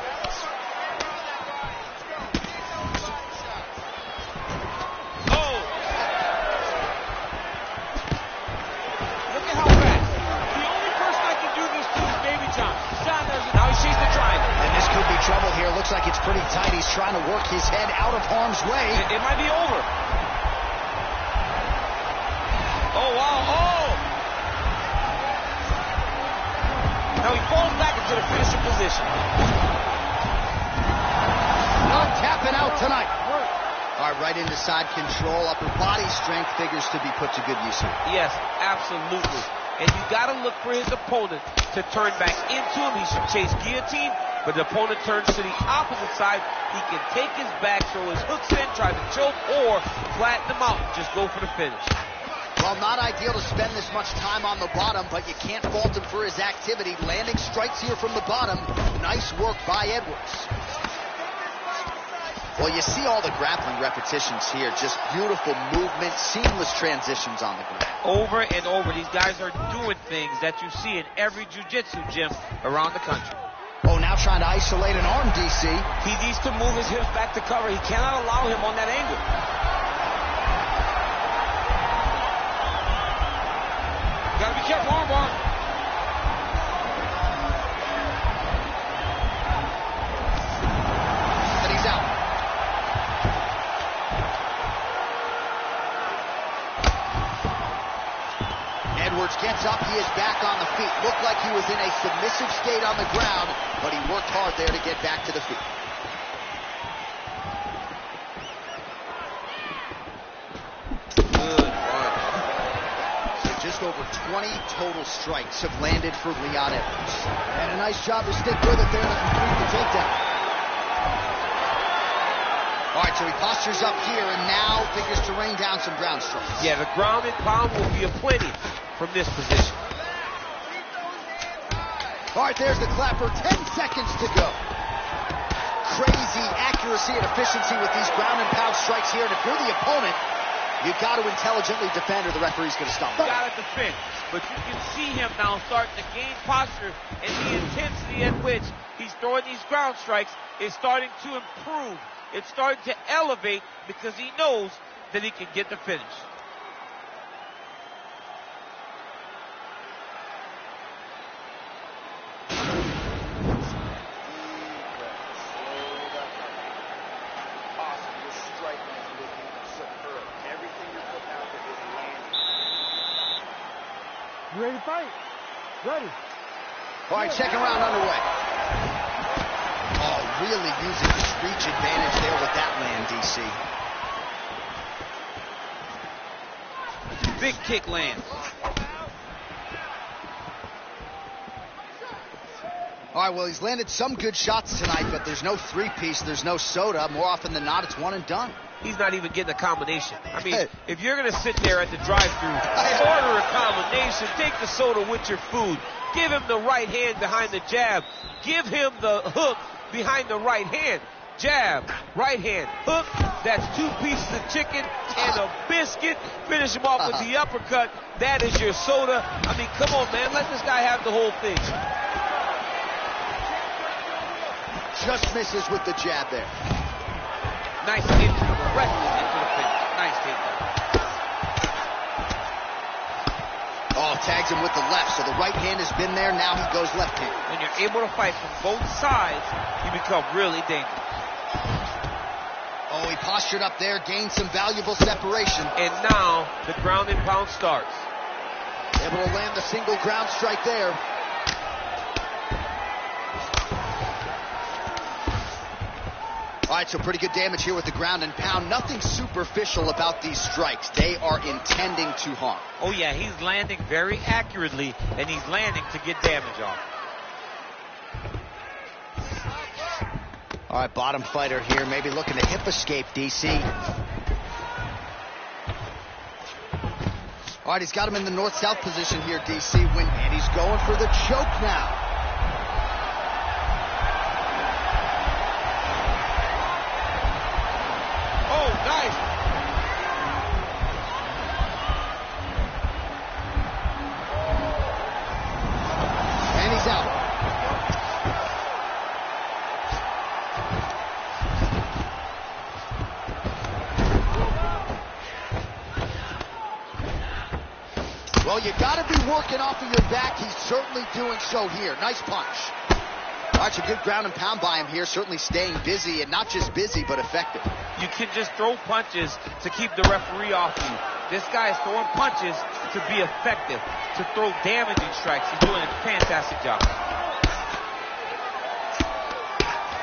Speaker 2: Oh! Look at how fast. The only person I can do this to is Baby John. Now he sees the triangle.
Speaker 1: And this could be trouble here. Looks like it's pretty tight. He's trying to work his head out of harm's way.
Speaker 2: It might be over. Oh, wow. Oh! Now he falls back into the finishing position.
Speaker 1: Not tapping out tonight. All right, right into side control. Upper body strength figures to be put to good use here.
Speaker 2: Yes, absolutely. And you got to look for his opponent to turn back into him. He should chase guillotine, but the opponent turns to the opposite side. He can take his back, throw his hooks in, try to choke, or flatten him out and just go for the finish.
Speaker 1: Well, not ideal to spend this much time on the bottom, but you can't fault him for his activity. Landing strikes here from the bottom. Nice work by Edwards. Well, you see all the grappling repetitions here. Just beautiful movement, seamless transitions on the ground.
Speaker 2: Over and over, these guys are doing things that you see in every jiu-jitsu gym around the country.
Speaker 1: Oh, now trying to isolate an arm, DC.
Speaker 7: He needs to move his hips back to cover. He cannot allow him on that angle. Gotta be careful, armbar.
Speaker 1: And he's out. Edwards gets up, he is back on the feet. Looked like he was in a submissive state on the ground, but he worked hard there to get back to the feet.
Speaker 2: Good punch.
Speaker 1: So just over 20 total strikes have landed for Leon Edwards. And a nice job to stick with it there to complete the takedown. All right, so he postures up here and now figures to rain down some ground strikes.
Speaker 2: Yeah, the ground and pound will be aplenty from this position.
Speaker 1: All right, there's the clapper. 10 seconds to go. Crazy accuracy and efficiency with these ground and pound strikes here. And if you're the opponent, you've got to intelligently defend or the referee's going to stop.
Speaker 2: You got to defend. But you can see him now starting to gain posture, and the intensity at which he's throwing these ground strikes is starting to improve. It's starting to elevate because he knows that he can get the finish.
Speaker 8: You ready to fight? Ready.
Speaker 1: All right, second round underway. Oh, really using his reach advantage there with that land, DC.
Speaker 2: Big kick lands.
Speaker 1: All right, well, he's landed some good shots tonight, but there's no three-piece, there's no soda. More often than not, it's one and done.
Speaker 2: He's not even getting a combination. I mean, if you're going to sit there at the drive-thru and order a combination, take the soda with your food. Give him the right hand behind the jab. Give him the hook behind the right hand. Jab, right hand, hook. That's 2 pieces of chicken and a biscuit. Finish him off with the uppercut. That is your soda. I mean, come on, man. Let this guy have the whole thing.
Speaker 1: Just misses with the jab there.
Speaker 2: Nice into directly into the finish. Nice takedown.
Speaker 1: Oh, tags him with the left, so the right hand has been there. Now he goes left hand.
Speaker 2: When you're able to fight from both sides, you become really dangerous.
Speaker 1: Oh, he postured up there, gained some valuable separation.
Speaker 2: And now the ground and pound starts.
Speaker 1: Able to land the single ground strike there. All right, so pretty good damage here with the ground and pound. Nothing superficial about these strikes. They are intending to harm.
Speaker 2: Oh, yeah, he's landing very accurately, and he's landing to get damage off.
Speaker 1: All right, bottom fighter here, maybe looking to hip escape, DC. All right, he's got him in the north-south position here, DC. And he's going for the choke now.
Speaker 2: Oh, nice.
Speaker 1: And he's out. Well, you got to be working off of your back. He's certainly doing so here. Nice punch. All right, so good ground and pound by him here. Certainly staying busy, and not just busy, but effective.
Speaker 2: You can just throw punches to keep the referee off you. This guy is throwing punches to be effective, to throw damaging strikes. He's doing a fantastic job.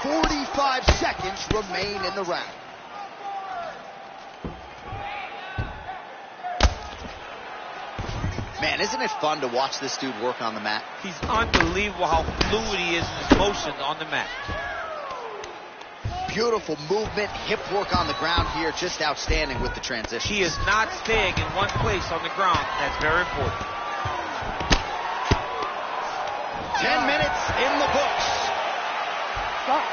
Speaker 1: 45 seconds remain in the round. Man, isn't it fun to watch this dude work on the mat?
Speaker 2: He's unbelievable how fluid he is in his motion on the mat.
Speaker 1: Beautiful movement, hip work on the ground here, just outstanding with the transition.
Speaker 2: He is not staying in one place on the ground. That's very important.
Speaker 1: 10 minutes in the books.
Speaker 8: Stop.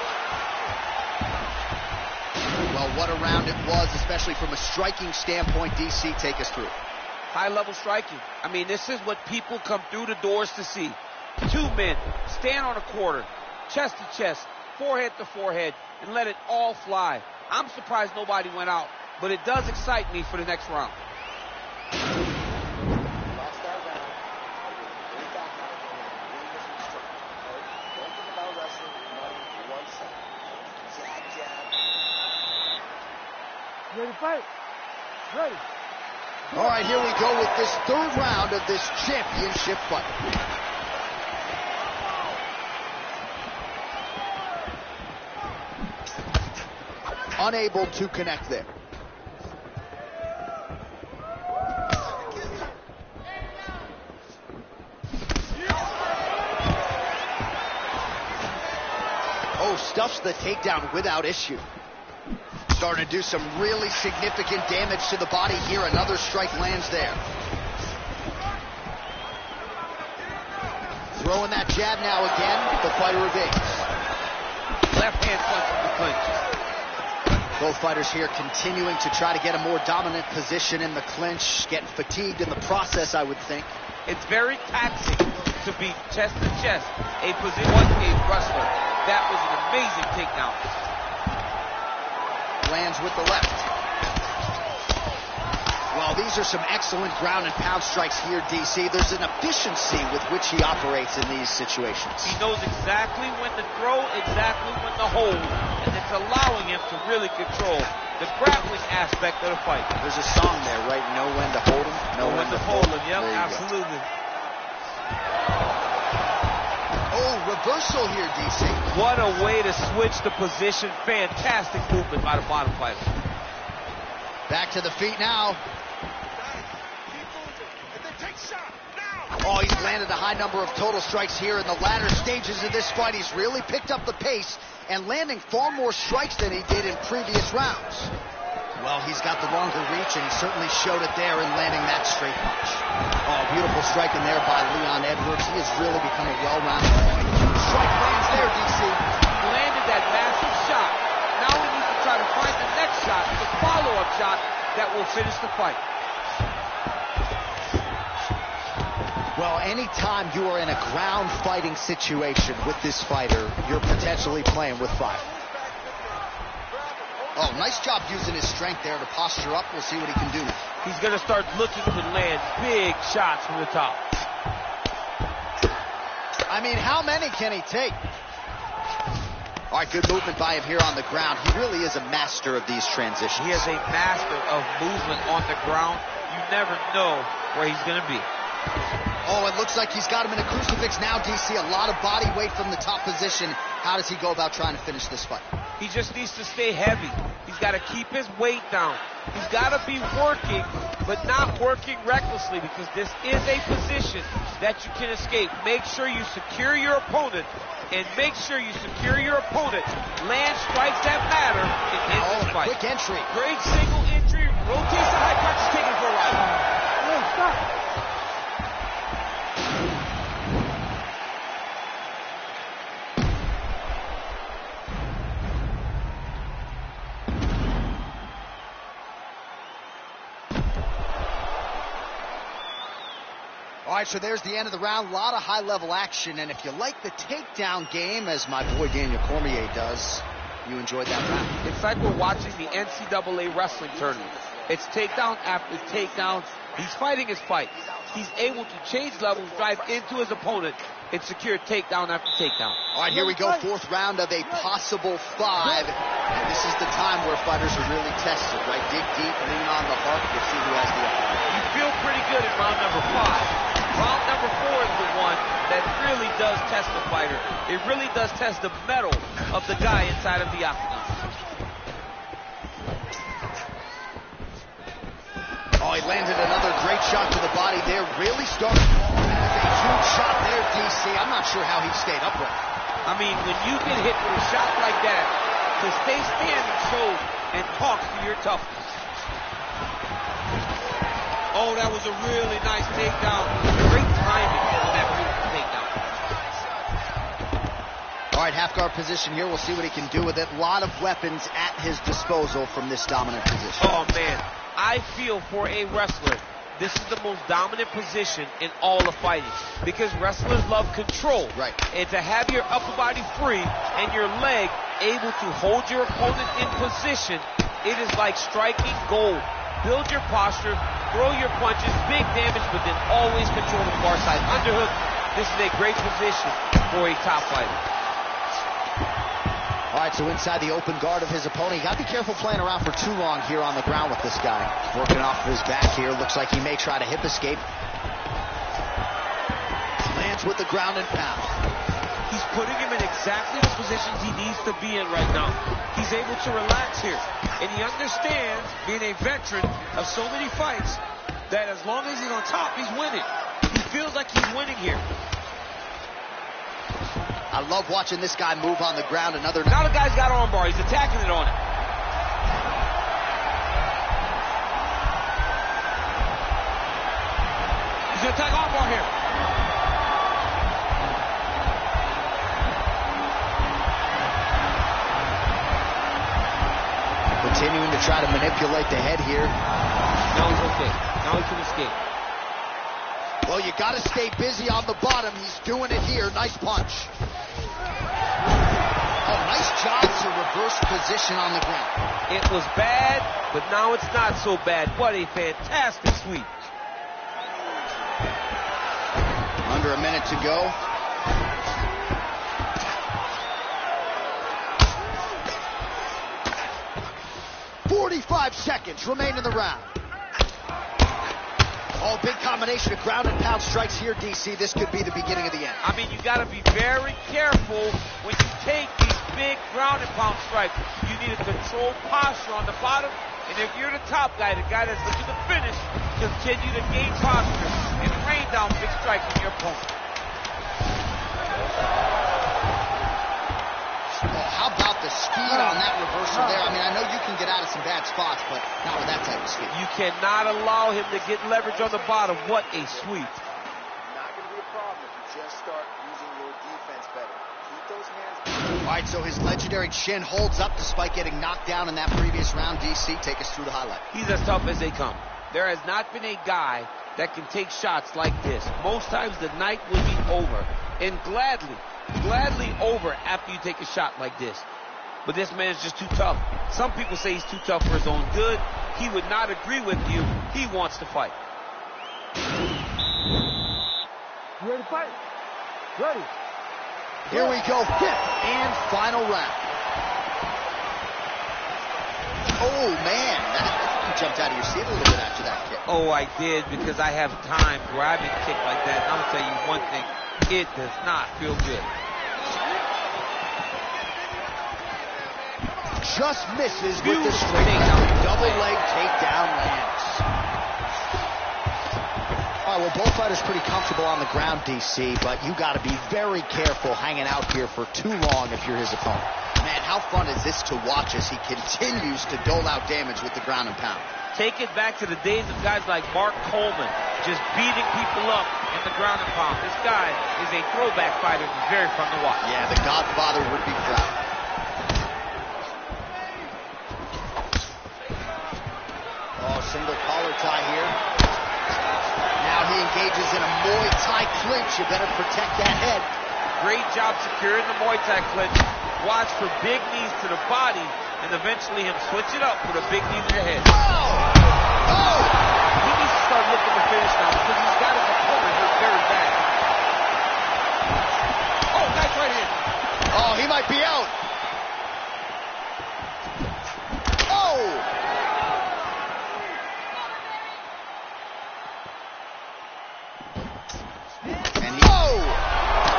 Speaker 1: Well, what a round it was, especially from a striking standpoint. DC, take us through.
Speaker 2: High-level striking. I mean, this is what people come through the doors to see. Two men stand on a quarter, chest to chest, forehead to forehead, and let it all fly. I'm surprised nobody went out, but it does excite me for the next round.
Speaker 5: Lost that round. Bring it back out again and win this instruction. Okay? Don't think about wrestling money one second. Jab, jab.
Speaker 8: Ready to fight? Ready.
Speaker 1: All right, here we go with this third round of this championship fight. Unable to connect there. Oh, stuffs the takedown without issue. Starting to do some really significant damage to the body here. Another strike lands there. Throwing that jab now again. The fighter evades.
Speaker 2: Left hand punch in the clinch.
Speaker 1: Both fighters here continuing to try to get a more dominant position in the clinch. Getting fatigued in the process, I would think.
Speaker 2: It's very taxing to be chest to chest. A position, what a wrestler. That was an amazing takedown.
Speaker 1: Lands with the left. Well, these are some excellent ground and pound strikes here, DC. There's an efficiency with which he operates in these situations.
Speaker 2: He knows exactly when to throw, exactly when to hold, and it's allowing him to really control the grappling aspect of the fight.
Speaker 1: There's a song there, right? Know when to hold him, know when to
Speaker 2: hold him. Yep,
Speaker 1: There you go.
Speaker 2: absolutely.
Speaker 1: Oh, reversal here, DC.
Speaker 2: What a way to switch the position. Fantastic movement by the bottom fighter.
Speaker 1: Back to the feet now. Oh, he's landed a high number of total strikes here in the latter stages of this fight. He's really picked up the pace and landing far more strikes than he did in previous rounds. Well, he's got the longer reach, and he certainly showed it there in landing that straight punch. Oh, beautiful striking there by Leon Edwards. He has really become a well-rounded fighter. Strike lands there, DC.
Speaker 2: He landed that massive shot. Now he needs to try to find the next shot, the follow-up shot that will finish the fight.
Speaker 1: Well, anytime you are in a ground fighting situation with this fighter, you're potentially playing with fire. Oh, nice job using his strength there to posture up. We'll see what he can do now.
Speaker 2: He's going to start looking to land big shots from the top.
Speaker 1: I mean, how many can he take? All right, good movement by him here on the ground. He really is a master of these transitions.
Speaker 2: He is a master of movement on the ground. You never know where he's going to be.
Speaker 1: Oh, it looks like he's got him in a crucifix now, DC. A lot of body weight from the top position. How does he go about trying to finish this fight?
Speaker 2: He just needs to stay heavy. He's got to keep his weight down. He's got to be working, but not working recklessly, because this is a position that you can escape. Make sure you secure your opponent, and make sure you secure your opponent. Land strikes that matter in this fight.
Speaker 1: Quick entry.
Speaker 2: Great single entry. Rotates the high punch, taking for a ride.
Speaker 8: Hey, stop.
Speaker 1: All right, so there's the end of the round. A lot of high-level action, and if you like the takedown game, as my boy Daniel Cormier does, you enjoyed that round.
Speaker 2: It's like we're watching the NCAA wrestling tournament. It's takedown after takedown. He's fighting his fight. He's able to change levels, drive into his opponent, and secure takedown after takedown.
Speaker 1: All right, here we go. Fourth round of a possible 5. And this is the time where fighters are really tested, right? Dig deep, lean on the heart to see who has the upper hand.
Speaker 2: You feel pretty good in round number 5. Round number 4 is the one that really does test the fighter. It really does test the mettle of the guy inside of the octagon.
Speaker 1: Oh, he landed another great shot to the body there. Really started with a huge shot there, DC. I'm not sure how he stayed upright.
Speaker 2: I mean, when you get hit with a shot like that, to stay standing and talks to your toughness. Oh, that was a really nice takedown. Great timing on that beautiful takedown.
Speaker 1: All right, half guard position here. We'll see what he can do with it. A lot of weapons at his disposal from this dominant position.
Speaker 2: Oh, man. I feel for a wrestler, this is the most dominant position in all of fighting because wrestlers love control.
Speaker 1: Right.
Speaker 2: And to have your upper body free and your leg able to hold your opponent in position, it is like striking gold. Build your posture, throw your punches, big damage, but then always control the far side underhook. This is a great position for a top fighter.
Speaker 1: All right, so inside the open guard of his opponent. You got to be careful playing around for too long here on the ground with this guy. Working off of his back here. Looks like he may try to hip escape. Lands with the ground and pound.
Speaker 2: He's putting him in exactly the positions he needs to be in right now. He's able to relax here. And he understands, being a veteran of so many fights, that as long as he's on top, he's winning. He feels like he's winning here.
Speaker 1: I love watching this guy move on the ground.
Speaker 2: Now the guy's got armbar. He's attacking it on it. He's going to attack armbar here.
Speaker 1: Continuing to try to manipulate the head here.
Speaker 2: Now he's okay. Now he can escape.
Speaker 1: Well, you got to stay busy on the bottom. He's doing it here. Nice punch. Oh, nice job to reverse position on the ground.
Speaker 2: It was bad, but now it's not so bad. What a fantastic sweep.
Speaker 1: Under a minute to go. "45 seconds remain in the round." Oh, big combination of ground and pound strikes here, DC. This could be the beginning of the end.
Speaker 2: I mean, you got to be very careful when you take these big ground and pound strikes. You need a controlled posture on the bottom. And if you're the top guy, the guy that's looking to finish, continue to gain posture and rain down big strikes on your opponent.
Speaker 1: Oh, how about the speed on that reversal there? I mean, I know you can get out of some bad spots, but not with that type of speed.
Speaker 2: You cannot allow him to get leverage on the bottom. What a sweep.
Speaker 5: Not going to be a problem if you just start using your defense better. Keep those hands.
Speaker 1: All right, so his legendary chin holds up despite getting knocked down in that previous round. DC, take us through the highlight.
Speaker 2: He's as tough as they come. There has not been a guy that can take shots like this. Most times the night will be over. And gladly over after you take a shot like this. But this man is just too tough. Some people say he's too tough for his own good. He would not agree with you. He wants to fight.
Speaker 8: You ready to fight? Ready.
Speaker 1: Here we go, fifth and final round. Oh, man, that jumped out of your seat a little bit after that kick.
Speaker 2: Oh, I did, because I have time grabbing a kick like that. And I'm going to tell you one thing. It does not feel good.
Speaker 1: Just misses with the straight down. Double leg takedown lands. All right, well, both fighters pretty comfortable on the ground, DC, but you got to be very careful hanging out here for too long if you're his opponent. Man, how fun is this to watch as he continues to dole out damage with the ground and pound?
Speaker 2: Take it back to the days of guys like Mark Coleman, just beating people up in the ground and pound. This guy is a throwback fighter. He's very fun to watch.
Speaker 1: Yeah, the Godfather would be proud. Oh, single collar tie here. Now he engages in a Muay Thai clinch. You better protect that head.
Speaker 2: Great job securing the Muay Thai clinch. Watch for big knees to the body, and eventually him switch it up with a big knee to the head.
Speaker 1: Oh!
Speaker 2: He needs to start looking to finish now because he's got his opponent hurt very bad. Oh, nice right hand.
Speaker 1: Oh, he might be out. Oh! And he... Oh!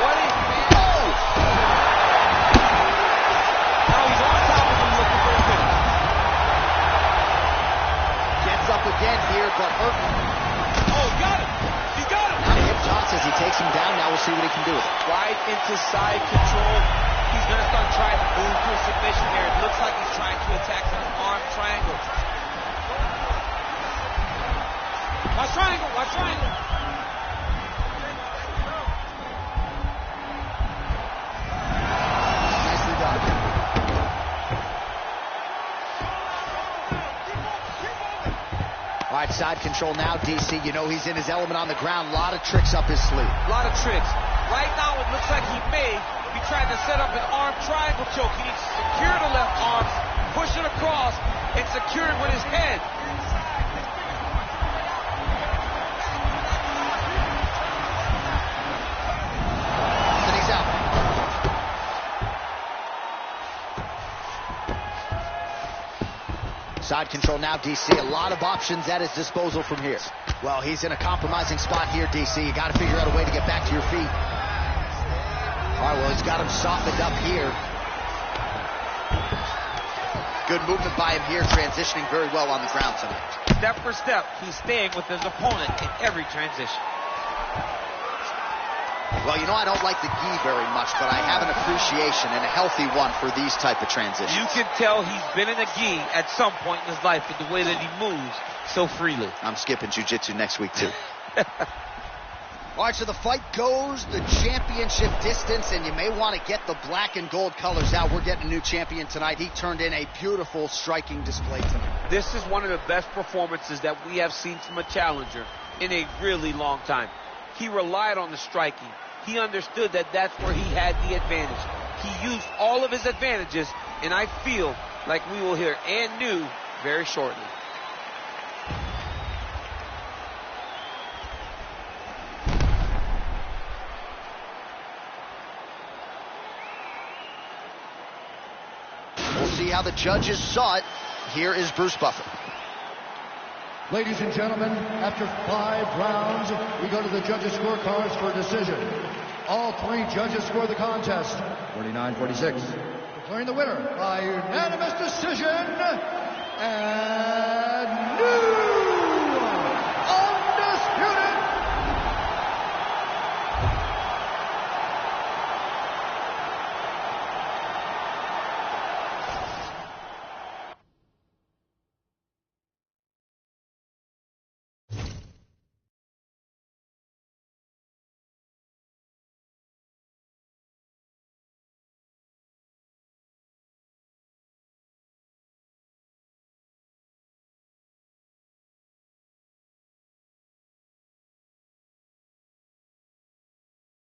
Speaker 2: What is man?
Speaker 1: Oh!
Speaker 2: Now he's on top of him looking for a finish.
Speaker 1: Gets up again here, but hurt.
Speaker 2: Oh, got him. He got him.
Speaker 1: Now hip toss as he takes him down. Now we'll see what he can do with it.
Speaker 2: Right into side control.
Speaker 4: He's going to start trying to move to a submission here. It looks like he's trying to attack an arm triangle. Watch triangle, watch triangle.
Speaker 1: Nicely done. All right, side control now, DC. You know he's in his element on the ground. A lot of tricks up his sleeve.
Speaker 4: A lot of tricks. Right now it looks like he may be trying to set up an arm triangle choke. He needs to secure the left arm, push it across, and secure it with his head.
Speaker 1: And he's out. Side control now, DC. A lot of options at his disposal from here. Well, he's in a compromising spot here, DC. You got to figure out a way to get back to your feet. All right, well, he's got him softened up here. Good movement by him here, transitioning very well on the ground tonight.
Speaker 4: Step for step, he's staying with his opponent in every transition.
Speaker 1: Well, you know, I don't like the gi very much, but I have an appreciation and a healthy one for these type of transitions.
Speaker 4: You can tell he's been in a gi at some point in his life with the way that he moves so freely.
Speaker 1: I'm skipping jiu-jitsu next week, too. All right, so the fight goes the championship distance, and you may want to get the black and gold colors out. We're getting a new champion tonight. He turned in a beautiful striking display tonight.
Speaker 4: This is one of the best performances that we have seen from a challenger in a really long time. He relied on the striking. He understood that that's where he had the advantage. He used all of his advantages, and I feel like we will hear and new very shortly.
Speaker 1: We'll see how the judges saw it. Here is Bruce Buffer.
Speaker 3: Ladies and gentlemen, after 5 rounds, we go to the judges' scorecards for a decision. All 3 judges score the contest, 49-46. Declaring the winner by unanimous decision, and new